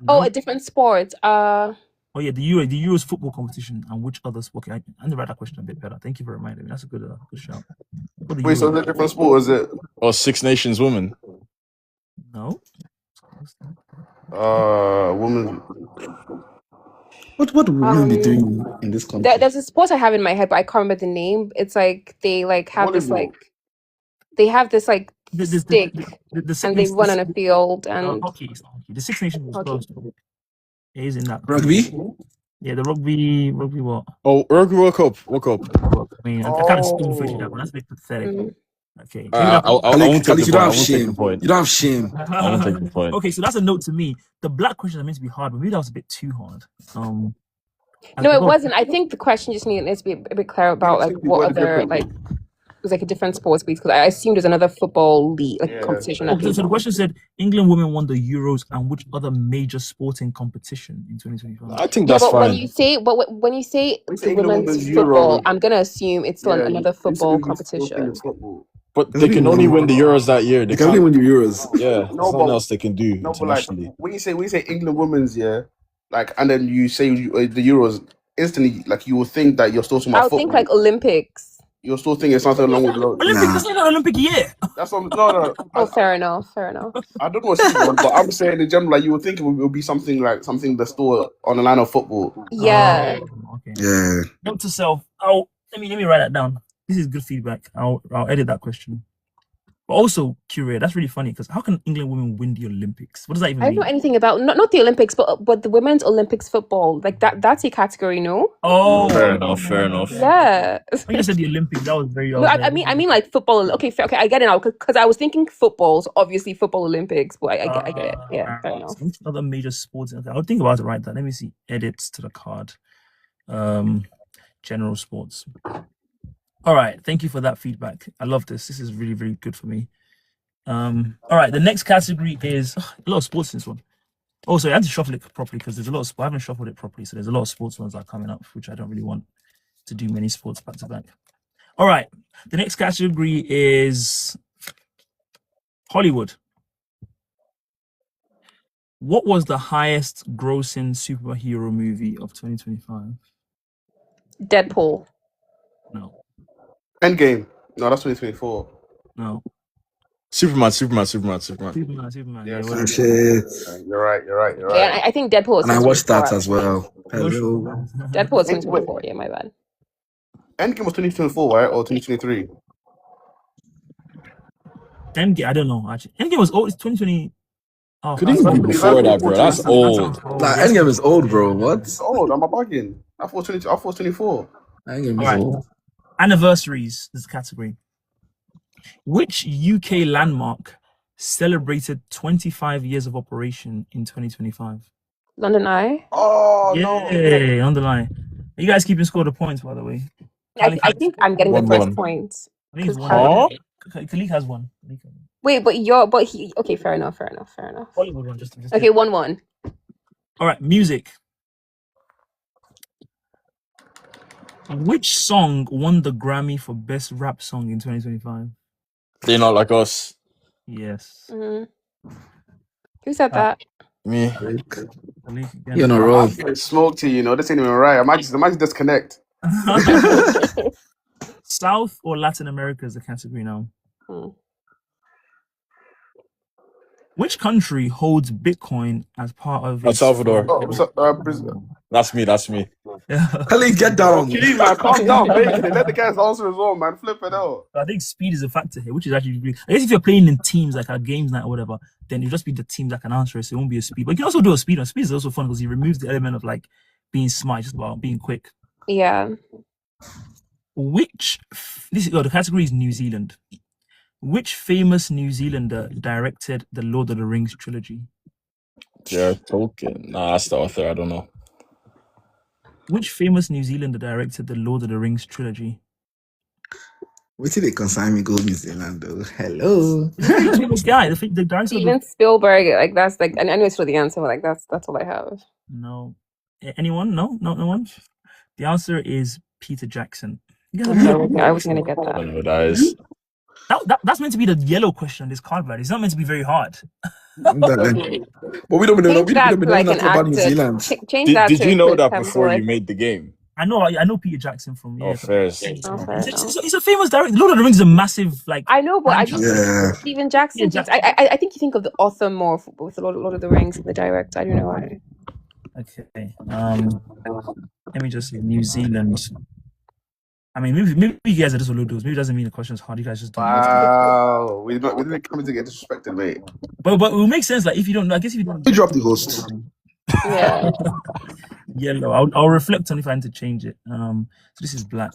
No. Oh, a different sport. Oh yeah, the Euros football competition and which other sport? Okay, I need to write that question a bit better. Thank you for reminding me. That's a good shout. Wait, so is it a different sport? Is it? Or Six Nations women? No. Women. What would women be doing in this country? There's a sport I have in my head, but I can't remember the name. It's like they like have this like they have this like stick and they run on a field and hockey. It's not hockey. The Six Nations was close. It is in that Rugby? Yeah, the rugby what? Oh, Rugby World Cup. I mean, I kind of spoon fed you that one. That's a bit pathetic. Okay. I won't take you don't have shame. You don't have shame. I won't take the point. Okay, so that's a note to me. The black questions are meant to be hard, but maybe that was a bit too hard. No, it wasn't. I think the question just needs to be a bit clear about like what other like it was like a different sports because I assumed there's another football league competition. Okay, so the question said England women won the Euros and which other major sporting competition in 2025? I think that's fine. When you say women's football, I'm gonna assume it's still another football competition. But they can only win the Euros that year. They can only win the Euros. Yeah, there's nothing else they can do internationally. Like, when you say England women's, and then you say the Euros, instantly, like you will think that you're still talking about football. think like Olympics. You're still thinking something along with Olympics. That's not an Olympic year. That's what no. Oh, fair enough. I don't know what's one, but I'm saying in general, like you would think it would be something that's still on the line of football. Yeah. Okay. Yeah. Note to self. Let me write that down. This is good feedback. I'll edit that question. But also, Curia, that's really funny because how can England women win the Olympics? What does that even I don't mean? know anything about not the Olympics, but the women's Olympics football. Like that's a category, no? Oh, Fair enough. Fair enough. Yeah. When you said the Olympics, that was very. No, I mean like football. Okay, okay, I get it now because I was thinking footballs, obviously football Olympics, but I get it. Yeah, fair enough. Which other major sports? I'll think about it right there. Let me see. Edits to the card. General sports. All right. Thank you for that feedback. I love this. This is really, really good for me. All right. The next category is a lot of sports in this one. Also, I had to shuffle it properly because there's a lot of I haven't shuffled it properly, so there's a lot of sports ones that are coming up, which I don't really want to do many sports back to back. All right. The next category is Hollywood. What was the highest grossing superhero movie of 2025? Deadpool. No. Endgame. No, that's 2024. No. Superman. Superman. Yeah, Yeah, Shit. you're right. Yeah, I think Deadpool is And I watched that 2024. as well. Hello. Deadpool is 2024. Yeah, my bad. Endgame was 2024, right? Or 2023? Endgame, I don't know actually. Endgame was old. It's 2020. Oh, Could even be before that, bro. That's old. Like, Endgame is old, bro. What? It's old. I'm bugging. I thought it was 24. Endgame is Alright. old. Anniversaries is the category. Which UK landmark celebrated 25 years of operation in 2025? London Eye. Oh, Yay, on the line. Are you guys keeping score of the points, by the way? I think I'm getting the 1-1. first point. I think it's one. Huh? Khalik has one. Wait, but he okay, fair enough. Hollywood one, just Okay, 1-1. All right, music. Which song won the Grammy for Best Rap Song in 2025? They're Not Like Us. Yes. Mm-hmm. Who said that? Me. You're not wrong. Smoke to you know. This ain't even right. I might just disconnect. South or Latin America is the category now. Which country holds Bitcoin as part of El Salvador. Brazil. That's me. Khalid, get down. Please, man, calm down, baby. Let the guys answer as well, man. Flip it out. I think speed is a factor here, which is actually really. I guess if you're playing in teams like at games night or whatever, then it'll just be the teams that can answer it, so it won't be a speed. But you can also do a speed. And speed is also fun because it removes the element of like being smart, just about being quick. Yeah. The category is New Zealand. Which famous New Zealander directed the Lord of the Rings trilogy? Jared Tolkien. Nah, that's the author. I don't know. Which famous New Zealander directed the Lord of the Rings trilogy? Wait till they consign me go New Zealand, though. Hello. Famous guy. The director. Steven Spielberg. Like that's like, and anyways for the answer, like that's all I have. No. Anyone? No one. The answer is Peter Jackson. I was gonna get I that. don't know who that is. That's meant to be the yellow question on this card, but it's not meant to be very hard. But we don't know. We don't know like nothing about New Zealand. Did you know that before you made the game? I know Peter Jackson from. Yeah, fair. He's a famous director. Lord of the Rings is a massive like. I know, but I just Yeah. Steven Jackson. I think you think of the author more with Lord of the Rings than the director. I don't know why. Okay. Let me just say New Zealand. I mean, maybe you guys are just olodos. Maybe it doesn't mean the question's hard. You guys just don't. Wow, we didn't come to get disrespected, mate. But it will make sense. Like if you don't know, I guess if you don't. You drop the host. Yeah. Yellow. I'll reflect on if I need to change it. So this is black.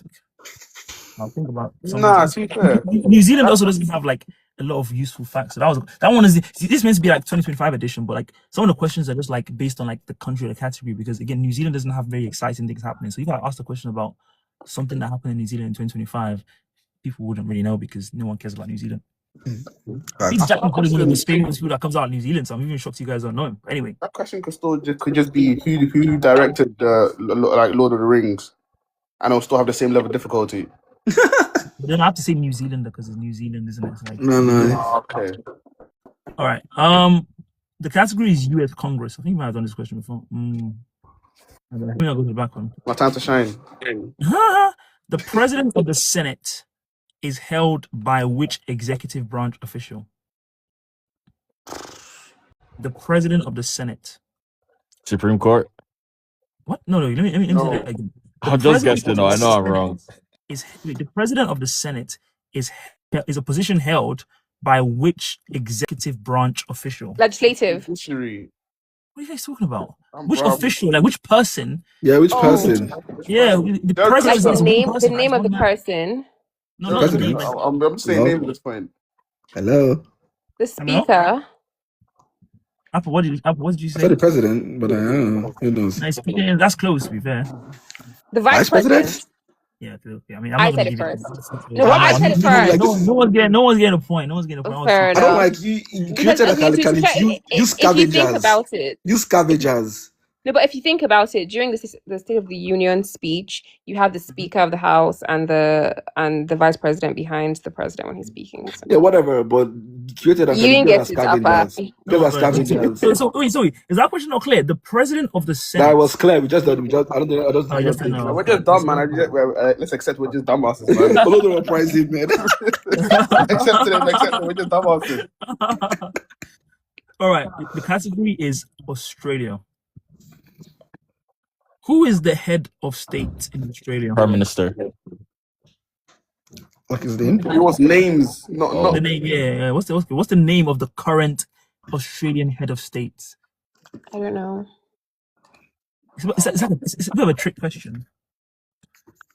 I'll think about. To be fair. New Zealand also doesn't have like a lot of useful facts. So that one is this meant to be like 2025 edition, but like some of the questions are just like based on like the country or the category because again, New Zealand doesn't have very exciting things happening. So if I asked a question about something that happened in New Zealand in 2025, people wouldn't really know because no one cares about New Zealand. Peter Jackson is one of the famous people that comes out of New Zealand, so I'm even shocked you guys don't know him. But anyway, that question could just be who directed like Lord of the Rings, and it'll still have the same level of difficulty. Then I have to say New Zealander because it's New Zealand, isn't it? It's like, No. Okay. All right. The category is U.S. Congress. I think I might have done this question before. Let me go to the back one. My time to shine. The president of the Senate is held by which executive branch official? The president of the Senate. Supreme Court. What? No. Let me say that again. I just guessed it. No, I know I'm wrong. The president of the Senate is a position held by which executive branch official? Legislative. Judiciary. What are you guys talking about? I'm Which bro. official? Like which person? Yeah, which Oh, person? Yeah, Person. the They're president like the is one name, the person, right? name It's of the one man. person, No, The not the name. president. Like, I'm just saying Hello? name at this point. Hello? the hello? speaker. Apple, what did you I said say? the president, but I don't know. Who knows? Nice. Yeah, that's close, to be fair. The vice Vice president? president. Yeah, okay. I mean, I'm I not gonna said it give you. first. Yeah, No, but I I know. said it You know, like no, first. this. no one's getting a point. No one's getting a point. I was Fair I don't enough. like you Because created a okay, to be fair, you if you think scavengers. about it, You scavengers. no, but if you think about it, during the State of the Union speech, you have the Speaker of the House and the Vice President behind the President when he's speaking. So. Yeah, whatever, but created You didn't because get are it, Upper. scavengers. Because No, are scavengers. so wait, sorry. Is that question not clear? The president of the Senate. That was clear. I don't know. I don't Oh, just think. know. No, we're Okay. just dumb, man. Let's accept we're just dumbasses, man. Olodo uprising, man. accept it. We're just dumbasses. All right. The category is Australia. Who is the head of state in Australia? Prime Minister. What's his name? He wants names, not The name, yeah. What's the name of the current Australian head of state? I don't know. It's a bit of a trick question.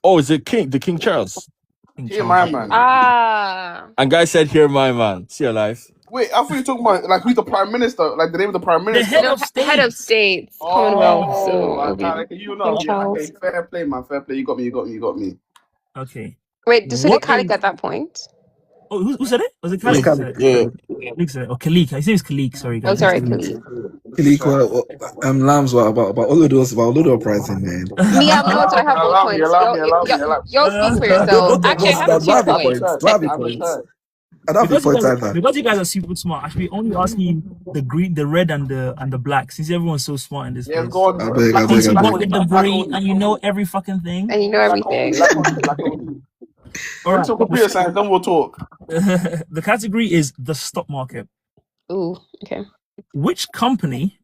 Oh, is it the King Charles? Here, my man. Ah. And guy said, "Here, my man." See your life. Wait, I thought you were talking about like who's the prime minister, like the name of the prime minister. The head of state. Head of states, Commonwealth. So Okay, you know, King Charles. okay, fair play, man, fair play. You got me. Okay. Wait, so What did Khalid is- at that point? Oh, who said it? Was it It was Khalid? Khalid, Yeah. Khalid said it. Or Khalik. I think it's Khalik. Sorry, guys. Oh, sorry, It's Khalid. Lambs were about Olodo uprising, man. Me, I'm not. I have no points. Y'all speak for yourself. Actually, I have 2 points. technically. I don't have points either. Because you guys are super smart, I should be only asking the green, the red, and the black. Since everyone's so smart in this Yeah, place. go on. I beg. Since you work in the brain and you know every fucking thing. And you know everything. All right. So computer science, then we'll talk. The category is the stock market. Ooh, okay. Which company?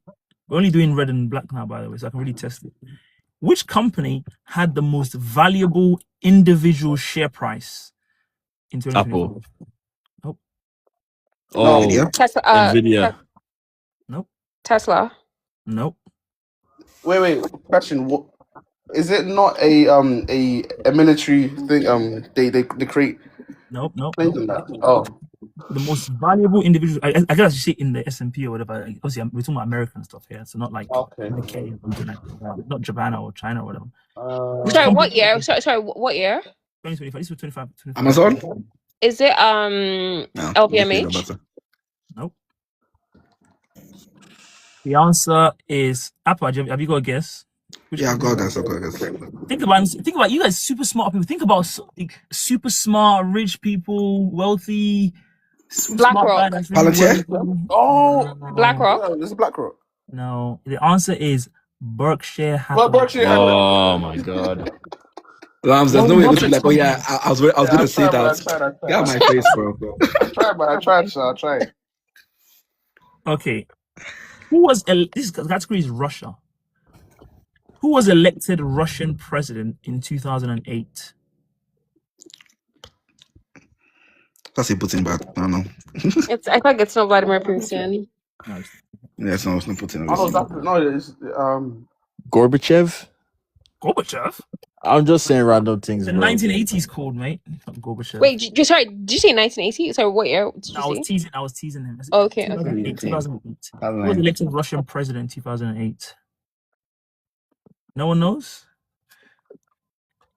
We're only doing red and black now, by the way, so I can really test it. Which company had the most valuable individual share price in 2024? Apple. Nope. Oh, Nvidia? Tesla. Nvidia. Nope. Tesla. Nope. Wait. Question: What is it? Not a military thing? They create Nope. planes and that. Oh, The most valuable individual, I guess you see in the S&P or whatever. Obviously, we're talking about American stuff here, so not like okay. UK or something like that, not Japan or China or whatever. Sorry, what year? Sorry, what year? 2025. This was 25. Amazon? Is it No. LVMH? Nope. The answer is Apple. Have you got a guess? Yeah, I've got a guess. Think about you guys, super smart people. Think about super smart, rich people, wealthy. BlackRock. Palantir? Oh, BlackRock. yeah, this is BlackRock. No, the answer is Berkshire Hathaway. Berkshire. Oh my God. Lambs, there's no way to be like, oh yeah, I was gonna say that. I tried. Get out my face, bro. I tried. Okay. This category is Russia. Who was elected Russian president in 2008? That's a Putin back. I don't know. I feel like it's not Vladimir Putin. No, Yeah, it's not Putin. It's Gorbachev. Gorbachev? I'm just saying random things, The bro. 1980s called, mate. Not Gorbachev. Wait, sorry, did you say 1980? Sorry, what year did you say? I was teasing him. Oh, okay. 2008. Who was elected Russian president in 2008? No one knows?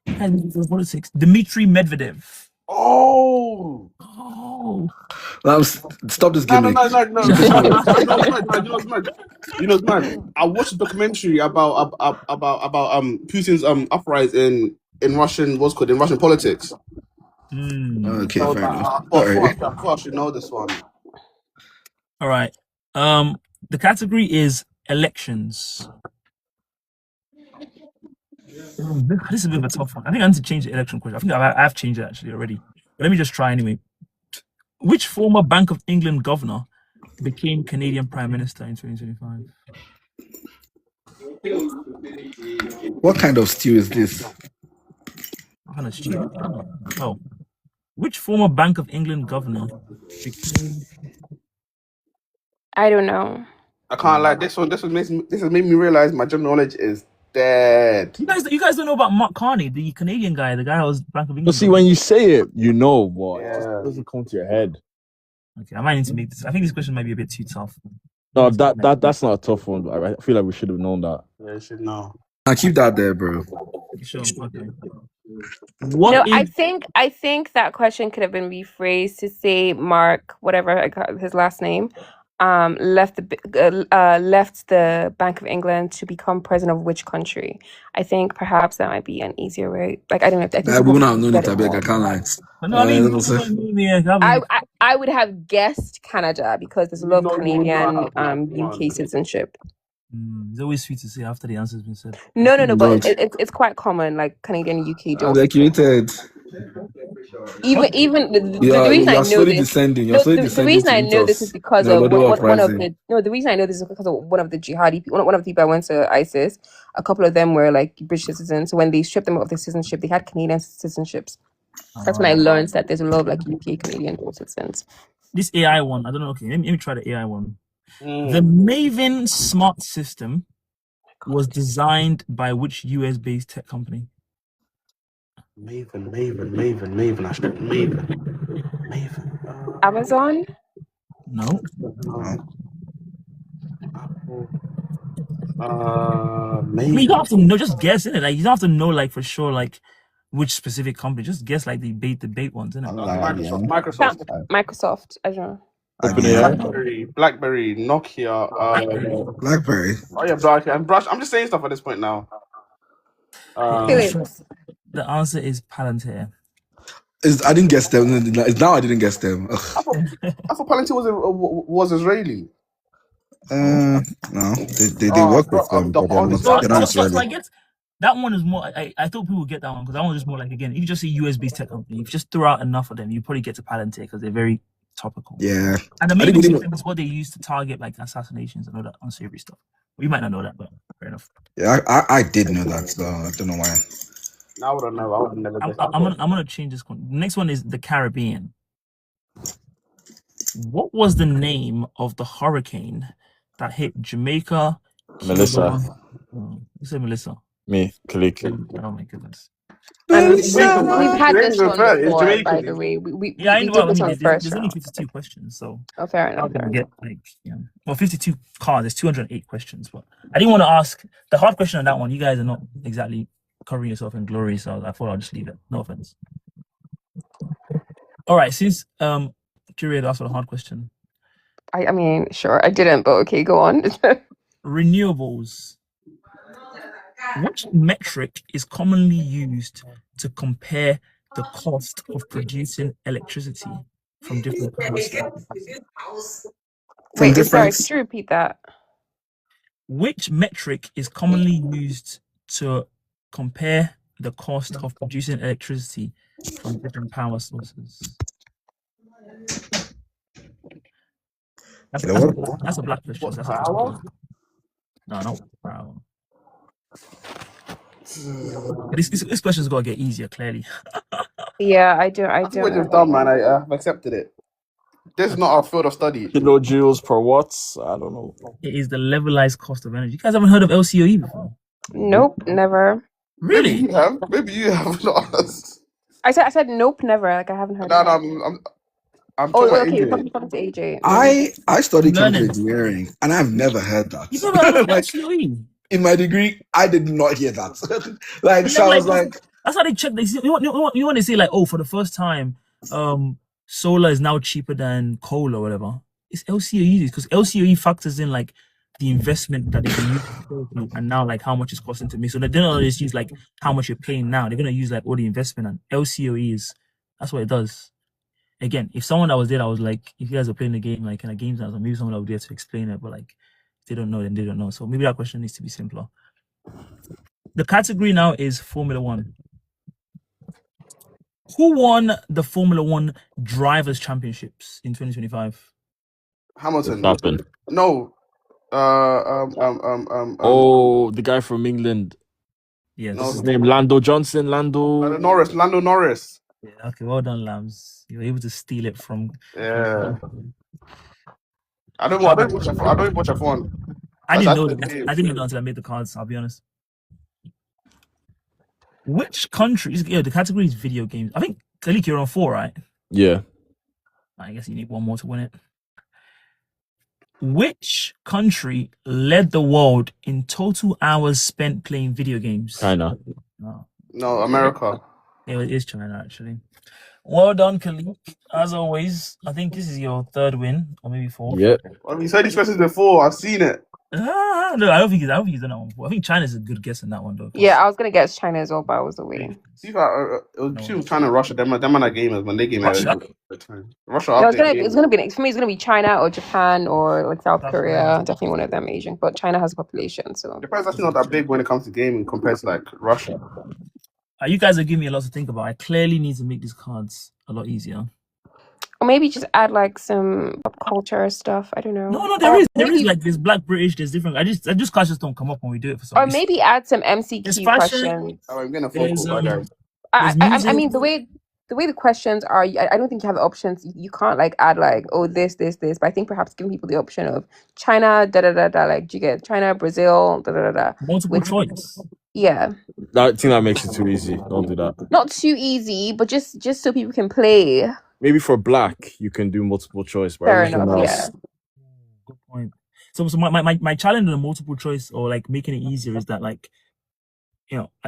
Politics. Dmitry Medvedev. Oh. Lambs, stop this gimmick. No. You know, man. I watched a documentary about Putin's uprising in Russian Russian politics. Okay, So, fair enough. I thought I should know this one. All right. The category is elections. This is a bit of a tough one. I think I need to change the election question. I think I've changed it actually already. But let me just try anyway. Which former Bank of England governor became Canadian Prime Minister in 2025? What kind of stew is this? What kind of stew? Oh. Which former Bank of England governor became? I don't know. I can't lie. This has made me realize my general knowledge is dead. You guys don't know about Mark Carney, the Canadian guy, the guy who was Bank of But England see, governor. when you say it, you know, but it just Yeah. doesn't come to your head. Okay, I might need to make this. I think this question might be a bit too tough. No, that's not a tough one. I feel like we should have known that. Yeah, you should know. I keep that there, bro. Sure. Okay. No, I think that question could have been rephrased to say Mark, whatever I got his last name, left the Bank of England to become president of which country? I think perhaps that might be an easier way. Like I don't know. I think We people wouldn't have known get it, I it beg, I wrong. can't lie. No, I mean, I would have guessed Canada because there's a lot of Canadian UK citizenship. It's always sweet to say after the answer's been said. No, but it's quite common, like Canadian UK. I've accurate. Even the Yeah, reason I you're know slowly this, descending. You're no, slowly the descending reason to I meet know this us is because in the of Olodo one of uprising. the reason I know this is because of one of the jihadi, one of the people I went to ISIS. A couple of them were like British citizens. So when they stripped them of their citizenship, they had Canadian citizenships. That's when I learned that there's a lot of like UK Canadian citizens. This AI one, I don't know. Okay, let me try the AI one. The Maven smart system was designed by which US-based tech company? Maven. Amazon? No. Maven. I mean, you don't have to know. Just guess, innit? Like you don't have to know, like for sure, like which specific company. Just guess, like the debate ones, innit? Microsoft. I don't know. BlackBerry, Nokia, BlackBerry. Oh yeah, BlackBerry. I'm just saying stuff at this point now. The answer is Palantir. I didn't guess them. Now I didn't guess them. I thought Palantir was Israeli. No, they work with them, but they're not Israeli. So I guess that one is more. I thought people would get that one because that one is more like, again, if you just say US-based tech company, if you just throw out enough of them, you probably get to Palantir because they're very topical. Yeah, and the main system is what they use to target like assassinations and all that unsavory stuff. Well, you might not know that, but fair enough. Yeah, I did know that, so I don't know why. I would have never. I would have never guessed. I'm gonna change this one. The next one is the Caribbean. What was the name of the hurricane that hit Jamaica? Melissa. You said Melissa. Me, Kaliki. Oh my goodness. We've had this one before, by the way. We did this on first There's only round. 52 questions, so fair enough. Get like 52 cards. There's 208 questions, but I didn't want to ask the hard question on that one. You guys are not exactly covering yourself in glory, so I thought I'll just leave it. No offense. All right, since Curator asked for the hard question. I mean, sure, I didn't, but okay, go on. Renewables. Which metric is commonly used to compare the cost of producing electricity from different power sources? Wait, sorry, could you repeat that? Which metric is commonly used to compare the cost of producing electricity from different power sources? That's a black question. That's power? No, not power. This question's got to get easier, clearly. Yeah, I do. I think we're just dumb, man. I've accepted it. This is not our field of study. Kilojoules per watts? I don't know. It is the levelized cost of energy. You guys haven't heard of LCOE before? Nope, never. Really? Maybe you have not. I said nope, never. Like I haven't heard. I'm okay. You're talking to AJ. I studied chemical engineering, and I've never heard that. You've never heard of LCOE? In my degree, I did not hear that. So I was like, that's how they check. They see, you want to say like, oh, for the first time, solar is now cheaper than coal or whatever. It's LCOE because LCOE factors in like the investment that they can use and now like how much it's costing to me. So they don't just use like how much you're paying now. They're gonna use like all the investment, and LCOE is that's what it does. Again, if someone that was there, I was like, if you guys are playing the game, like kind of games, maybe someone that would be there to explain it, but like if they don't know, then they don't know. So maybe that question needs to be simpler. The category now is Formula One. Who won the Formula One Drivers' Championships in 2025? Hamilton. Happened. No. Oh, the guy from England. Yes. What's his name? Lando Johnson. Lando Norris. Yeah, okay, well done, Lambs. You were able to steal it from. Yeah. I don't How I about don't watch F1. I don't watch F1. I That's didn't know actually that. the I games. didn't know until I made the cards. I'll be honest. Which countries? Yeah, the category is video games. I think Kalik, you're on 4, right? Yeah. I guess you need one more to win it. Which country led the world in total hours spent playing video games? China. Oh, No, America. it is China, actually. Well done, Kalik. As always, I think this is your 3rd win, or maybe 4th. Yep. Well, you said these questions before. I've seen it. No, I don't think he's done that one before. I think China's a good guess in that one, though. Yeah, I was gonna guess China as well, but I was away. It was people China and Russia. Them are not gamers, man. They game Russia? Russia No, up it's there. gonna be for me. It's gonna be China or Japan or like South South Korea. Korea. Definitely one of them Asian, but China has a population, so Japan's actually not that big when it comes to gaming compared to like Russia. You guys are giving me a lot to think about. I clearly need to make these cards a lot easier. or maybe just add like some pop culture stuff. I don't know. No, there is like there's Black British, there's different. I just cards just don't come up when we do it for some Or reason. maybe add some There's MCQ fashion. questions. Oh, I'm getting a There's, phone call, guys. there's I music. mean the way the questions are, I don't think you have the options. You can't like add like, oh, this. But I think perhaps giving people the option of China, da da da da. Like, do you get China, Brazil, da da da da. Multiple choice. Yeah, I think that makes it too easy. Don't do that. not too easy, but just so people can play. Maybe for black, you can do multiple choice. But Fair everything enough. else, Yeah. Good point. So my challenge on the multiple choice or like making it easier is that like,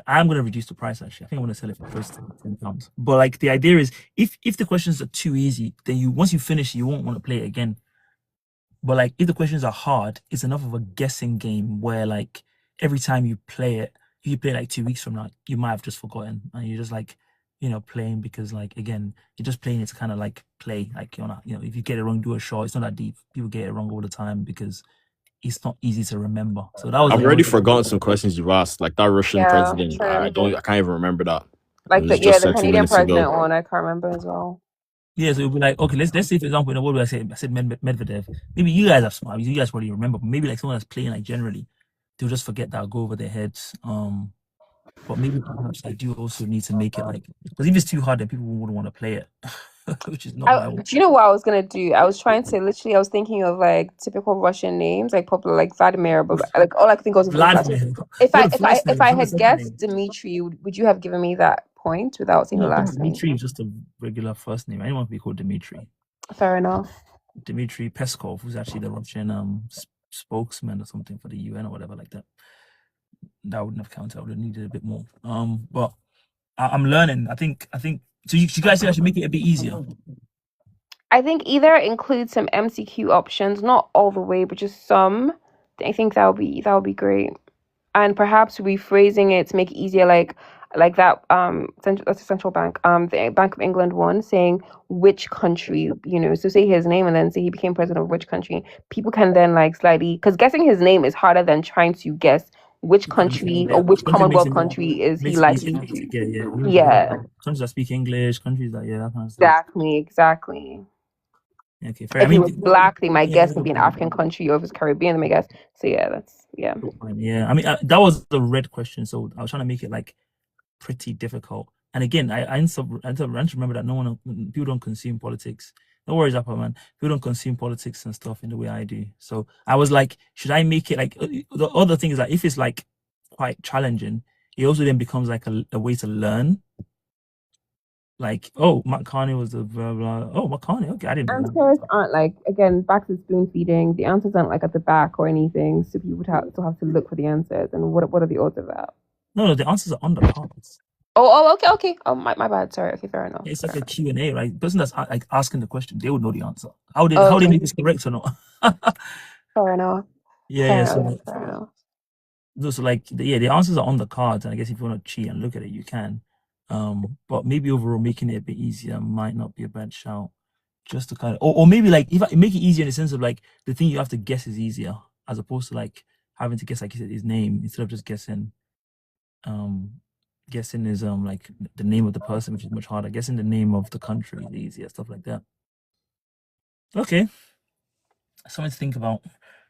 I'm gonna reduce the price actually. I think I'm gonna sell it for first £10. But like the idea is if the questions are too easy, then once you finish, you won't want to play it again. But like if the questions are hard, it's enough of a guessing game where like every time you play it, if you play like 2 weeks from now, you might have just forgotten and you're just like, playing because like again, you're just playing it to kind of like play. Like if you get it wrong, do a shot. It's not that deep. People get it wrong all the time because it's not easy to remember. So that was I've already forgotten some questions you've asked, like that Russian president. true. I can't even remember that. Like It was the just the 30 Canadian minutes ago. president one, I can't remember as well. Yeah, so it'll be like, okay, let's say for example, what do I say? I said Medvedev. Maybe you guys are smart. You guys probably remember, but maybe like someone that's playing like generally, they'll just forget that, go over their heads. But maybe perhaps I do also need to make it like, because if it's too hard, then people wouldn't want to play it, which is not what I want. Do you know what I was gonna do? I was thinking of like typical Russian names, like popular, like Vladimir, but like all I could think of was Vladimir. If I had guessed Dmitry, would you have given me that point without saying the last name? Dmitry is just a regular first name. I didn't want to be called Dmitry. Fair enough. Dmitry Peskov, who's actually the Russian spokesman or something for the UN or whatever like that. That wouldn't have counted. I would have needed a bit more. But I'm learning. I think. So you guys think I should make it a bit easier? I think either include some MCQ options, not all the way, but just some. I think that would be great, and perhaps rephrasing it to make it easier, like that. That's the central bank. The Bank of England one saying which country, so say his name and then say he became president of which country. People can then like slightly, because guessing his name is harder than trying to guess which country or which Commonwealth country is he likely to. Yeah. Countries that speak English, countries that that kind of stuff. Exactly. Okay, fair. If he was black, they might guess maybe an African country, or if it's Caribbean, they might guess. So yeah. Yeah, I mean that was the red question, so I was trying to make it like pretty difficult. And again, I need to remember that people don't consume politics. No worries, Apple man. People don't consume politics and stuff in the way I do. So I was like, should I make it like the other thing is that if it's like quite challenging, it also then becomes like a way to learn. Like, oh, Matt Carney was the blah blah. Oh, Matt Carney. Okay, I didn't know. Answers aren't like, again, back to spoon feeding. The answers aren't like at the back or anything, so people would still have to look for the answers. And what are the odds of that? No, the answers are on the cards. Oh, okay. Oh, my bad. Sorry. Okay, fair enough. It's like a Q&A, right? The person that's like asking the question, they would know the answer. How they make this correct or not? Fair enough. Yeah. Fair enough. So like, the answers are on the cards, and I guess if you want to cheat and look at it, you can. But maybe overall making it a bit easier might not be a bad shout. Just to kind of, or maybe like if I make it easier in the sense of like the thing you have to guess is easier as opposed to like having to guess like you said his name instead of just guessing. Guessing is like the name of the person, which is much harder. Guessing the name of the country is easier, stuff like that. Okay, something to think about.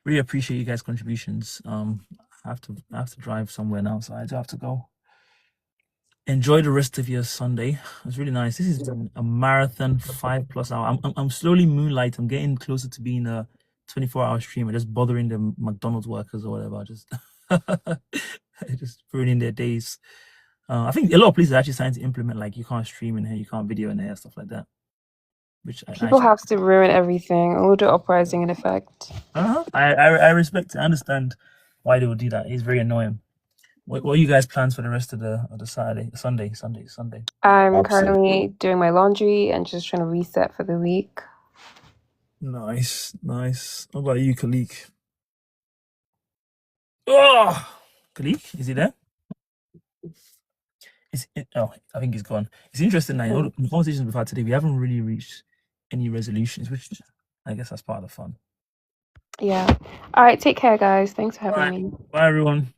Really appreciate you guys' contributions. I have to drive somewhere now, so I do have to go. enjoy the rest of your Sunday. It's really nice. This has been a marathon 5+ hour. I'm slowly moonlight. I'm getting closer to being a 24-hour streamer, just bothering the McDonald's workers or whatever, just just ruining their days. I think a lot of places are actually starting to implement like you can't stream in here, you can't video in here, stuff like that. Which People have to ruin everything. Olodo uprising in effect. I respect it. I understand why they would do that. It's very annoying. What are you guys' plans for the rest of the Sunday? I'm currently doing my laundry and just trying to reset for the week. Nice. What about you, Khalik? Oh, Khalik, is he there? I think he's gone. It's interesting that in the conversations we've had today, we haven't really reached any resolutions, which I guess that's part of the fun. Yeah. All right. Take care, guys. Thanks for having me. Bye, everyone.